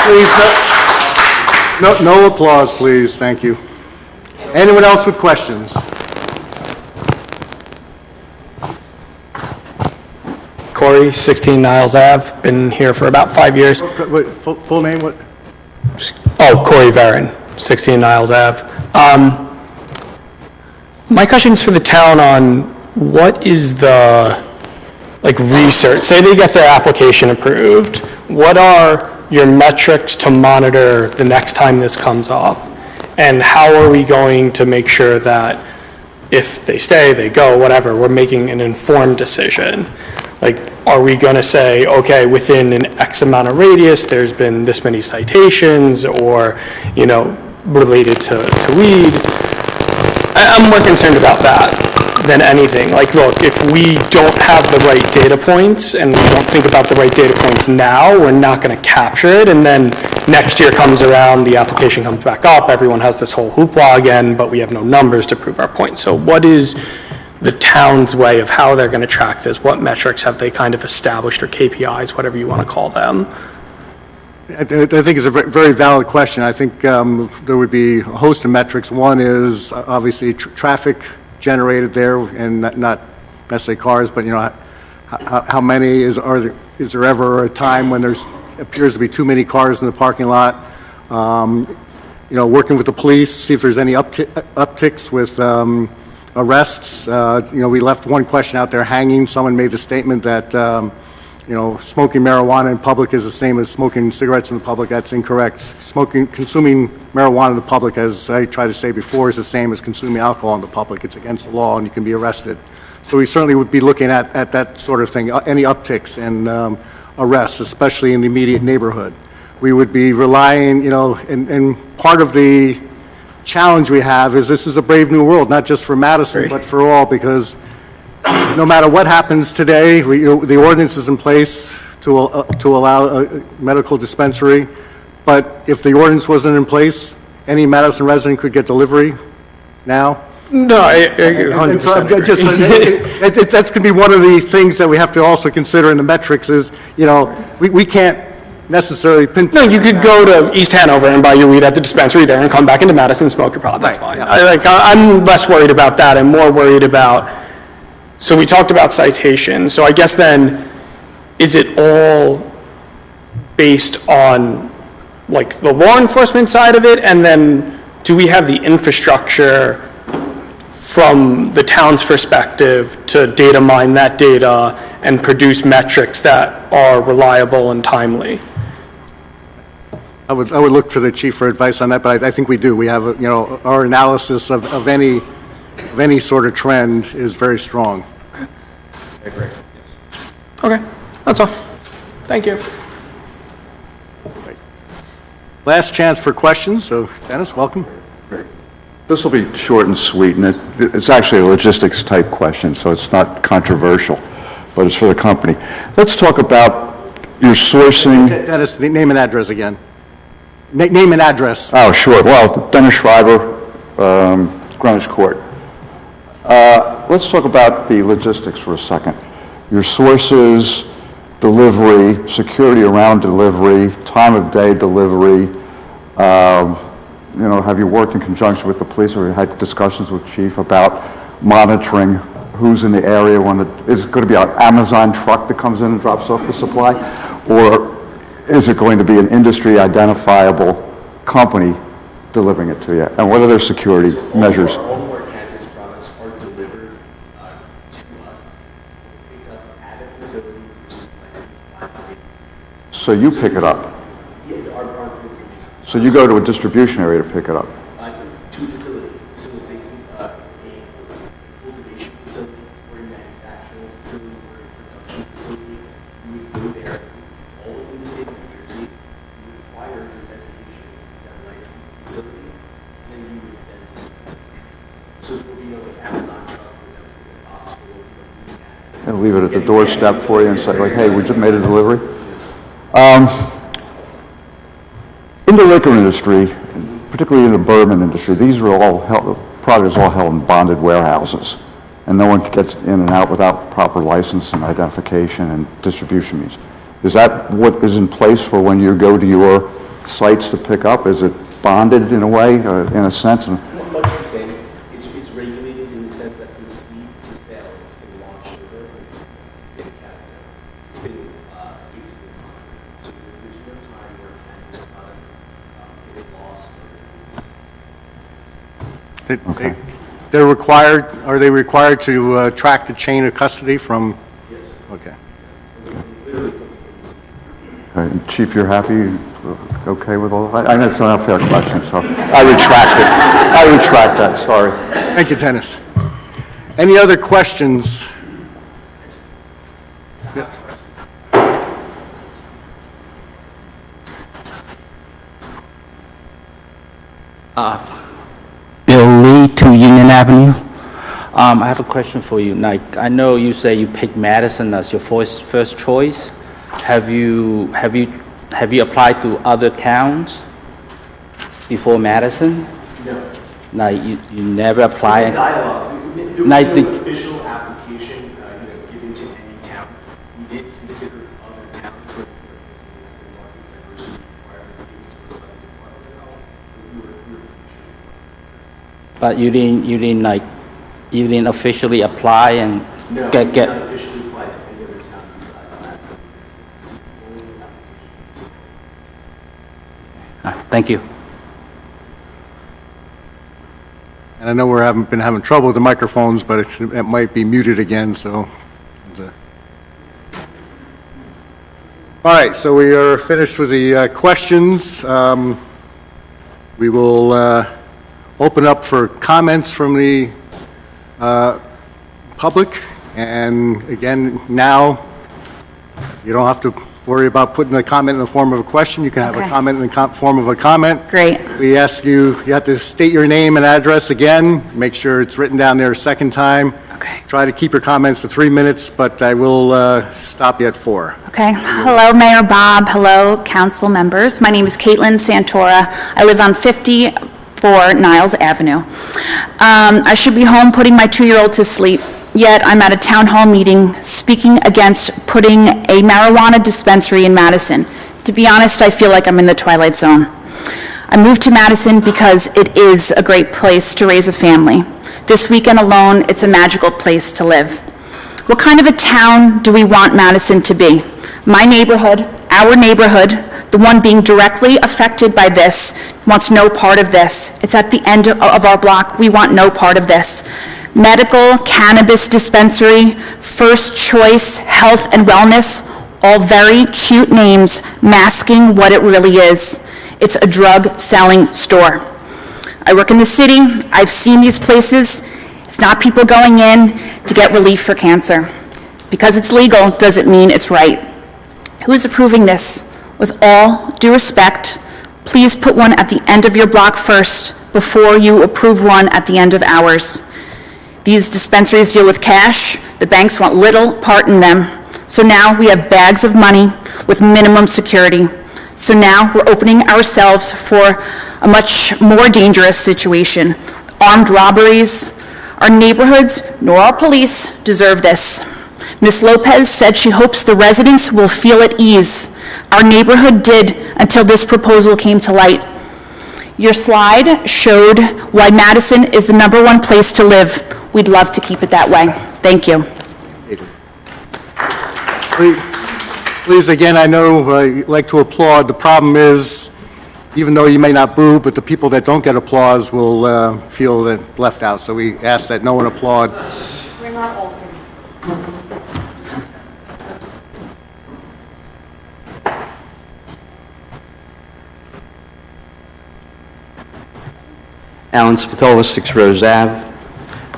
Please, no applause, please. Thank you. Anyone else with questions?
Corey, 16 Niles Ave, been here for about 5 years.
Wait, full name, what?
Oh, Corey Varon, 16 Niles Ave. My question's for the town on what is the, research? Say they get their application approved. What are your metrics to monitor the next time this comes up? And how are we going to make sure that if they stay, they go, whatever, we're making an informed decision? Are we going to say, okay, within an X amount of radius, there's been this many citations, or, related to weed? I'm more concerned about that than anything. Look, if we don't have the right data points, and we don't think about the right data points now, we're not going to capture it, and then next year comes around, the application comes back up, everyone has this whole hoopla again, but we have no numbers to prove our point. So what is the town's way of how they're going to track this? What metrics have they kind of established, or KPIs, whatever you want to call them?
I think it's a very valid question. I think there would be a host of metrics. One is obviously traffic generated there, and not necessarily cars, but how many is there ever a time when there appears to be too many cars in the parking lot? Working with the police, see if there's any upticks with arrests. We left one question out there hanging. Someone made the statement that, smoking marijuana in public is the same as smoking cigarettes in the public. That's incorrect. Consuming marijuana in the public, as I tried to say before, is the same as consuming alcohol in the public. It's against the law and you can be arrested. So we certainly would be looking at that sort of thing, any upticks in arrests, especially in the immediate neighborhood. We would be relying, and part of the challenge we have is this is a brave new world, not just for Madison, but for all, because no matter what happens today, the ordinance is in place to allow a medical dispensary, but if the ordinance wasn't in place, any Madison resident could get delivery now.
No, I 100% agree.
That's going to be one of the things that we have to also consider in the metrics is, we can't necessarily pinpoint.
No, you could go to East Hanover and buy your weed at the dispensary there and come back into Madison and smoke your product. That's fine. I'm less worried about that and more worried about, so we talked about citations. So I guess then, is it all based on like the law enforcement side of it? And then do we have the infrastructure from the town's perspective to data mine that data and produce metrics that are reliable and timely?
I would look for the chief for advice on that, but I think we do. We have, our analysis of any sort of trend is very strong.
I agree. Okay, that's all. Thank you.
Last chance for questions, so Dennis, welcome.
This will be short and sweet, and it's actually a logistics-type question, so it's not controversial, but it's for the company. Let's talk about your sourcing.
Dennis, name and address again. Name and address.
Oh, sure. Well, Dennis Schreiber, Greenwich Court. Let's talk about the logistics for a second. Your sources, delivery, security around delivery, time of day delivery. Have you worked in conjunction with the police or had discussions with chief about monitoring who's in the area is it going to be an Amazon truck that comes in and drops off the supply? Or is it going to be an industry identifiable company delivering it to you? And what are their security measures?
All of our cannabis products are delivered to us. We pick up at a facility which is licensed by the state.
So you pick it up?
Yeah, our
So you go to a distribution area to pick it up?
To a facility. So it's a cultivation facility or a manufacturing facility or a production facility. We would go there, all within the state of New Jersey. We would acquire your medication at that licensed facility, and then you would then dispense it. So there will be no Amazon truck or no box full of loose cannabis.
And leave it at the doorstep for you and say, like, hey, we just made a delivery? In the liquor industry, particularly in the bourbon industry, these are products all held in bonded warehouses, and no one gets in and out without proper license and identification and distribution means. Is that what is in place for when you go to your sites to pick up? Is it bonded in a way, in a sense?
Much the same. It's regulated in the sense that from seed to sale, it's been launched over, it's been kept there. It's been basically monitored. So there's no time where cannabis product gets lost or
Are they required to track the chain of custody from?
Yes, sir.
Okay.
Chief, you're happy? Okay with all that? I know it's not a fair question, so I retract it. I retract that, sorry.
Thank you, Dennis. Any other questions? Yes.
Bill Lee, 2 Union Avenue. I have a question for you. Like, I know you say you picked Madison as your first choice. Have you applied to other towns before Madison?
No.
Like, you never apply?
Dialogue. There was
Like
no official application, given to any town. We did consider other towns where the market diversity requirements given to us by the Department of Health, but we were pretty sure.
But you didn't officially apply and
No,
get.
we did not officially apply to any other town besides Madison. This is the only application.
Thank you.
And I know we're been having trouble with the microphones, but it might be muted again, so. All right, so we are finished with the questions. We will open up for comments from the public. And again, now, you don't have to worry about putting a comment in the form of a question. You can have a comment in the form of a comment.
Great.
We ask you have to state your name and address again. Make sure it's written down there a second time.
Okay.
Try to keep your comments to 3 minutes, but I will stop you at 4.
Okay. Hello, Mayor Bob. Hello, council members. My name is Caitlin Santora. I live on 54 Niles Avenue. I should be home putting my 2-year-old to sleep, yet I'm at a town hall meeting speaking against putting a marijuana dispensary in Madison. To be honest, I feel like I'm in the twilight zone. I moved to Madison because it is a great place to raise a family. This weekend alone, it's a magical place to live. What kind of a town do we want Madison to be? My neighborhood, our neighborhood, the one being directly affected by this, wants no part of this. It's at the end of our block. We want no part of this. Medical, cannabis dispensary, first choice, health and wellness, all very cute names masking what it really is. It's a drug-selling store. I work in the city. I've seen these places. It's not people going in to get relief for cancer. Because it's legal doesn't mean it's right. Who is approving this? With all due respect, please put one at the end of your block first before you approve one at the end of ours. These dispensaries deal with cash. The banks want little part in them. So now we have bags of money with minimum security. So now we're opening ourselves for a much more dangerous situation. Armed robberies. Our neighborhoods, nor our police, deserve this. Ms. Lopez said she hopes the residents will feel at ease. Our neighborhood did until this proposal came to light. Your slide showed why Madison is the #1 place to live. We'd love to keep it that way. Thank you.
Please, again, I know you like to applaud. The problem is, even though you may not boo, but the people that don't get applause will feel left out. So we ask that no one applaud.
Alan Spatola, 6 Rose Ave.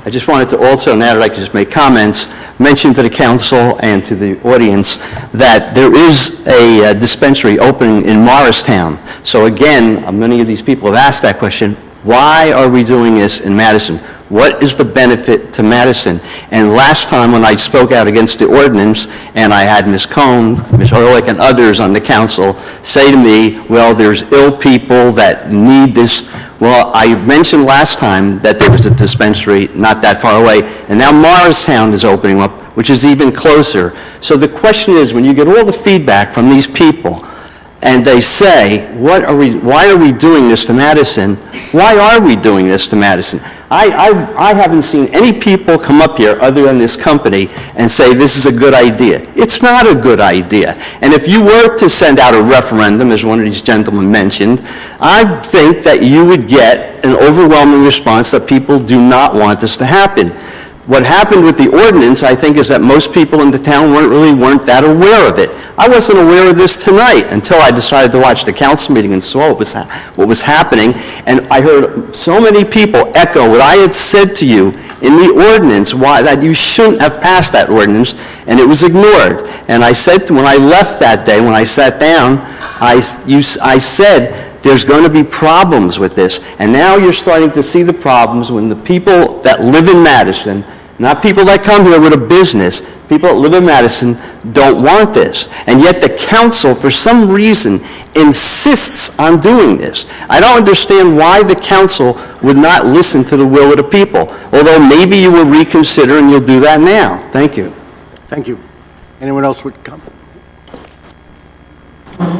I just wanted to also, now that I can just make comments, mention to the council and to the audience that there is a dispensary opening in Morristown. So again, many of these people have asked that question, why are we doing this in Madison? What is the benefit to Madison? And last time when I spoke out against the ordinance, and I had Ms. Cohn, Ms. Ehrlich, and others on the council say to me, well, there's ill people that need this. Well, I mentioned last time that there was a dispensary not that far away, and now Morristown is opening up, which is even closer. So the question is, when you get all the feedback from these people, and they say, why are we doing this to Madison? Why are we doing this to Madison? I haven't seen any people come up here other than this company and say this is a good idea. It's not a good idea. And if you were to send out a referendum, as one of these gentlemen mentioned, I think that you would get an overwhelming response that people do not want this to happen. What happened with the ordinance, I think, is that most people in the town weren't that aware of it. I wasn't aware of this tonight until I decided to watch the council meeting and saw what was happening. And I heard so many people echo what I had said to you in the ordinance, that you shouldn't have passed that ordinance, and it was ignored. And I said, when I left that day, when I sat down, I said, there's going to be problems with this. And now you're starting to see the problems when the people that live in Madison, not people that come here with a business, people that live in Madison don't want this. And yet the council, for some reason, insists on doing this. I don't understand why the council would not listen to the will of the people, although maybe you will reconsider and you'll do that now. Thank you.
Thank you. Anyone else would come?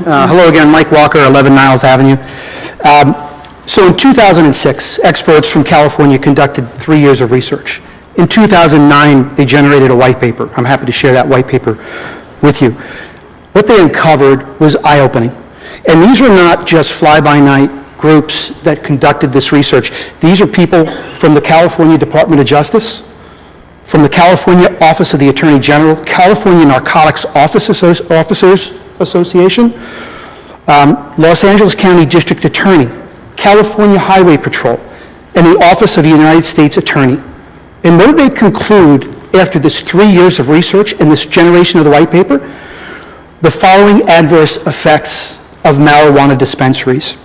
Hello again, Mike Walker, 11 Niles Avenue. So in 2006, experts from California conducted 3 years of research. In 2009, they generated a white paper. I'm happy to share that white paper with you. What they uncovered was eye-opening. And these were not just fly-by-night groups that conducted this research. These are people from the California Department of Justice, from the California Office of the Attorney General, California Narcotics Officers Association, Los Angeles County District Attorney, California Highway Patrol, and the Office of the United States Attorney. And what did they conclude after this 3 years of research and this generation of the white paper? The following adverse effects of marijuana dispensaries: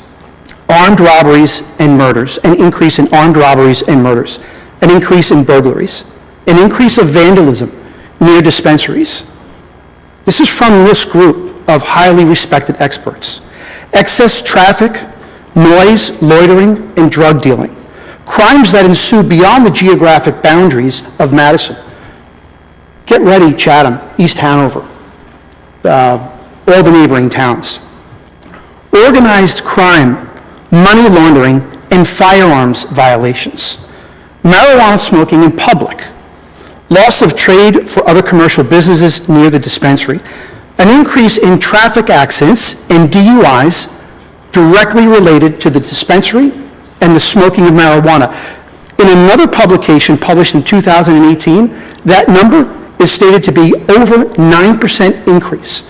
armed robberies and murders, an increase in armed robberies and murders, an increase in burglaries, an increase of vandalism near dispensaries. This is from this group of highly respected experts. Excess traffic, noise, loitering, and drug dealing. Crimes that ensue beyond the geographic boundaries of Madison. Get ready, Chatham, East Hanover, all the neighboring towns. Organized crime, money laundering, and firearms violations. Marijuana smoking in public. Loss of trade for other commercial businesses near the dispensary. An increase in traffic accidents and DUIs directly related to the dispensary and the smoking of marijuana. In another publication published in 2018, that number is stated to be over 9% increase.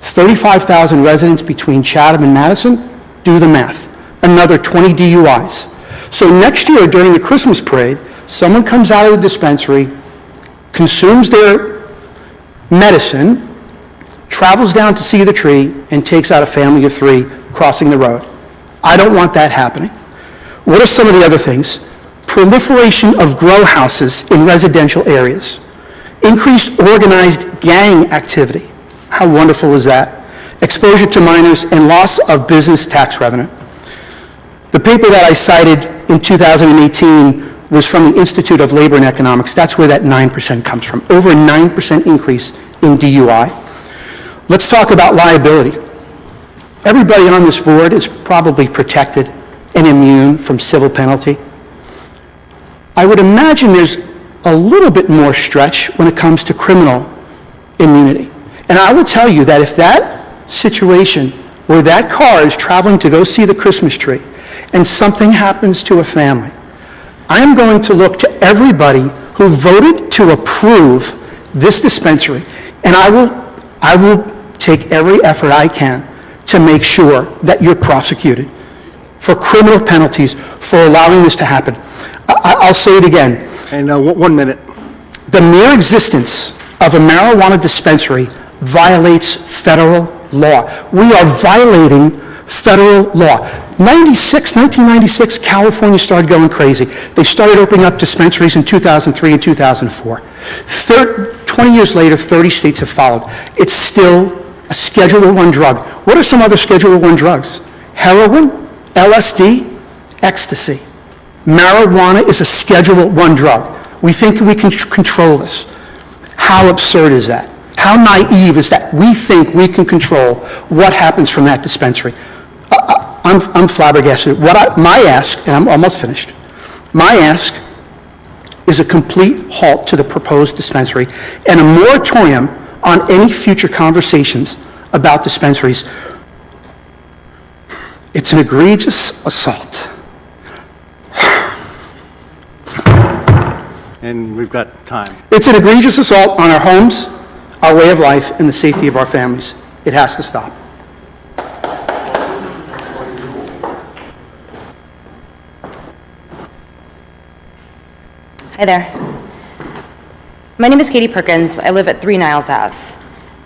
35,000 residents between Chatham and Madison, do the math. Another 20 DUIs. So next year during the Christmas parade, someone comes out of the dispensary, consumes their medicine, travels down to see the tree, and takes out a family of 3 crossing the road. I don't want that happening. What are some of the other things? Proliferation of grow houses in residential areas. Increased organized gang activity. How wonderful is that? Exposure to minors and loss of business tax revenue. The paper that I cited in 2018 was from the Institute of Labor and Economics. That's where that 9% comes from. Over a 9% increase in DUI. Let's talk about liability. Everybody on this board is probably protected and immune from civil penalty. I would imagine there's a little bit more stretch when it comes to criminal immunity. And I will tell you that if that situation where that car is traveling to go see the Christmas tree and something happens to a family, I am going to look to everybody who voted to approve this dispensary, and I will take every effort I can to make sure that you're prosecuted for criminal penalties for allowing this to happen. I'll say it again.
And 1 minute.
The mere existence of a marijuana dispensary violates federal law. We are violating federal law. 1996, California started going crazy. They started opening up dispensaries in 2003 and 2004. 20 years later, 30 states have followed. It's still a Schedule I drug. What are some other Schedule I drugs? Heroin, LSD, ecstasy. Marijuana is a Schedule I drug. We think we can control this. How absurd is that? How naive is that? We think we can control what happens from that dispensary. I'm flabbergasted. My ask, and I'm almost finished, my ask is a complete halt to the proposed dispensary and a moratorium on any future conversations about dispensaries. It's an egregious assault.
And we've got time.
It's an egregious assault on our homes, our way of life, and the safety of our families. It has to stop.
Hi there. My name is Katie Perkins. I live at 3 Niles Ave.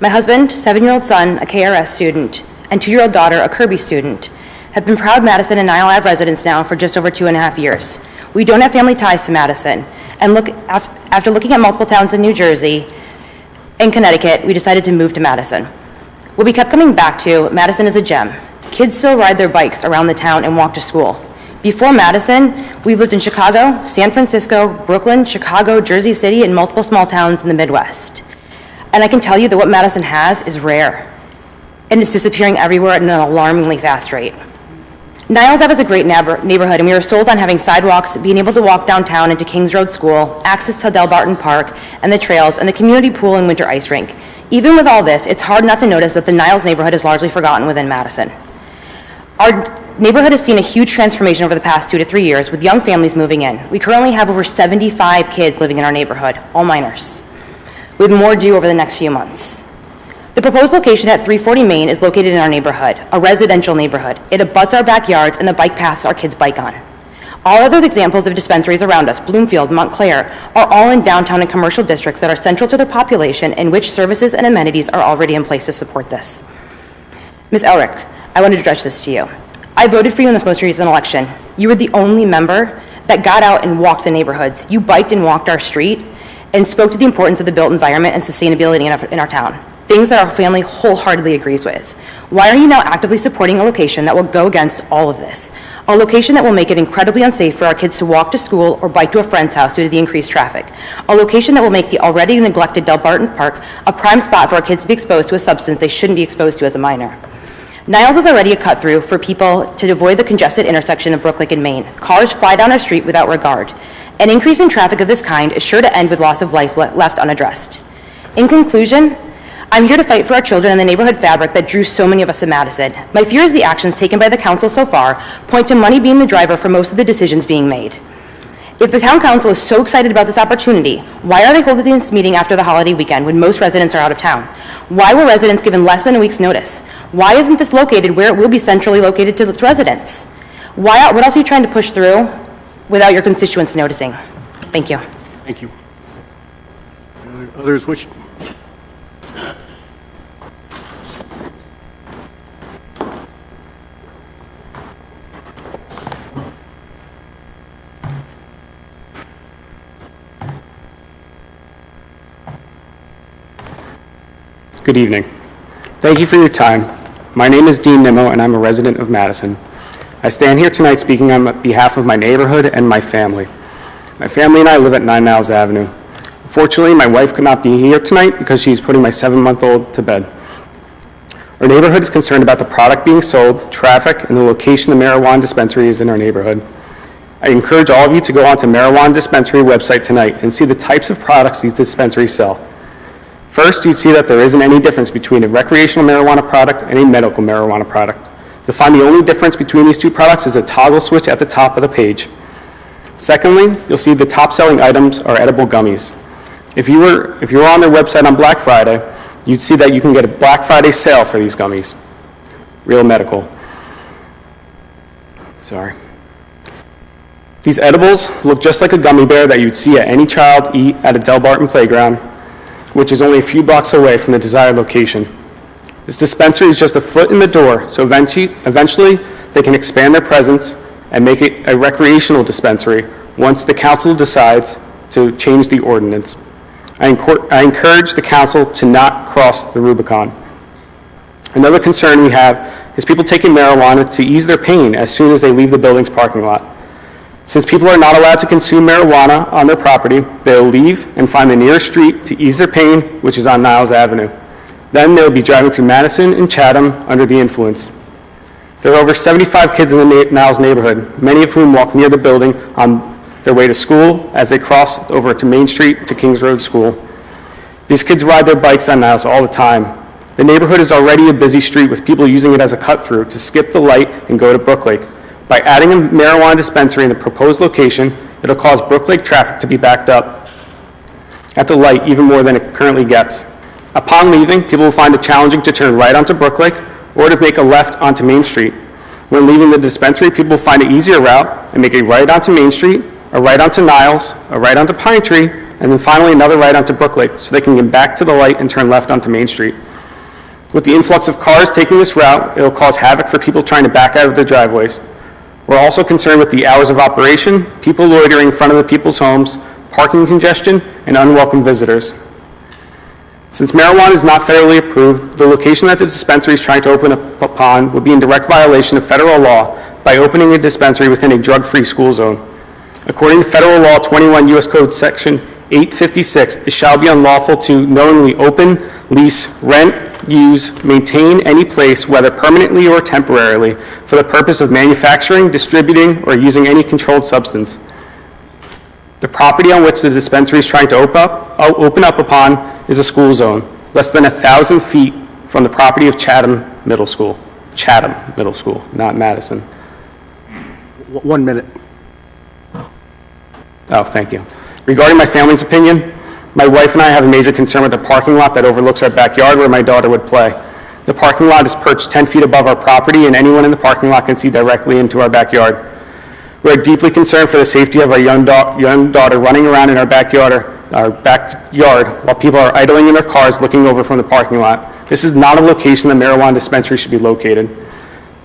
My husband, 7-year-old son, a KRS student, and 2-year-old daughter, a Kirby student, have been proud Madison and Nile Ave residents now for just over 2.5 years. We don't have family ties to Madison, and after looking at multiple towns in New Jersey and Connecticut, we decided to move to Madison. What we kept coming back to, Madison is a gem. Kids still ride their bikes around the town and walk to school. Before Madison, we've lived in Chicago, San Francisco, Brooklyn, Chicago, Jersey City, and multiple small towns in the Midwest. And I can tell you that what Madison has is rare, and it's disappearing everywhere at an alarmingly fast rate. Niles Ave is a great neighborhood, and we are sold on having sidewalks, being able to walk downtown into Kings Road School, access to Del Barton Park and the trails, and the community pool and winter ice rink. Even with all this, it's hard not to notice that the Niles neighborhood is largely forgotten within Madison. neighborhood has seen a huge transformation over the past 2 to 3 years with young families moving in. We currently have over 75 kids living in our neighborhood, all minors, with more due over the next few months. The proposed location at 340 Main is located in our neighborhood, a residential neighborhood. It abuts our backyards and the bike paths our kids bike on. All other examples of dispensaries around us, Bloomfield, Montclair, are all in downtown and commercial districts that are central to their population and which services and amenities are already in place to support this. Ms. Elrick, I want to address this to you. I voted for you in this most recent election. You were the only member that got out and walked the neighborhoods. You biked and walked our street and spoke to the importance of the built environment and sustainability in our town, things that our family wholeheartedly agrees with. Why are you now actively supporting a location that will go against all of this? A location that will make it incredibly unsafe for our kids to walk to school or bike to a friend's house due to the increased traffic. A location that will make the already neglected Del Barton Park a prime spot for our kids to be exposed to a substance they shouldn't be exposed to as a minor. Niles is already a cut-through for people to avoid the congested intersection of Brooklyn and Main. Cars fly down our street without regard. An increase in traffic of this kind is sure to end with loss of life left unaddressed. In conclusion, I'm here to fight for our children and the neighborhood fabric that drew so many of us to Madison. My fear is the actions taken by the council so far point to money being the driver for most of the decisions being made. If the town council is so excited about this opportunity, why are they holding this meeting after the holiday weekend when most residents are out of town? Why were residents given less than a week's notice? Why isn't this located where it will be centrally located to residents? What else are you trying to push through without your constituents noticing? Thank you.
Thank you. Others wish?
Good evening. Thank you for your time. My name is Dean Nimmo, and I'm a resident of Madison. I stand here tonight speaking on behalf of my neighborhood and my family. My family and I live at 9 Niles Avenue. Unfortunately, my wife could not be here tonight because she's putting my 7-month-old to bed. Our neighborhood is concerned about the product being sold, traffic, and the location the marijuana dispensary is in our neighborhood. I encourage all of you to go onto marijuana dispensary website tonight and see the types of products these dispensaries sell. First, you'd see that there isn't any difference between a recreational marijuana product and a medical marijuana product. You'll find the only difference between these two products is a toggle switch at the top of the page. Secondly, you'll see the top-selling items are edible gummies. If you were on their website on Black Friday, you'd see that you can get a Black Friday sale for these gummies. Real medical. Sorry. These edibles look just like a gummy bear that you'd see any child eat at a Del Barton playground, which is only a few blocks away from the desired location. This dispensary is just a foot in the door, so eventually they can expand their presence and make it a recreational dispensary once the council decides to change the ordinance. I encourage the council to not cross the Rubicon. Another concern we have is people taking marijuana to ease their pain as soon as they leave the building's parking lot. Since people are not allowed to consume marijuana on their property, they'll leave and find the nearest street to ease their pain, which is on Niles Avenue. Then they'll be driving through Madison and Chatham under the influence. There are over 75 kids in the Niles neighborhood, many of whom walk near the building on their way to school as they cross over to Main Street to Kings Road School. These kids ride their bikes on Niles all the time. The neighborhood is already a busy street with people using it as a cut-through to skip the light and go to Brooklake. By adding a marijuana dispensary in the proposed location, it'll cause Brooklake traffic to be backed up at the light even more than it currently gets. Upon leaving, people will find it challenging to turn right onto Brooklake or to make a left onto Main Street. When leaving the dispensary, people will find an easier route and make a right onto Main Street, a right onto Niles, a right onto Pine Tree, and then finally another right onto Brooklake so they can get back to the light and turn left onto Main Street. With the influx of cars taking this route, it'll cause havoc for people trying to back out of their driveways. We're also concerned with the hours of operation, people loitering in front of the people's homes, parking congestion, and unwelcome visitors. Since marijuana is not federally approved, the location that the dispensary is trying to open up upon would be in direct violation of federal law by opening a dispensary within a drug-free school zone. According to federal law 21 U.S. Code Section 856, it shall be unlawful to knowingly open, lease, rent, use, maintain any place, whether permanently or temporarily, for the purpose of manufacturing, distributing, or using any controlled substance. The property on which the dispensary is trying to open up upon is a school zone, less than 1,000 feet from the property of Chatham Middle School, not Madison.
1 minute.
Oh, thank you. Regarding my family's opinion, my wife and I have a major concern with the parking lot that overlooks our backyard where my daughter would play. The parking lot is perched 10 feet above our property, and anyone in the parking lot can see directly into our backyard. We are deeply concerned for the safety of our young daughter running around in our backyard while people are idling in their cars looking over from the parking lot. This is not a location the marijuana dispensary should be located.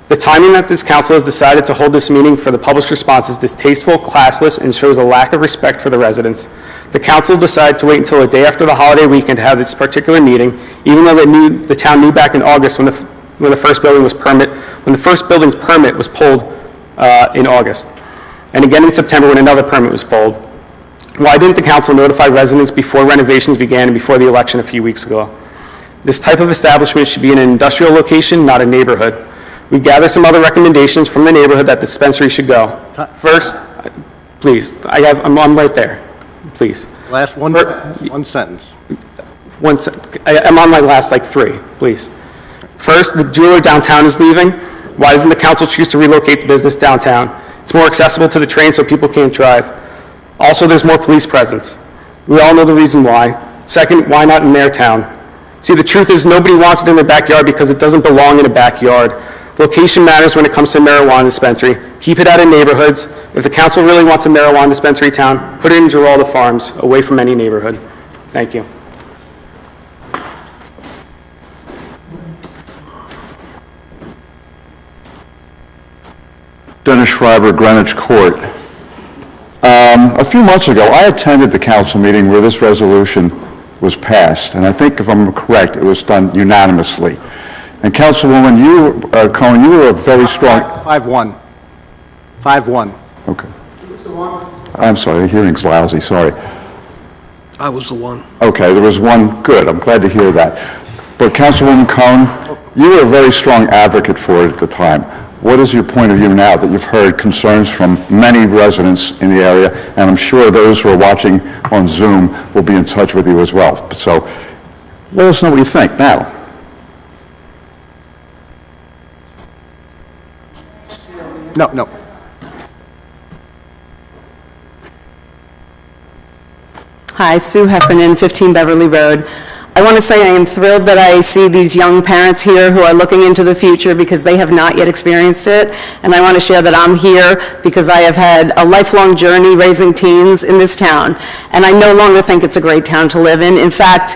The timing that this council has decided to hold this meeting for the published response is distasteful, classless, and shows a lack of respect for the residents. The council decided to wait until the day after the holiday weekend to have this particular meeting, even though the town knew back in August when the first building's permit was pulled in August, and again in September when another permit was pulled. Why didn't the council notify residents before renovations began and before the election a few weeks ago? This type of establishment should be in an industrial location, not a neighborhood. We gather some other recommendations from the neighborhood that the dispensary should go. First, please, I'm right there. Please.
Last one sentence.
I'm on my last, three, please. First, the jeweler downtown is leaving. Why doesn't the council choose to relocate the business downtown? It's more accessible to the train so people can't drive. Also, there's more police presence. We all know the reason why. Second, why not in their town? See, the truth is nobody wants it in their backyard because it doesn't belong in a backyard. Location matters when it comes to a marijuana dispensary. Keep it out of neighborhoods. If the council really wants a marijuana dispensary town, put it in Giralda Farms, away from any neighborhood. Thank you.
Dennis Schreiber, Greenwich Court. A few months ago, I attended the council meeting where this resolution was passed, and I think if I'm correct, it was done unanimously. And Councilwoman, Cohen, you were a very strong...
5-1. 5-1.
Okay. I'm sorry, the hearing's lousy, sorry.
I was the one.
Okay, there was one. Good, I'm glad to hear that. But Councilwoman Cohen, you were a very strong advocate for it at the time. What is your point of view now that you've heard concerns from many residents in the area, and I'm sure those who are watching on Zoom will be in touch with you as well. So let us know what you think now.
No.
Hi, Sue Heffernan, 15 Beverly Road. I want to say I am thrilled that I see these young parents here who are looking into the future because they have not yet experienced it. And I want to share that I'm here because I have had a lifelong journey raising teens in this town. And I no longer think it's a great town to live in. In fact,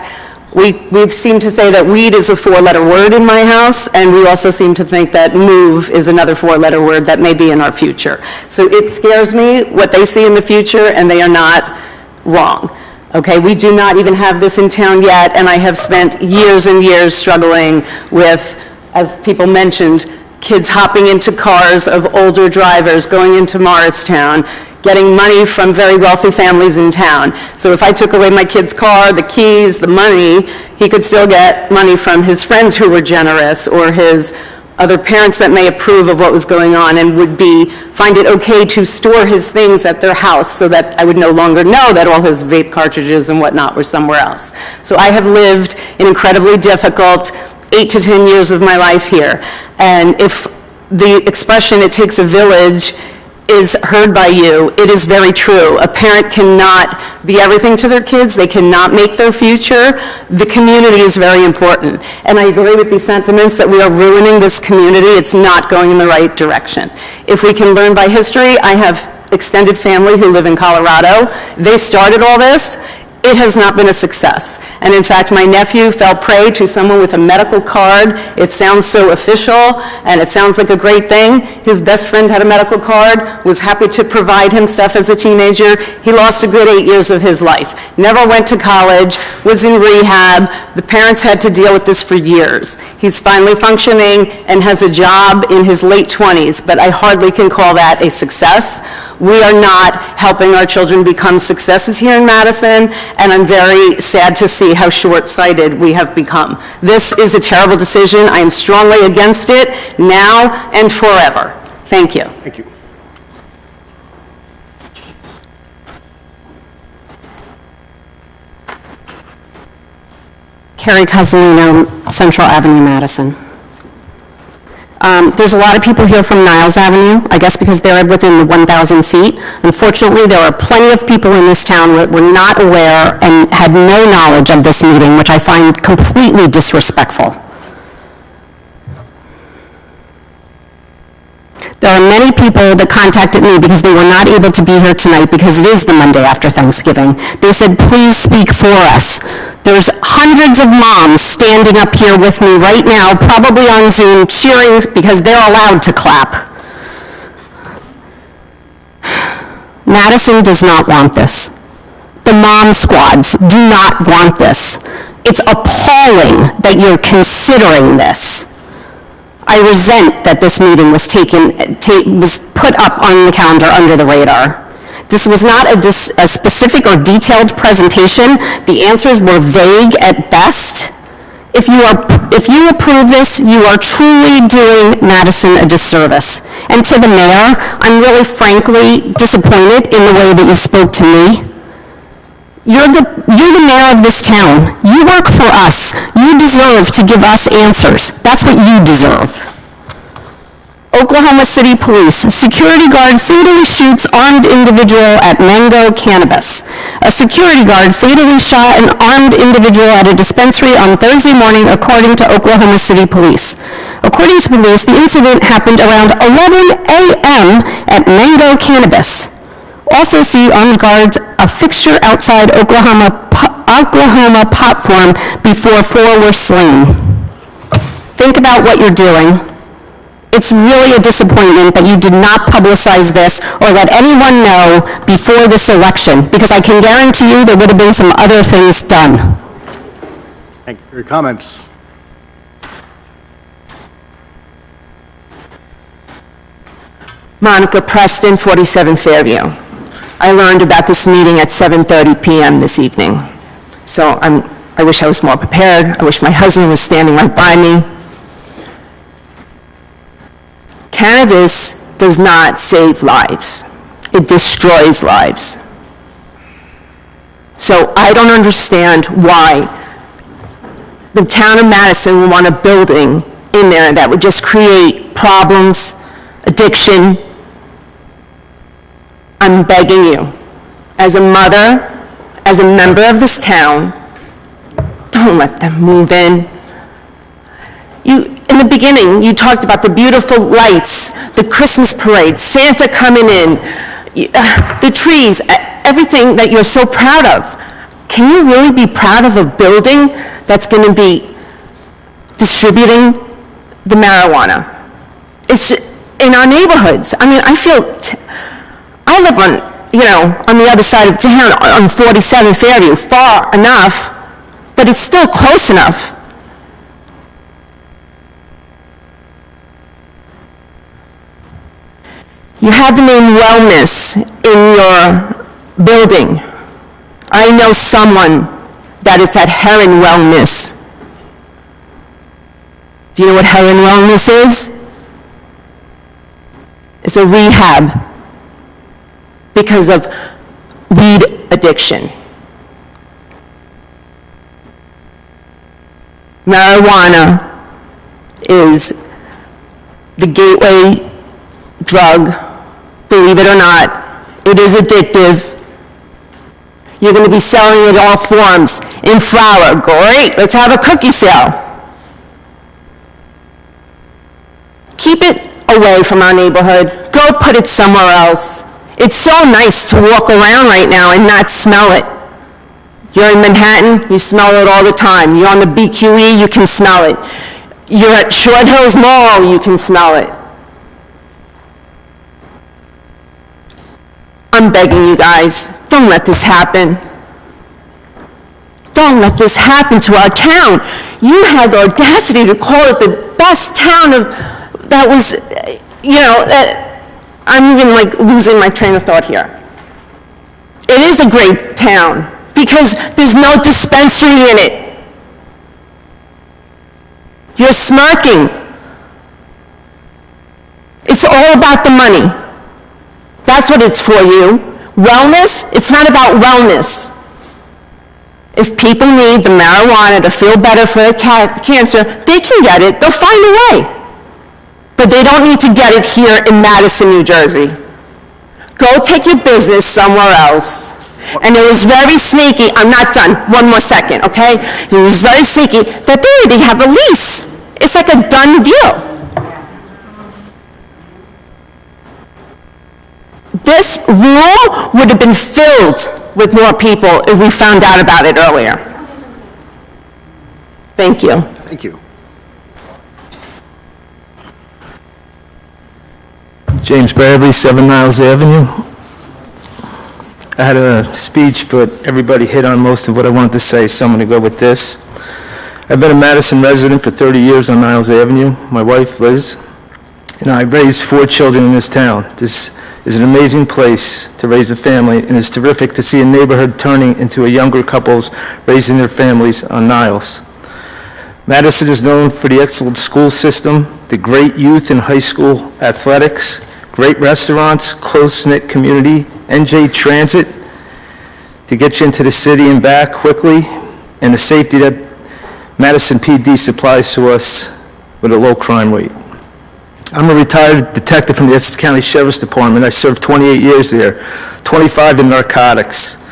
we seem to say that weed is a 4-letter word in my house, and we also seem to think that move is another 4-letter word that may be in our future. So it scares me what they see in the future, and they are not wrong. Okay, we do not even have this in town yet, and I have spent years and years struggling with, as people mentioned, kids hopping into cars of older drivers going into Morristown, getting money from very wealthy families in town. So if I took away my kid's car, the keys, the money, he could still get money from his friends who were generous or his other parents that may approve of what was going on and would find it okay to store his things at their house so that I would no longer know that all his vape cartridges and whatnot were somewhere else. So I have lived an incredibly difficult 8 to 10 years of my life here. And if the expression, "it takes a village," is heard by you, it is very true. A parent cannot be everything to their kids. They cannot make their future. The community is very important. And I agree with these sentiments that we are ruining this community. It's not going in the right direction. If we can learn by history, I have extended family who live in Colorado. They started all this. It has not been a success. And in fact, my nephew fell prey to someone with a medical card. It sounds so official, and it sounds like a great thing. His best friend had a medical card, was happy to provide him stuff as a teenager. He lost a good 8 years of his life. Never went to college, was in rehab. The parents had to deal with this for years. He's finally functioning and has a job in his late 20s, but I hardly can call that a success. We are not helping our children become successes here in Madison, and I'm very sad to see how short-sighted we have become. This is a terrible decision. I am strongly against it now and forever. Thank you.
Thank you.
Carrie Cozzolino, Central Avenue, Madison. There's a lot of people here from Niles Avenue, I guess because they're within the 1,000 feet. Unfortunately, there are plenty of people in this town that were not aware and had no knowledge of this meeting, which I find completely disrespectful. There are many people that contacted me because they were not able to be here tonight because it is the Monday after Thanksgiving. They said, please speak for us. There's hundreds of moms standing up here with me right now, probably on Zoom, cheering because they're allowed to clap. Madison does not want this. The mom squads do not want this. It's appalling that you're considering this. I resent that this meeting was put up on the calendar under the radar. This was not a specific or detailed presentation. The answers were vague at best. If you approve this, you are truly doing Madison a disservice. And to the mayor, I'm really frankly disappointed in the way that you spoke to me. You're the mayor of this town. You work for us. You deserve to give us answers. That's what you deserve. Oklahoma City Police. Security guard fatally shoots armed individual at Mango Cannabis. A security guard fatally shot an armed individual at a dispensary on Thursday morning, according to Oklahoma City Police. According to police, the incident happened around 11 a.m. at Mango Cannabis. Also see armed guards a fixture outside Oklahoma pot farm before 4 were slain. Think about what you're doing. It's really a disappointment that you did not publicize this or let anyone know before this election, because I can guarantee you there would have been some other things done.
Thank you for your comments.
Monica Preston, 47 Fairview. I learned about this meeting at 7:30 p.m. this evening. So I wish I was more prepared. I wish my husband was standing right by me. Cannabis does not save lives. It destroys lives. So I don't understand why the town of Madison would want a building in there that would just create problems, addiction. I'm begging you, as a mother, as a member of this town, don't let them move in. In the beginning, you talked about the beautiful lights, the Christmas parade, Santa coming in, the trees, everything that you're so proud of. Can you really be proud of a building that's going to be distributing the marijuana? It's in our neighborhoods. I mean, I live on the other side of town, on 47 Fairview, far enough, but it's still close enough. You have the name wellness in your building. I know someone that is at Heron Wellness. Do you know what Heron Wellness is? It's a rehab because of weed addiction. Marijuana is the gateway drug. Believe it or not, it is addictive. You're going to be selling it in all forms. In flour, great, let's have a cookie sale. Keep it away from our neighborhood. Go put it somewhere else. It's so nice to walk around right now and not smell it. You're in Manhattan, you smell it all the time. You're on the BQE, you can smell it. You're at Short Hills Mall, you can smell it. I'm begging you guys, don't let this happen. Don't let this happen to our town. You had the audacity to call it the best town that was, I'm even losing my train of thought here. It is a great town because there's no dispensary in it. You're smirking. It's all about the money. That's what it's for you. Wellness, it's not about wellness. If people need the marijuana to feel better for cancer, they can get it. They'll find a way. but they don't need to get it here in Madison, New Jersey. Go take your business somewhere else. And it was very sneaky, I'm not done, one more second, okay? It was very sneaky that they already have a lease. It's like a done deal. This rule would have been filled with more people if we found out about it earlier. Thank you.
Thank you.
James Bradley, 7 Niles Avenue. I had a speech, but everybody hit on most of what I wanted to say, so I'm going to go with this. I've been a Madison resident for 30 years on Niles Avenue. My wife, Liz, and I raised 4 children in this town. This is an amazing place to raise a family, and it's terrific to see a neighborhood turning into a younger couples raising their families on Niles. Madison is known for the excellent school system, the great youth and high school athletics, great restaurants, close-knit community, NJ Transit to get you into the city and back quickly, and the safety that Madison PD supplies to us with a low crime rate. I'm a retired detective from the Essex County Sheriff's Department. I served 28 years there, 25 in narcotics.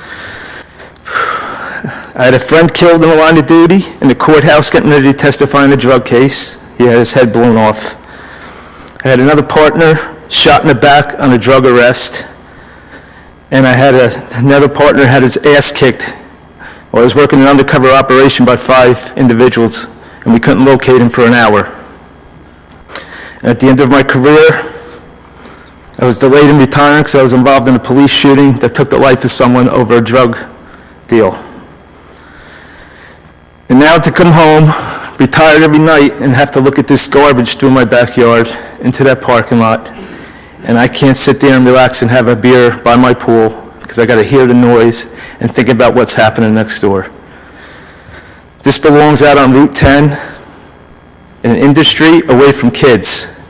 I had a friend killed in the line of duty in the courthouse getting ready to testify in a drug case. He had his head blown off. I had another partner shot in the back on a drug arrest. And I had another partner had his ass kicked while I was working an undercover operation by 5 individuals, and we couldn't locate him for an hour. And at the end of my career, I was delayed in retiring because I was involved in a police shooting that took the life of someone over a drug deal. And now to come home, retired every night, and have to look at this garbage through my backyard into that parking lot. And I can't sit there and relax and have a beer by my pool because I got to hear the noise and think about what's happening next door. This belongs out on Route 10 in an industry away from kids.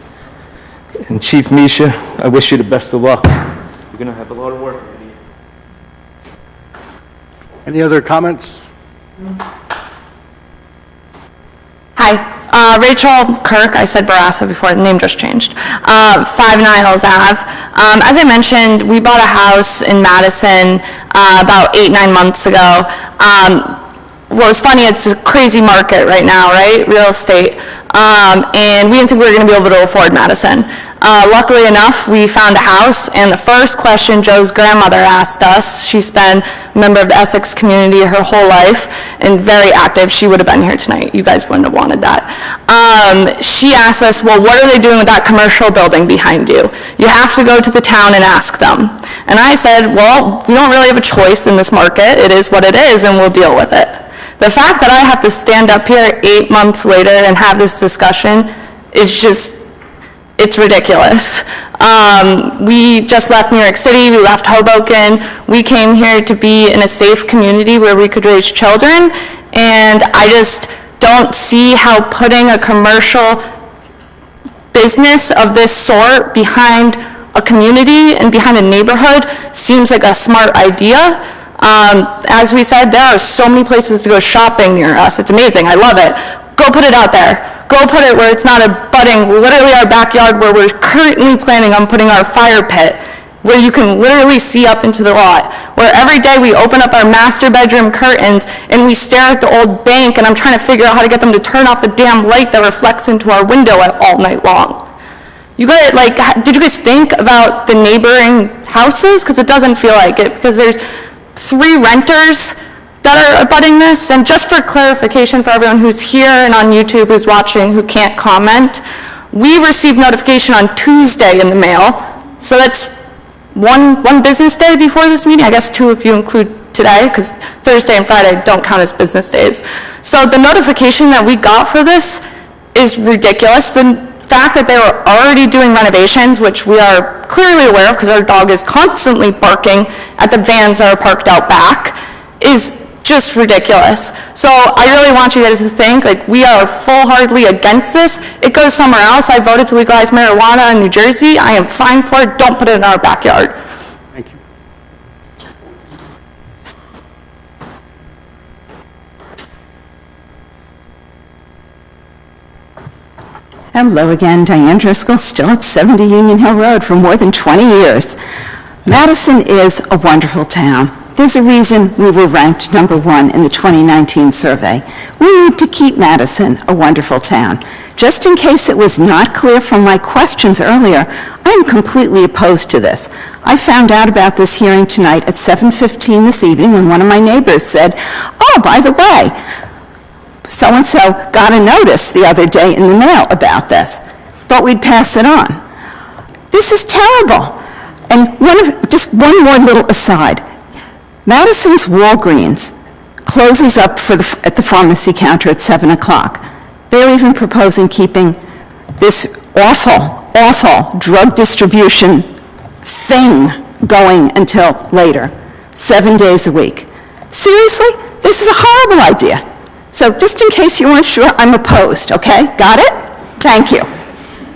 And Chief Misha, I wish you the best of luck. You're going to have a lot of work.
Any other comments?
Hi, Rachel Kirk, I said Borough before, the name just changed. 5 Niles Ave. As I mentioned, we bought a house in Madison about 8-9 months ago. What was funny, it's a crazy market right now, right? Real estate. And we didn't think we were going to be able to afford Madison. Luckily enough, we found a house, and the first question Joe's grandmother asked us, she's been a member of the Essex community her whole life and very active. She would have been here tonight. You guys wouldn't have wanted that. She asked us, well, what are they doing with that commercial building behind you? You have to go to the town and ask them. And I said, well, we don't really have a choice in this market. It is what it is, and we'll deal with it. The fact that I have to stand up here 8 months later and have this discussion is just, it's ridiculous. We just left New York City, we left Hoboken, we came here to be in a safe community where we could raise children, and I just don't see how putting a commercial business of this sort behind a community and behind a neighborhood seems like a smart idea. As we said, there are so many places to go shopping near us. It's amazing. I love it. Go put it out there. Go put it where it's not abutting literally our backyard, where we're currently planning on putting our fire pit, where you can literally see up into the lot, where every day we open up our master bedroom curtains and we stare at the old bank, and I'm trying to figure out how to get them to turn off the damn light that reflects into our window all night long. You guys, did you guys think about the neighboring houses? Because it doesn't feel like it, because there's 3 renters that are abutting this. And just for clarification for everyone who's here and on YouTube who's watching who can't comment, we received notification on Tuesday in the mail, so that's one business day before this meeting. I guess 2 if you include today, because Thursday and Friday don't count as business days. So the notification that we got for this is ridiculous. The fact that they were already doing renovations, which we are clearly aware of because our dog is constantly barking at the vans that are parked out back, is just ridiculous. So I really want you guys to think, we are full-heartedly against this. It goes somewhere else. I voted to legalize marijuana in New Jersey. I am fine for it. Don't put it in our backyard.
Thank you.
Hello again, Diane Driscoll, still at 70 Union Hill Road for more than 20 years. Madison is a wonderful town. There's a reason we were ranked number 1 in the 2019 survey. We need to keep Madison a wonderful town. Just in case it was not clear from my questions earlier, I am completely opposed to this. I found out about this hearing tonight at 7:15 this evening when one of my neighbors said, "Oh, by the way, so-and-so got a notice the other day in the mail about this. Thought we'd pass it on." This is terrible. And just one more little aside. Madison's Walgreens closes up at the pharmacy counter at 7 o'clock. They're even proposing keeping this awful, awful drug distribution thing going until later, 7 days a week. Seriously? This is a horrible idea. So just in case you weren't sure, I'm opposed, okay? Got it? Thank you.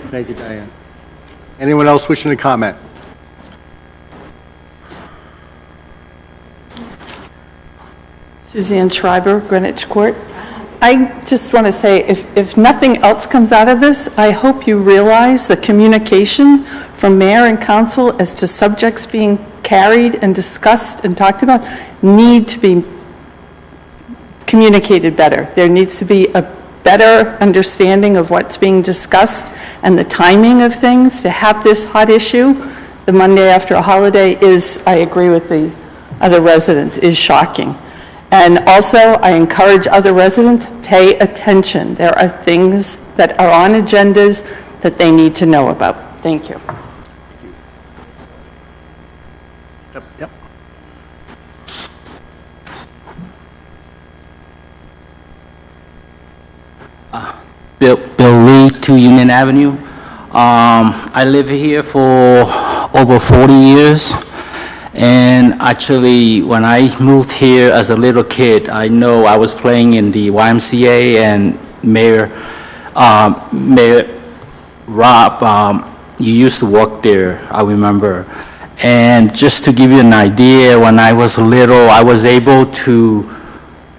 Thank you, Diane. Anyone else wishing to comment?
Suzanne Schreiber, Greenwich Court. I just want to say, if nothing else comes out of this, I hope you realize the communication from mayor and council as to subjects being carried and discussed and talked about need to be communicated better. There needs to be a better understanding of what's being discussed and the timing of things. To have this hot issue the Monday after a holiday is, I agree with the other residents, is shocking. And also, I encourage other residents, pay attention. There are things that are on agendas that they need to know about. Thank you.
Yep.
Bill Lee, 2 Union Avenue. I live here for over 40 years. And actually, when I moved here as a little kid, I know I was playing in the YMCA, and Mayor Rob, you used to work there, I remember. And just to give you an idea, when I was little, I was able to,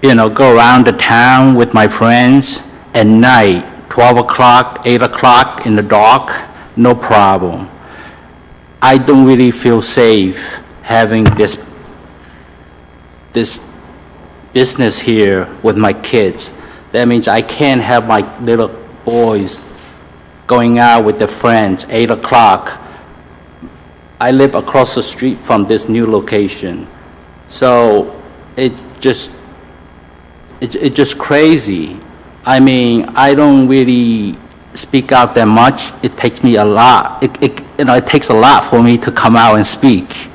go around the town with my friends at night, 12 o'clock, 8 o'clock in the dark, no problem. I don't really feel safe having this business here with my kids. That means I can't have my little boys going out with their friends, 8 o'clock. I live across the street from this new location. So it's just crazy. I mean, I don't really speak out that much. It takes me a lot. It takes a lot for me to come out and speak.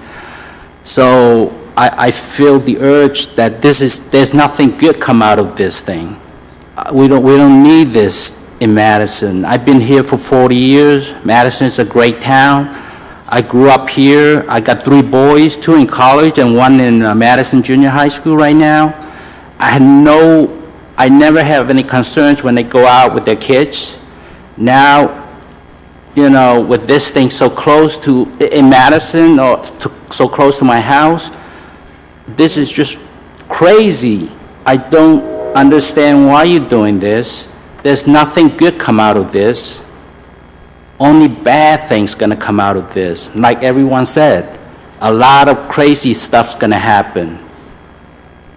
So I feel the urge that there's nothing good come out of this thing. We don't need this in Madison. I've been here for 40 years. Madison is a great town. I grew up here. I got 3 boys, 2 in college and 1 in Madison Junior High School right now. I never have any concerns when they go out with their kids. Now, with this thing so close to, in Madison, or so close to my house, this is just crazy. I don't understand why you're doing this. There's nothing good come out of this. Only bad things gonna come out of this. Like everyone said, a lot of crazy stuff's gonna happen.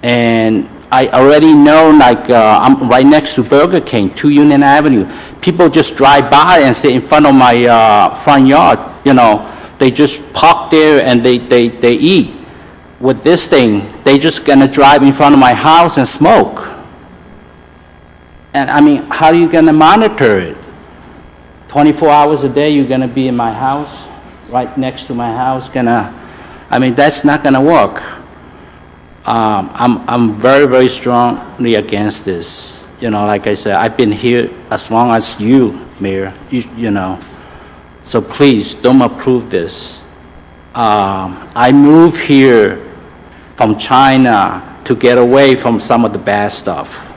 And I already know, I'm right next to Burger King, 2 Union Avenue. People just drive by and sit in front of my front yard. They just park there and they eat. With this thing, they just gonna drive in front of my house and smoke. And I mean, how are you gonna monitor it? 24 hours a day, you're gonna be in my house, right next to my house, that's not gonna work. I'm very, very strongly against this. Like I said, I've been here as long as you, Mayor, so please don't approve this. I moved here from China to get away from some of the bad stuff.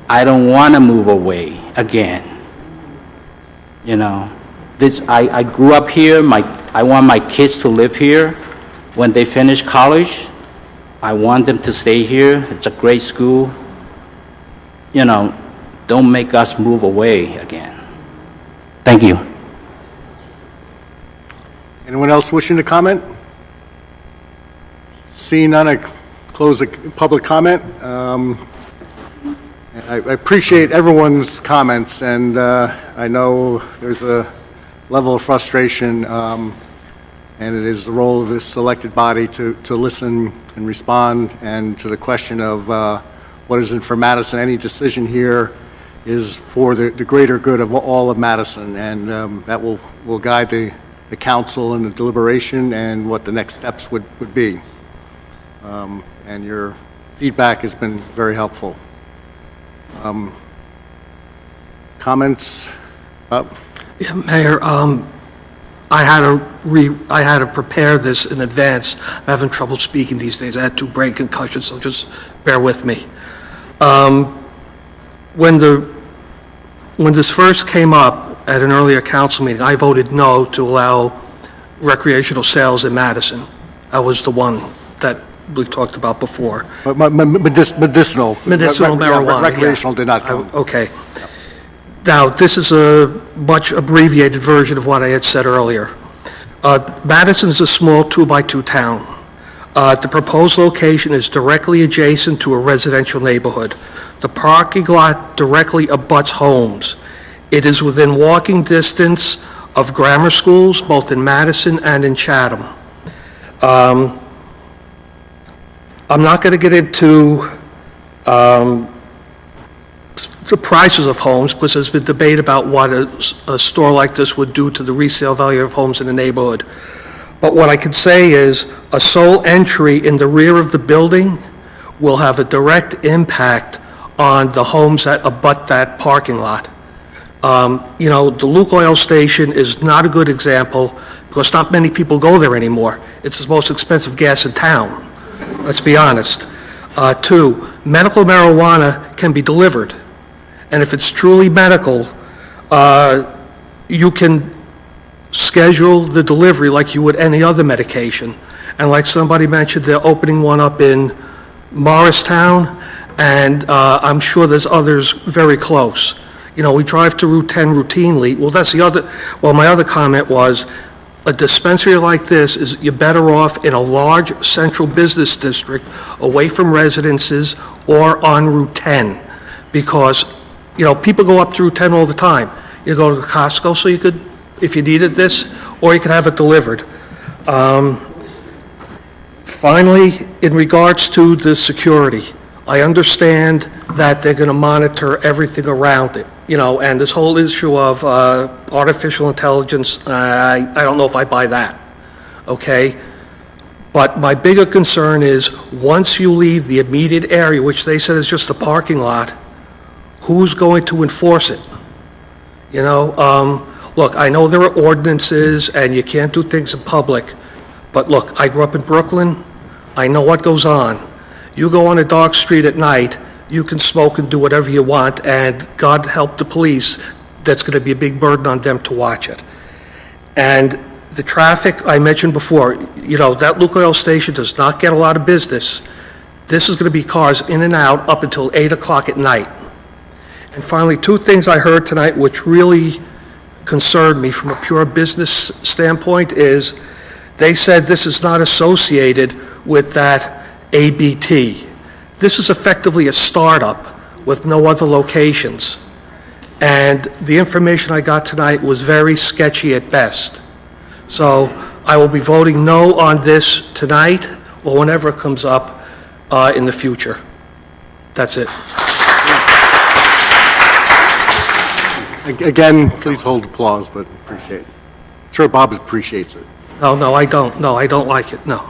I don't want to move away again. I grew up here. I want my kids to live here. When they finish college, I want them to stay here. It's a great school. Don't make us move away again. Thank you.
Anyone else wishing to comment? Seeing none, I close the public comment. I appreciate everyone's comments, and I know there's a level of frustration, and it is the role of this elected body to listen and respond, and to the question of what is in for Madison. Any decision here is for the greater good of all of Madison, and that will guide the council and the deliberation and what the next steps would be. And your feedback has been very helpful. Comments?
Yeah, Mayor, I had to prepare this in advance. I'm having trouble speaking these days. I had 2 brain concussions, so just bear with me. When this first came up at an earlier council meeting, I voted no to allow recreational sales in Madison. I was the one that we talked about before.
But medicinal.
Medicinal marijuana.
Recreational did not count.
Okay. Now, this is a much abbreviated version of what I had said earlier. Madison's a small 2-by-2 town. The proposed location is directly adjacent to a residential neighborhood. The parking lot directly abuts homes. It is within walking distance of grammar schools, both in Madison and in Chatham. I'm not going to get into the prices of homes, because there's been debate about what a store like this would do to the resale value of homes in the neighborhood. But what I can say is a sole entry in the rear of the building will have a direct impact on the homes that abut that parking lot. The Luke Oil Station is not a good example because not many people go there anymore. It's the most expensive gas in town, let's be honest. 2, medical marijuana can be delivered. And if it's truly medical, you can schedule the delivery like you would any other medication. And like somebody mentioned, they're opening one up in Morristown, and I'm sure there's others very close. We drive to Route 10 routinely. Well, my other comment was, a dispensary like this you're better off in a large central business district away from residences or on Route 10, because people go up to Route 10 all the time. You go to Costco, so you could, if you needed this, or you could have it delivered. Finally, in regards to the security, I understand that they're going to monitor everything around it, and this whole issue of artificial intelligence, I don't know if I buy that, okay? But my bigger concern is, once you leave the immediate area, which they said is just a parking lot, who's going to enforce it? Look, I know there are ordinances and you can't do things in public, but look, I grew up in Brooklyn. I know what goes on. You go on a dark street at night, you can smoke and do whatever you want, and God help the police, that's going to be a big burden on them to watch it. And the traffic I mentioned before, that Luke Oil Station does not get a lot of business. This is going to be cars in and out up until 8 o'clock at night. And finally, 2 things I heard tonight which really concerned me from a pure business standpoint is, they said this is not associated with that ABT. This is effectively a startup with no other locations. And the information I got tonight was very sketchy at best. So I will be voting no on this tonight or whenever it comes up in the future. That's it.
Again, please hold applause, but appreciate it. I'm sure Bob appreciates it.
No, I don't. No, I don't like it, no.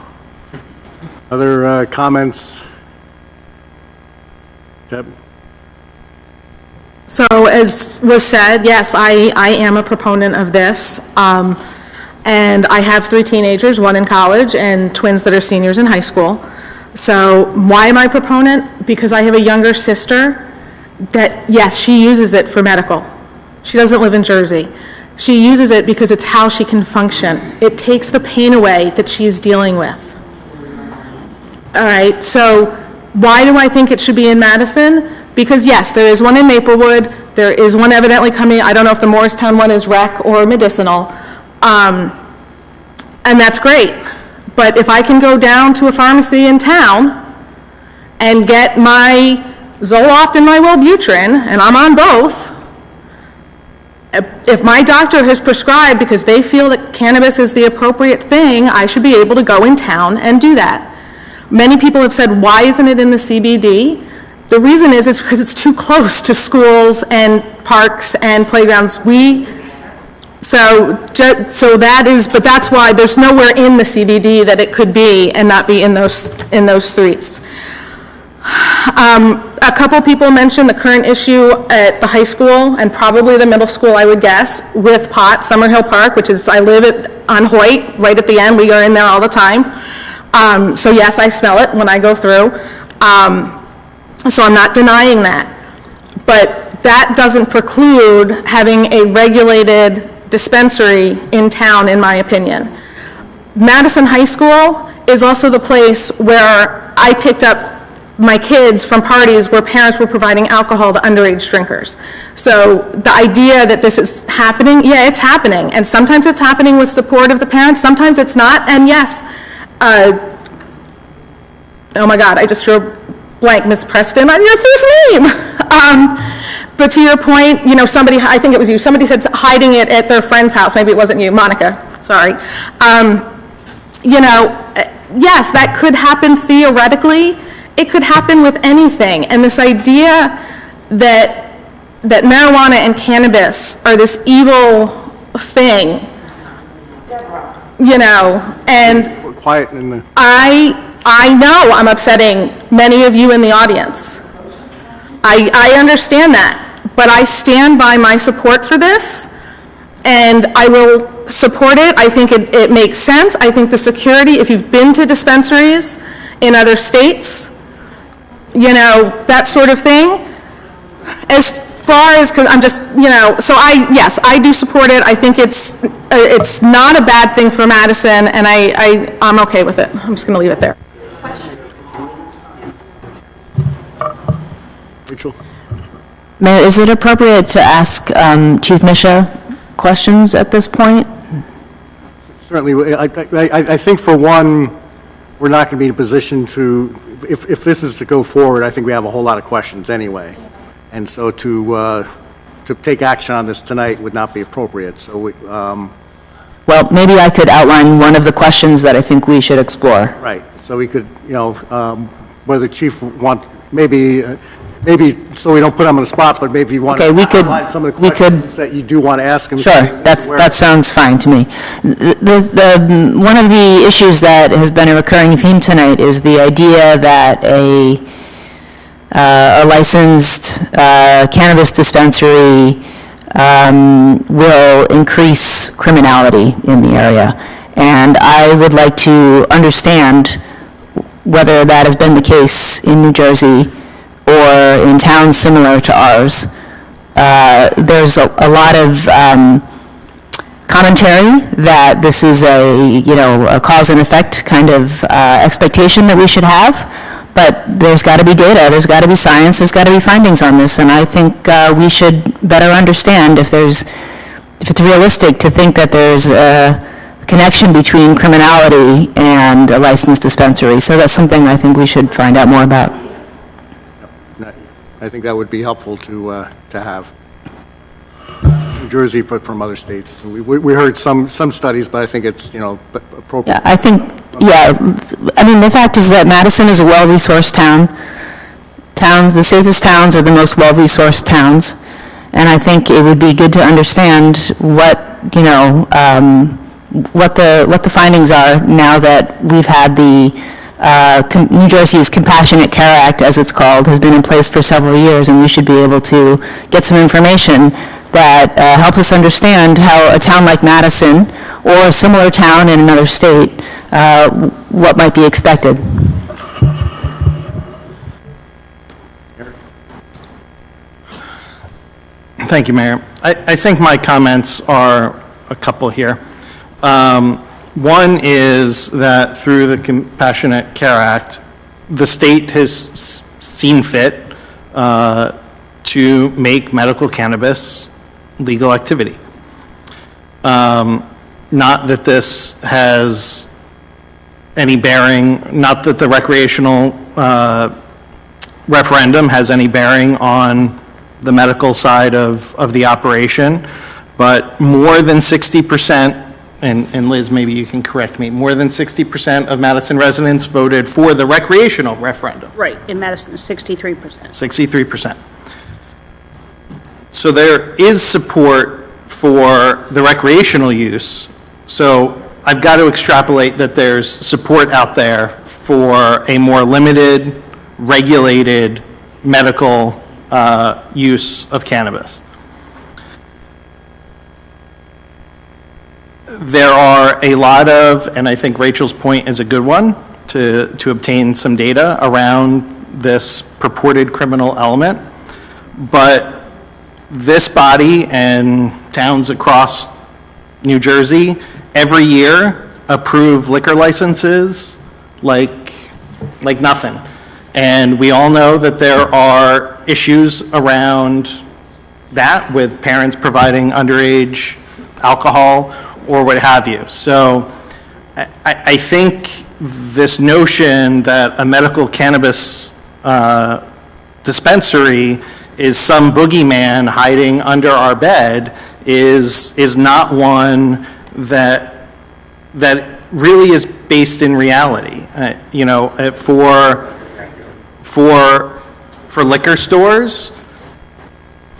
Other comments? Deb?
So as was said, yes, I am a proponent of this. And I have 3 teenagers, 1 in college and twins that are seniors in high school. So why am I a proponent? Because I have a younger sister that, yes, she uses it for medical. She doesn't live in Jersey. She uses it because it's how she can function. It takes the pain away that she's dealing with. All right, so why do I think it should be in Madison? Because yes, there is one in Maplewood, there is one evidently coming, I don't know if the Morristown one is rec or medicinal, and that's great. But if I can go down to a pharmacy in town and get my Zoloft and my Wellbutrin, and I'm on both, if my doctor has prescribed because they feel that cannabis is the appropriate thing, I should be able to go in town and do that. Many people have said, why isn't it in the CBD? The reason is because it's too close to schools and parks and playgrounds. So that is, but that's why there's nowhere in the CBD that it could be and not be in those streets. A couple people mentioned the current issue at the high school and probably the middle school, I would guess, with pot, Summerhill Park, which is, I live on Hoyt, right at the end. We are in there all the time. So yes, I smell it when I go through. So I'm not denying that. But that doesn't preclude having a regulated dispensary in town, in my opinion. Madison High School is also the place where I picked up my kids from parties where parents were providing alcohol to underage drinkers. So the idea that this is happening, yeah, it's happening. And sometimes it's happening with support of the parents, sometimes it's not. And yes, oh my God, I just drew a blank, Ms. Preston, on your first name. But to your point, you know, somebody, I think it was you, somebody said hiding it at their friend's house. Maybe it wasn't you, Monica, sorry. You know, yes, that could happen theoretically. It could happen with anything. And this idea that marijuana and cannabis are this evil thing, you know, and
We're quiet in the...
I know I'm upsetting many of you in the audience. I understand that, but I stand by my support for this, and I will support it. I think it makes sense. I think the security, if you've been to dispensaries in other states, you know, that sort of thing. As far as, because I'm just, you know, so yes, I do support it. I think it's not a bad thing for Madison, and I'm okay with it. I'm just going to leave it there.
Rachel?
Mayor, is it appropriate to ask Chief Misha questions at this point?
Certainly. I think for one, we're not going to be in a position to, if this is to go forward, I think we have a whole lot of questions anyway. And so to take action on this tonight would not be appropriate. So
Well, maybe I could outline one of the questions that I think we should explore.
right. So we could, you know, whether Chief maybe so we don't put him on the spot, but maybe you want to outline some of the questions that you do want to ask him.
Sure, that sounds fine to me. One of the issues that has been a recurring theme tonight is the idea that a licensed cannabis dispensary will increase criminality in the area. And I would like to understand whether that has been the case in New Jersey or in towns similar to ours. There's a lot of commentary that this is a cause and effect kind of expectation that we should have, but there's got to be data, there's got to be science, there's got to be findings on this, and I think we should better understand if it's realistic to think that there's a connection between criminality and a licensed dispensary. So that's something I think we should find out more about.
I think that would be helpful to have. New Jersey, but from other states. We heard some studies, but I think it's, appropriate.
Yeah, I think, I mean, the fact is that Madison is a well-resourced town. The safest towns are the most well-resourced towns. And I think it would be good to understand what the findings are now that we've had the New Jersey's Compassionate Care Act, as it's called, has been in place for several years, and we should be able to get some information that helps us understand how a town like Madison or a similar town in another state, what might be expected.
Thank you, Mayor. I think my comments are a couple here. One is that through the Compassionate Care Act, the state has seen fit to make medical cannabis legal activity. Not that this has any bearing, not that the recreational referendum has any bearing on the medical side of the operation, but more than 60%, and Liz, maybe you can correct me, more than 60% of Madison residents voted for the recreational referendum.
Right, in Madison, 63%.
63%. So there is support for the recreational use. So I've got to extrapolate that there's support out there for a more limited, regulated medical use of cannabis. There are a lot of, and I think Rachel's point is a good one, to obtain some data around this purported criminal element. But this body and towns across New Jersey every year approve liquor licenses like nothing. And we all know that there are issues around that with parents providing underage alcohol or what have you. So I think this notion that a medical cannabis dispensary is some boogeyman hiding under our bed is not one that really is based in reality. For liquor stores,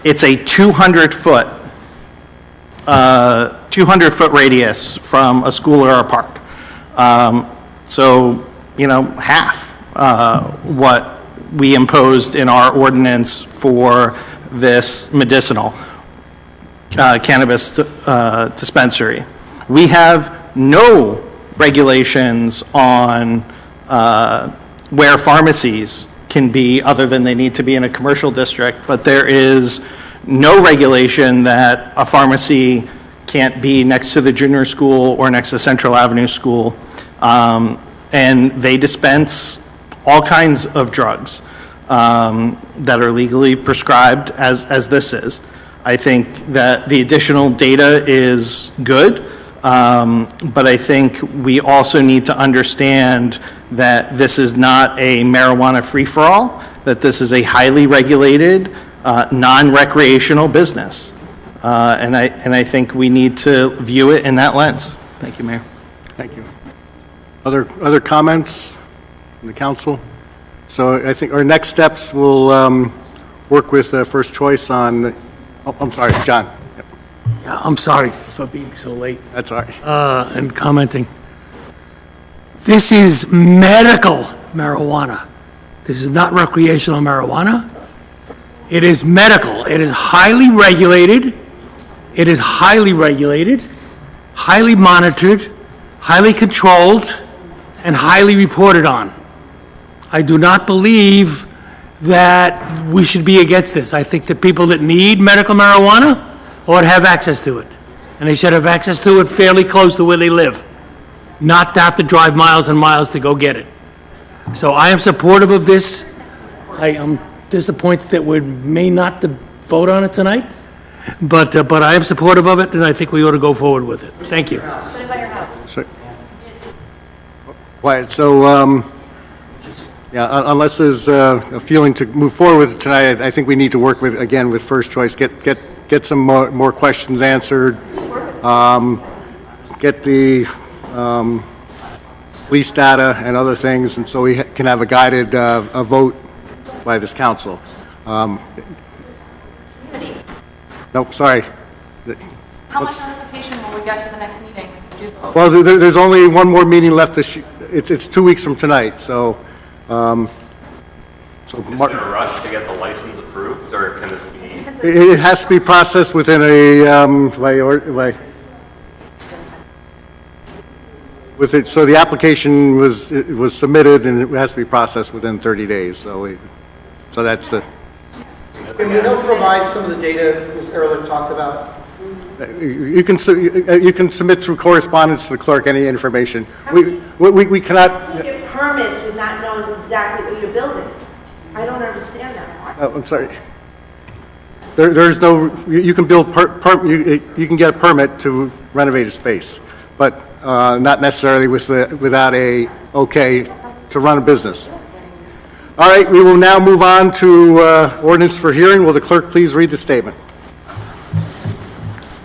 it's a 200-foot radius from a school or a park. So, half what we imposed in our ordinance for this medicinal cannabis dispensary. We have no regulations on where pharmacies can be, other than they need to be in a commercial district, but there is no regulation that a pharmacy can't be next to the junior school or next to Central Avenue School. And they dispense all kinds of drugs that are legally prescribed, as this is. I think that the additional data is good, but I think we also need to understand that this is not a marijuana free-for-all, that this is a highly regulated, non-recreational business. And I think we need to view it in that lens. Thank you, Mayor.
Thank you. Other comments from the council? So I think our next steps will work with First Choice on, I'm sorry, John.
Yeah, I'm sorry for being so late.
That's all right.
And commenting. This is medical marijuana. This is not recreational marijuana. It is medical. It is highly regulated. It is highly regulated, highly monitored, highly controlled, and highly reported on. I do not believe that we should be against this. I think that people that need medical marijuana ought to have access to it. And they should have access to it fairly close to where they live, not to have to drive miles and miles to go get it. So I am supportive of this. I am disappointed that we may not vote on it tonight, but I am supportive of it, and I think we ought to go forward with it. Thank you.
Quiet. So, unless there's a feeling to move forward with it tonight, I think we need to work with First Choice, get some more questions answered, get the police data and other things, and so we can have a guided a vote by this council. No, sorry.
How much notification will we get for the next meeting?
Well, there's only one more meeting left. It's 2 weeks from tonight, so.
Is there a rush to get the license approved, or can this be?
It has to be processed within so the application was submitted and it has to be processed within 30 days. So that's the.
Can we help provide some of the data Ms. Ehrlich talked about?
You can submit through correspondence to the clerk any information. We cannot.
You get permits with not knowing exactly what you're building. I don't understand that part.
I'm sorry. There's no, you can build, you can get a permit to renovate a space, but not necessarily without a okay to run a business. All right, we will now move on to ordinance for hearing. Will the clerk please read the statement?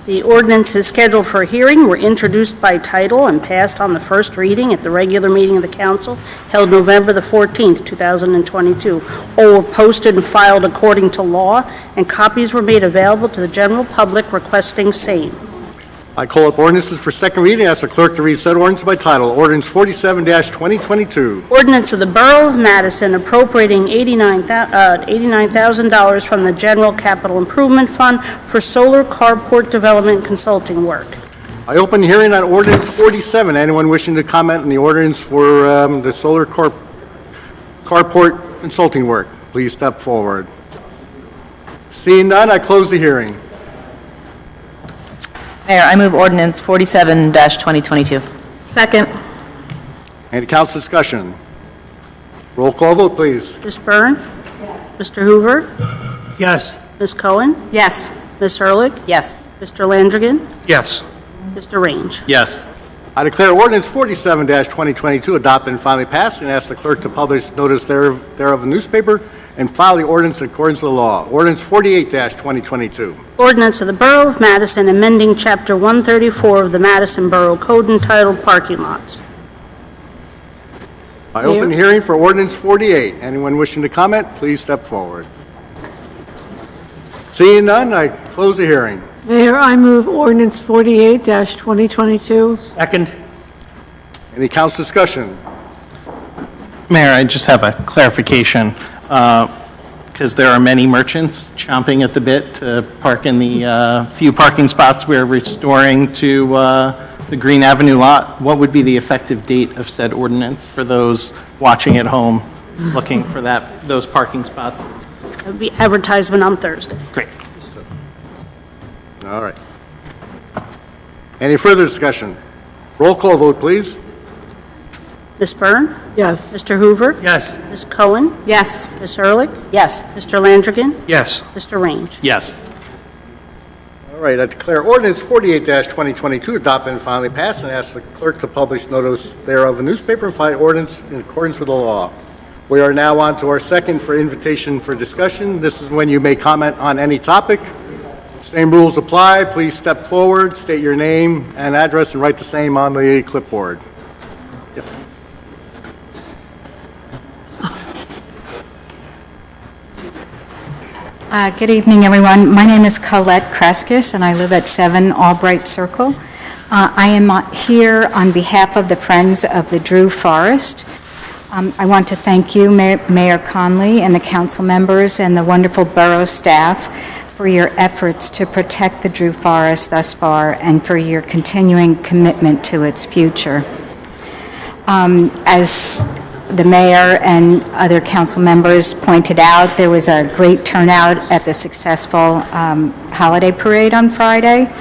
The ordinance is scheduled for a hearing, were introduced by title and passed on the first reading at the regular meeting of the council held November the 14th, 2022. All were posted and filed according to law, and copies were made available to the general public requesting same.
I call up ordinances for second reading. Ask the clerk to read said ordinance by title. Ordinance 47-2022.
Ordinance of the Borough of Madison appropriating $89,000 from the General Capital Improvement Fund for solar carport development consulting work.
I open the hearing on ordinance 47. Anyone wishing to comment on the ordinance for the solar carport consulting work, please step forward. Seeing none, I close the hearing.
Mayor, I move ordinance 47-2022.
Second.
Any council discussion? Roll call vote, please.
Ms. Byrne? Mr. Hoover?
Yes.
Ms. Cohen?
Yes.
Ms. Ehrlich?
Yes.
Mr. Landrigan?
Yes.
Mr. Range?
Yes.
I declare ordinance 47-2022 adopted and finally passed, and ask the clerk to publish notice thereof in the newspaper and file the ordinance in accordance with the law. Ordinance 48-2022.
Ordinance of the Borough of Madison amending Chapter 134 of the Madison Borough Code entitled Parking Lots.
I open the hearing for ordinance 48. Anyone wishing to comment, please step forward. Seeing none, I close the hearing.
Mayor, I move ordinance 48-2022.
Second.
Any council discussion?
Mayor, I just have a clarification, because there are many merchants chomping at the bit to park in the few parking spots we're restoring to the Green Avenue lot. What would be the effective date of said ordinance for those watching at home looking for those parking spots?
It would be advertisement on Thursday.
Great.
All right. Any further discussion? Roll call vote, please.
Ms. Byrne?
Yes.
Mr. Hoover?
Yes.
Ms. Cohen?
Yes.
Ms. Ehrlich?
Yes.
Mr. Landrigan?
Yes.
Mr. Range?
Yes.
All right, I declare ordinance 48-2022 adopted and finally passed, and ask the clerk to publish notice thereof in the newspaper and file ordinance in accordance with the law. We are now on to our second for invitation for discussion. This is when you may comment on any topic. Same rules apply. Please step forward, state your name and address, and write the same on the clipboard. Yep.
Good evening, everyone. My name is Colette Kreskis, and I live at 7 Albright Circle. I am here on behalf of the Friends of the Drew Forest. I want to thank you, Mayor Conley, and the council members and the wonderful borough staff for your efforts to protect the Drew Forest thus far and for your continuing commitment to its future. As the mayor and other council members pointed out, there was a great turnout at the successful holiday parade on Friday.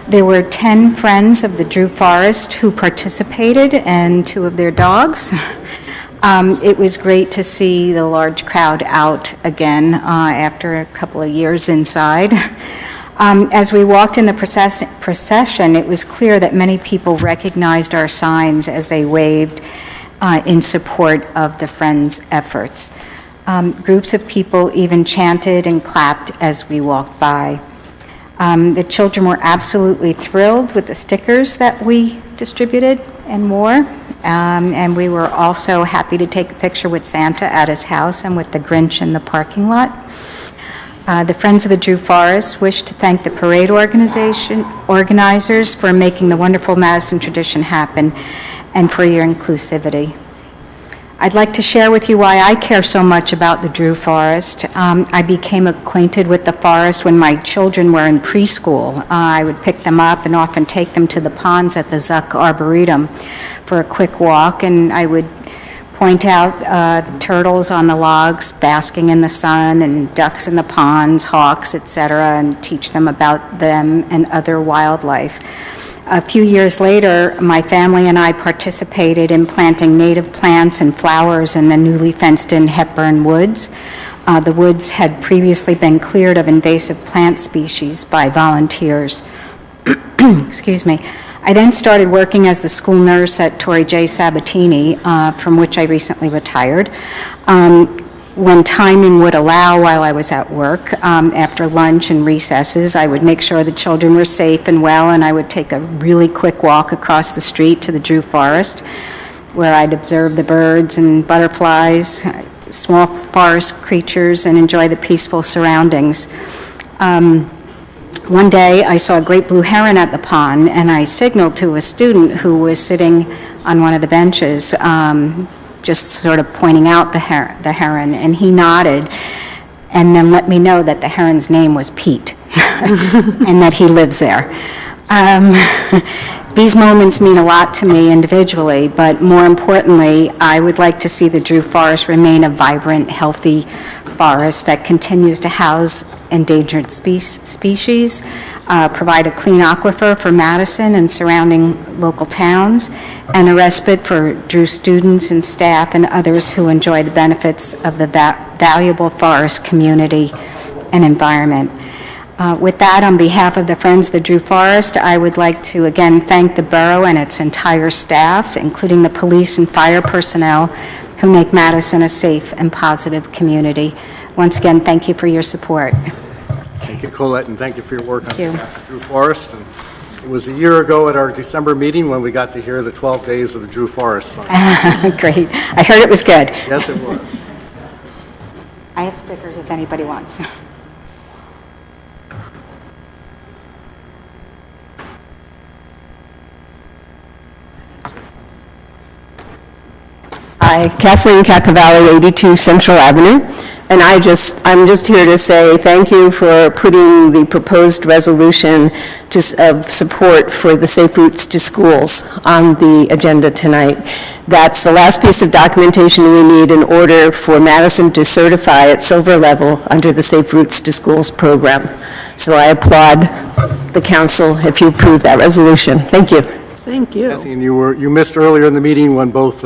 There were 10 friends of the Drew Forest who participated and 2 of their dogs. It was great to see the large crowd out again after a couple of years inside. As we walked in the procession, it was clear that many people recognized our signs as they waved in support of the Friends' efforts. Groups of people even chanted and clapped as we walked by. The children were absolutely thrilled with the stickers that we distributed and wore. And we were also happy to take a picture with Santa at his house and with the Grinch in the parking lot. The Friends of the Drew Forest wish to thank the parade organizers for making the wonderful Madison tradition happen and for your inclusivity. I'd like to share with you why I care so much about the Drew Forest. I became acquainted with the forest when my children were in preschool. I would pick them up and often take them to the ponds at the Zuck Arboretum for a quick walk, and I would point out the turtles on the logs basking in the sun and ducks in the ponds, hawks, etc., and teach them about them and other wildlife. A few years later, my family and I participated in planting native plants and flowers in the newly fenced-in Hepburn Woods. The woods had previously been cleared of invasive plant species by volunteers. Excuse me. I then started working as the school nurse at Torrey J. Sabatini, from which I recently retired. When timing would allow while I was at work, after lunch and recesses, I would make sure the children were safe and well, and I would take a really quick walk across the street to the Drew Forest, where I'd observe the birds and butterflies, small forest creatures, and enjoy the peaceful surroundings. One day, I saw a great blue heron at the pond, and I signaled to a student who was sitting on one of the benches, just sort of pointing out the heron, and he nodded and then let me know that the heron's name was Pete and that he lives there. These moments mean a lot to me individually, but more importantly, I would like to see the Drew Forest remain a vibrant, healthy forest that continues to house endangered species, provide a clean aquifer for Madison and surrounding local towns, and a respite for Drew students and staff and others who enjoy the benefits of the valuable forest community and environment. With that, on behalf of the Friends of the Drew Forest, I would like to again thank the Borough and its entire staff, including the police and fire personnel, who make Madison a safe and positive community. Once again, thank you for your support.
Thank you, Colette, and thank you for your work on
Thank you.
behalf of Drew Forest. And it was a year ago at our December meeting when we got to hear the 12 days of the Drew Forest song.
Great. I heard it was good.
Yes, it was.
I have stickers if anybody wants.
Hi, Kathleen Cacavalli, 82 Central Avenue, and I'm just here to say thank you for putting the proposed resolution of support for the Safe Routes to Schools on the agenda tonight. That's the last piece of documentation we need in order for Madison to certify at silver level under the Safe Routes to Schools program. So I applaud the council if you approve that resolution. Thank you.
Thank you.
Kathy, and you missed earlier in the meeting when both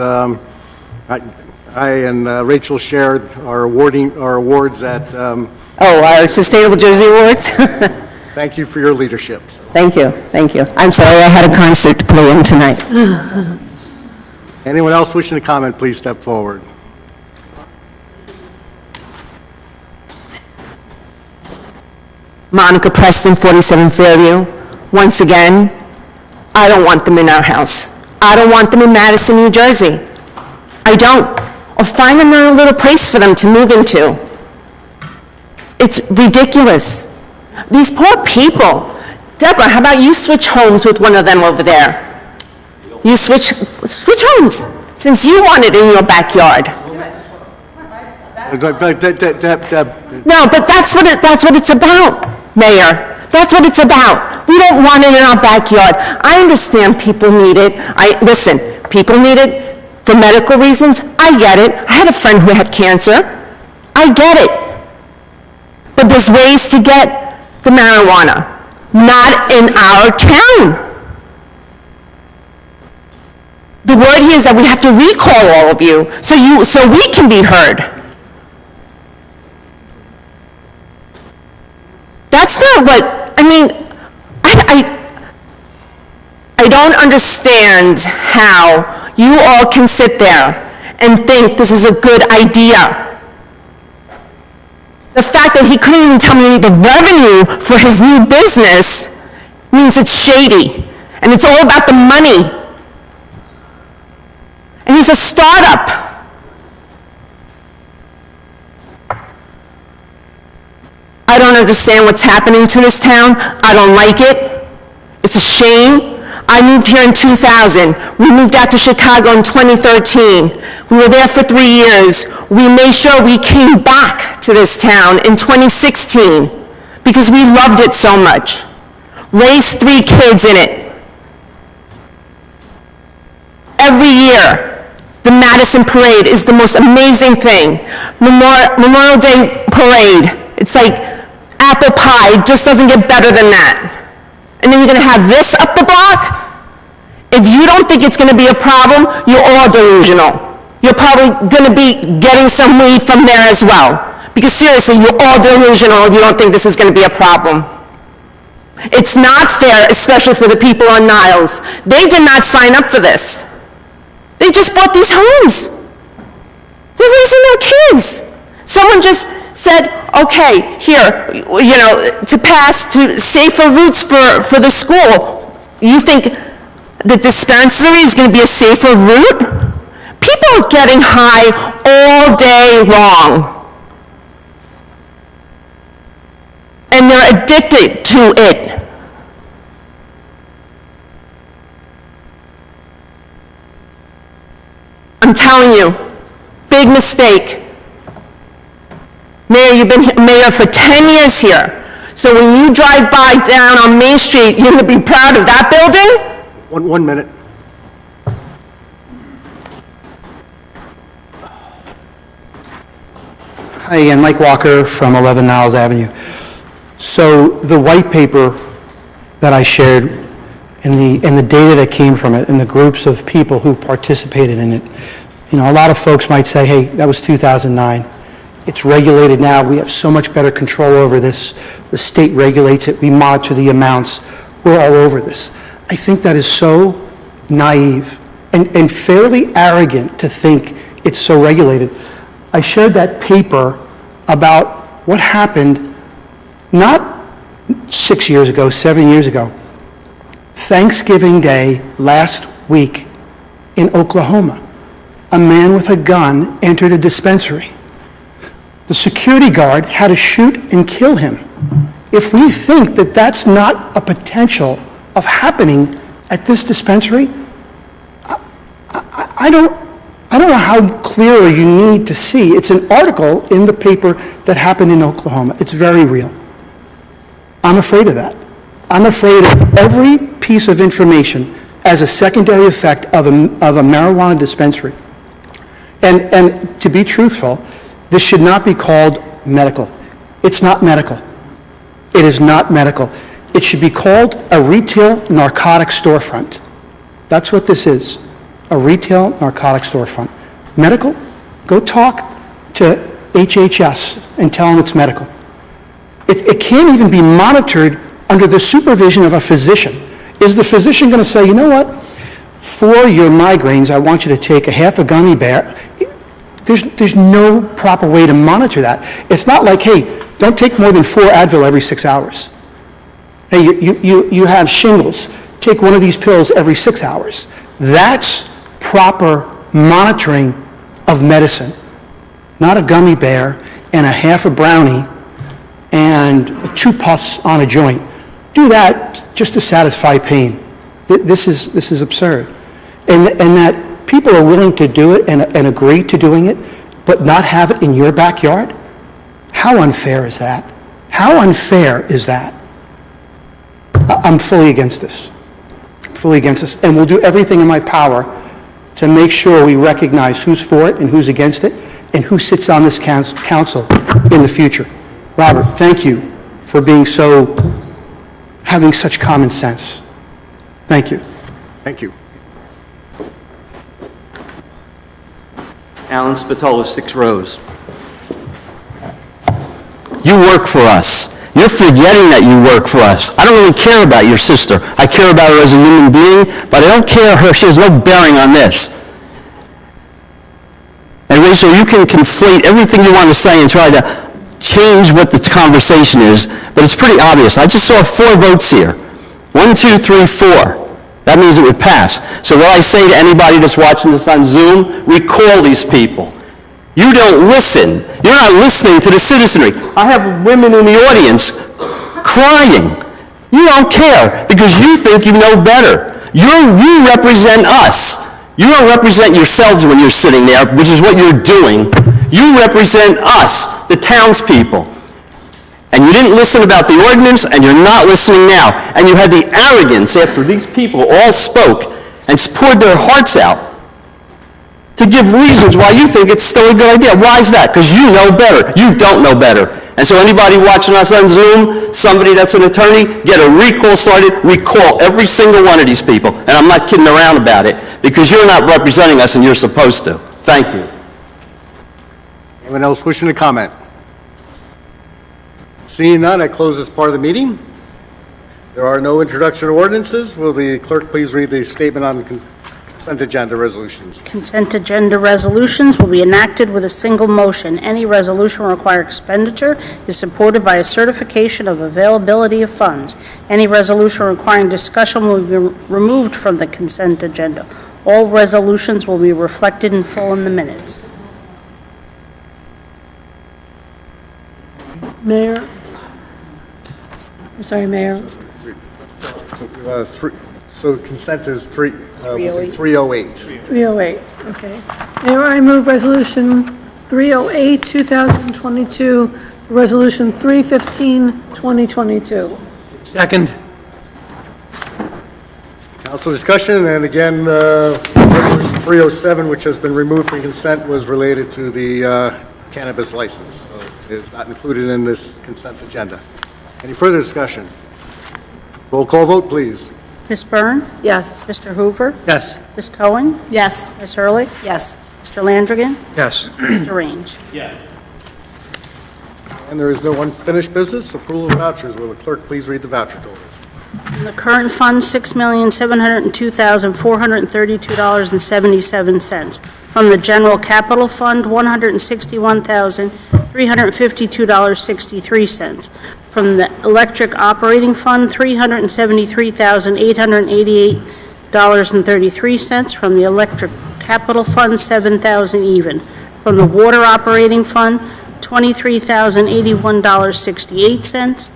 I and Rachel shared our awards at...
our Sustainable Jersey Awards?
Thank you for your leadership.
Thank you, thank you. I'm sorry I had a concert to play in tonight.
Anyone else wishing to comment, please step forward.
Monica Preston, 47 Fairview. Once again, I don't want them in our house. I don't want them in Madison, New Jersey. I don't. Or find them a little place for them to move into. It's ridiculous. These poor people. Deborah, how about you switch homes with one of them over there? You switch homes, since you want it in your backyard. No, but that's what it's about, Mayor. That's what it's about. We don't want it in our backyard. I understand people need it. Listen, people need it for medical reasons. I get it. I had a friend who had cancer. I get it. But there's ways to get the marijuana, not in our town. The word here is that we have to recall all of you so we can be heard. That's not what, I don't understand how you all can sit there and think this is a good idea. The fact that he couldn't even tell me the revenue for his new business means it's shady, and it's all about the money. And he's a startup. I don't understand what's happening to this town. I don't like it. It's a shame. I moved here in 2000. We moved out to Chicago in 2013. We were there for 3 years. We made sure we came back to this town in 2016 because we loved it so much. Raised 3 kids in it. Every year, the Madison Parade is the most amazing thing. Memorial Day Parade, it's like apple pie, it just doesn't get better than that. And then you're going to have this up the block? If you don't think it's going to be a problem, you're all delusional. You're probably going to be getting some weed from there as well. Because seriously, you're all delusional if you don't think this is going to be a problem. It's not fair, especially for the people on Niles. They did not sign up for this. They just bought these homes. They're raising their kids. Someone just said, okay, here, you know, to pass to safer routes for the school. You think the dispensary is going to be a safer route? People are getting high all day long. And they're addicted to it. I'm telling you, big mistake. Mayor, you've been mayor for 10 years here. So when you drive by down on Main Street, you're going to be proud of that building?
One minute.
Hi again, Mike Walker from 11 Niles Avenue. So the white paper that I shared and the data that came from it and the groups of people who participated in it, you know, a lot of folks might say, hey, that was 2009. It's regulated now. We have so much better control over this. The state regulates it. We monitor the amounts. We're all over this. I think that is so naive and fairly arrogant to think it's so regulated. I shared that paper about what happened not 6 years ago, 7 years ago, Thanksgiving Day last week in Oklahoma. A man with a gun entered a dispensary. The security guard had to shoot and kill him. If we think that that's not a potential of happening at this dispensary, I don't know how clearer you need to see. It's an article in the paper that happened in Oklahoma. It's very real. I'm afraid of that. I'm afraid of every piece of information as a secondary effect of a marijuana dispensary. And to be truthful, this should not be called medical. It's not medical. It is not medical. It should be called a retail narcotic storefront. That's what this is, a retail narcotic storefront. Medical? Go talk to HHS and tell them it's medical. It can't even be monitored under the supervision of a physician. Is the physician going to say, you know what, for your migraines, I want you to take a half a gummy bear? There's no proper way to monitor that. It's not like, hey, don't take more than 4 Advil every 6 hours. Hey, you have shingles. Take one of these pills every 6 hours. That's proper monitoring of medicine. Not a gummy bear and a half a brownie and 2 puffs on a joint. Do that just to satisfy pain. This is absurd. And that people are willing to do it and agree to doing it, but not have it in your backyard? How unfair is that? How unfair is that? I'm fully against this. Fully against this. And will do everything in my power to make sure we recognize who's for it and who's against it and who sits on this council in the future. Robert, thank you for having such common sense. Thank you.
Thank you.
Alan Spatola, 6 Rows. You work for us. You're forgetting that you work for us. I don't really care about your sister. I care about her as a human being, but I don't care her. She has no bearing on this. And Rachel, you can conflate everything you want to say and try to change what the conversation is, but it's pretty obvious. I just saw 4 votes here. 1, 2, 3, 4. That means it would pass. So what I say to anybody that's watching this on Zoom, recall these people. You don't listen. You're not listening to the citizenry. I have women in the audience crying. You don't care because you think you know better. You represent us. You don't represent yourselves when you're sitting there, which is what you're doing. You represent us, the townspeople. And you didn't listen about the ordinance, and you're not listening now. And you had the arrogance after these people all spoke and poured their hearts out to give reasons why you think it's still a good idea. Why is that? Because you know better. You don't know better. And so anybody watching us on Zoom, somebody that's an attorney, get a recall started, recall every single one of these people. And I'm not kidding around about it, because you're not representing us and you're supposed to. Thank you.
Anyone else wishing to comment? Seeing none, I close this part of the meeting. There are no introduction ordinances. Will the clerk please read the statement on the consent agenda resolutions?
Consent agenda resolutions will be enacted with a single motion. Any resolution requiring expenditure is supported by a certification of availability of funds. Any resolution requiring discussion will be removed from the consent agenda. All resolutions will be reflected in full in the minutes.
Mayor? I'm sorry, Mayor.
So consent is 308.
308, okay. Mayor, I move Resolution 308, 2022, Resolution 315, 2022.
Second.
Council discussion, and again, Resolution 307, which has been removed from consent, was related to the cannabis license. So it is not included in this consent agenda. Any further discussion? Roll call vote, please.
Ms. Byrne?
Yes.
Mr. Hoover?
Yes.
Ms. Cohen?
Yes.
Ms. Ehrlich?
Yes.
Mr. Landrigan?
Yes.
Mr. Range?
Yes.
And there is no unfinished business. Approval of vouchers. Will the clerk please read the voucher totals?
In the current fund, $6,702,432.77. From the general capital fund, $161,352.63. From the electric operating fund, $373,888.33. From the electric capital fund, $7,000 even. From the water operating fund, $23,081.68.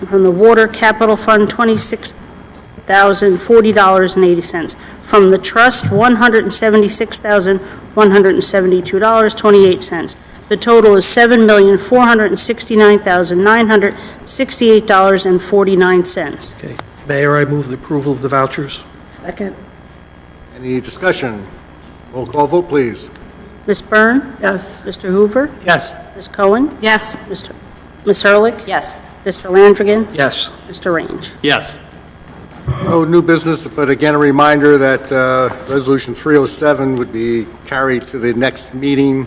From the water capital fund, $26,040.80. From the trust, $176,172.28. The total is $7,469,968.49.
Okay. Mayor, I move the approval of the vouchers.
Second.
Any discussion? Roll call vote, please.
Ms. Byrne?
Yes.
Mr. Hoover?
Yes.
Ms. Cohen?
Yes.
Ms. Ehrlich?
Yes.
Mr. Landrigan?
Yes.
Mr. Range?
Yes.
No new business, but again, a reminder that Resolution 307 would be carried to the next meeting.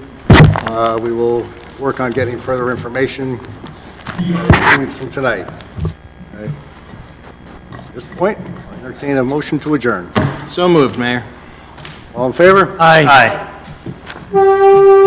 We will work on getting further information from tonight. Okay. At this point, I entertain a motion to adjourn.
So moved, Mayor.
All in favor?
Aye.
Aye.